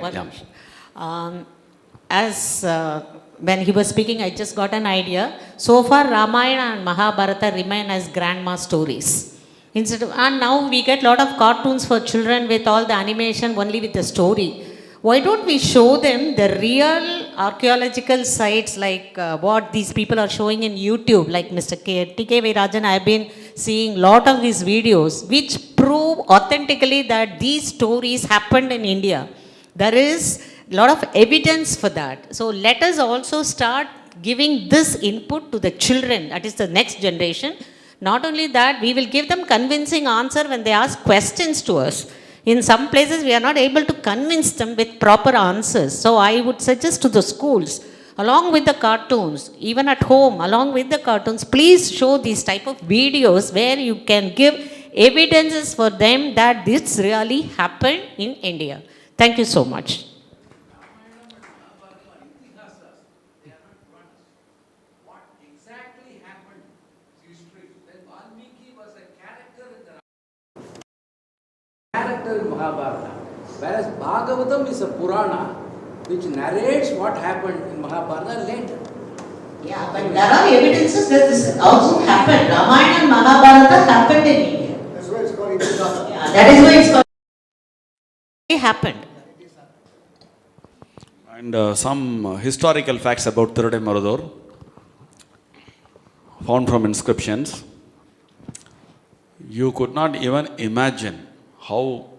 When he was speaking, I just got an idea. So far, Ramayana and Mahabharata remain as grandma stories. And now we get a lot of cartoons for children with all the animation only with the story. Why don't we show them the real archaeological sites like what these people are showing in YouTube, like Mr. T.K. Vairajan? I have been seeing a lot of these videos which prove authentically that these stories happened in India. There is a lot of evidence for that. So let us also start giving this input to the children, that is the next generation. Not only that, we will give them convincing answer when they ask questions to us. In some places, we are not able to convince them with proper answers. So I would suggest to the schools, along with the cartoons, even at home, along with the cartoons, please show these type of videos where you can give evidences for them that this really happened in India. Thank you so much. Character in Mahabharata, whereas Bhagavatam is a Purana which narrates what happened in Mahabharata later. Yeah, but there are evidences that this also happened. Ramayana and Mahabharata happened in India. That's why it's called Indian. Yeah, that is why it's called. It happened. And some historical facts about Tirudai Marudor found from inscriptions. You could not even imagine how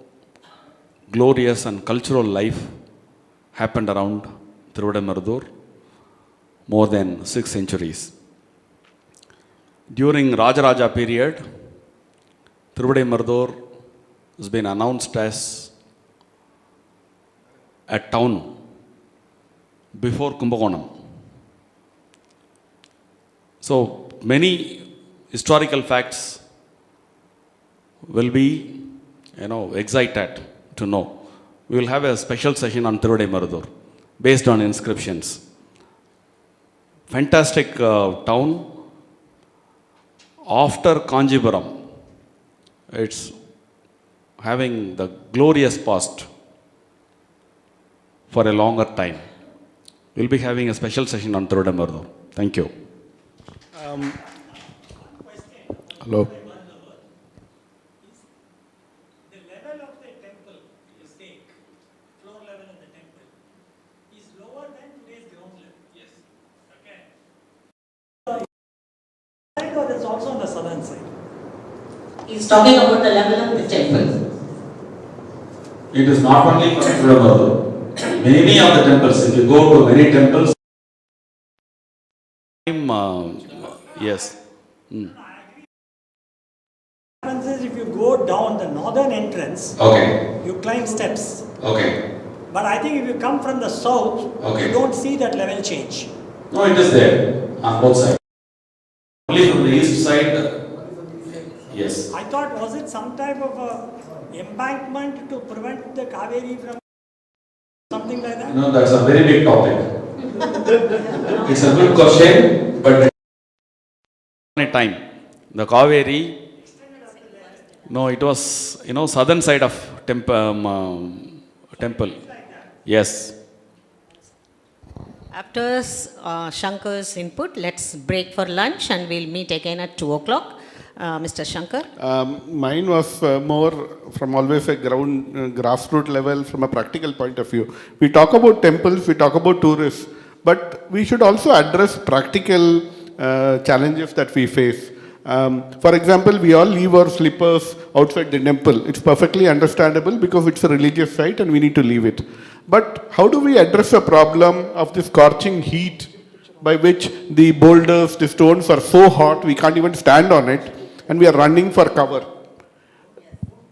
glorious and cultural life happened around Tirudai Marudor more than 6 centuries. During Rajaraja period, Tirudai Marudor has been announced as a town before Kumbakonam. So many historical facts will be, excited to know. We will have a special session on Tirudai Marudor based on inscriptions. Fantastic town. After Kanjipuram, it's having the glorious past for a longer time. We'll be having a special session on Tirudai Marudor. Thank you. Hello. The level of the temple, you say, floor level of the temple, is lower than today's ground level. Yes. Okay. Side or is also on the southern side? He's talking about the level of the temple. It is not only from Tirudai Marudor. Many of the temples, if you go to many temples, Yes. What happens is if you go down the northern entrance, okay, you climb steps. okay, But I think if you come from the south, okay. you don't see that level change. No, it is there on both sides. Only from the east side, yes. I thought, was it some type of a embankment to prevent the Kaveri from something like that? No, that's a very big topic. It's a good question, but A time, the Kaveri. No, it was southern side of temple. Yes. After Shankar's input, let's break for lunch and we'll meet again at 2 o'clock. Mr. Shankar? Mine was more from always a grassroots level from a practical point of view. We talk about temples, we talk about tourists, but we should also address practical challenges that we face. For example, we all leave our slippers outside the temple. It's perfectly understandable because it's a religious site and we need to leave it. But how do we address the problem of this scorching heat by which the boulders, the stones are so hot we can't even stand on it and we are running for cover?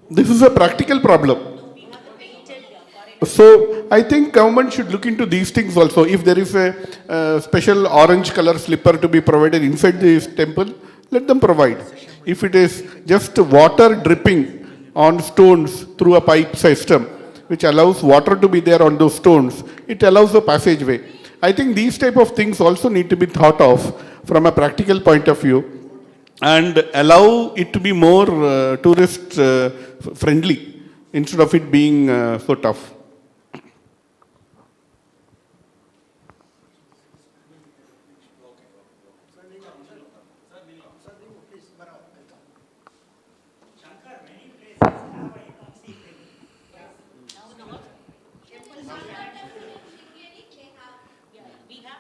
This is a practical problem. So I think government should look into these things also. If there is a special orange color slipper to be provided inside this temple, let them provide. If it is just water dripping on stones through a pipe system, which allows water to be there on those stones, it allows a passageway. I think these type of things also need to be thought of from a practical point of view and allow it to be more tourist friendly instead of it being so tough.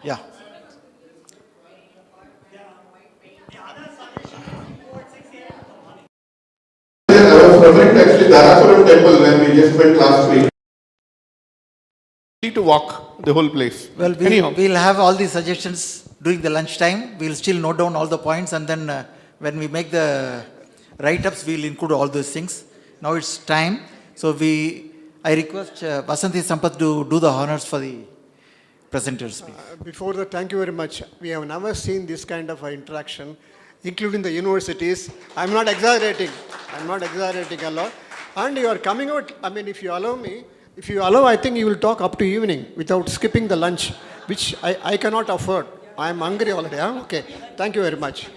Yeah. I was referring to actually Dharapuram temple where we just went last week. Need to walk the whole place. Well, we'll have all these suggestions during the lunchtime. We'll still note down all the points and then when we make the write-ups, we'll include all those things. Now it's time. So I request Vasanthi Sampath to do the honors for the presenters. Before that, thank you very much. We have never seen this kind of interaction, including the universities. I'm not exaggerating. I'm not exaggerating a lot. And you are coming out, if you allow me, I think you will talk up to evening without skipping the lunch, which I cannot afford. I'm hungry already. Huh? Okay. Thank you very much.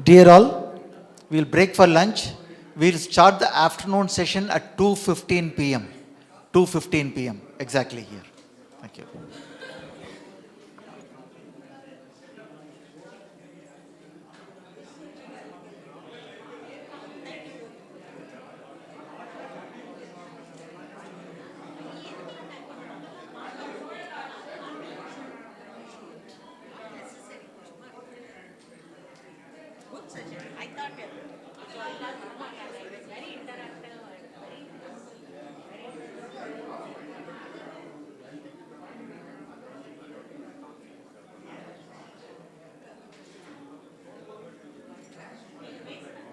Dear all, we'll break for lunch. We'll start the afternoon session at 2:15 p.m. 2:15 p.m. exactly here. Thank you. Good suggestion. I thought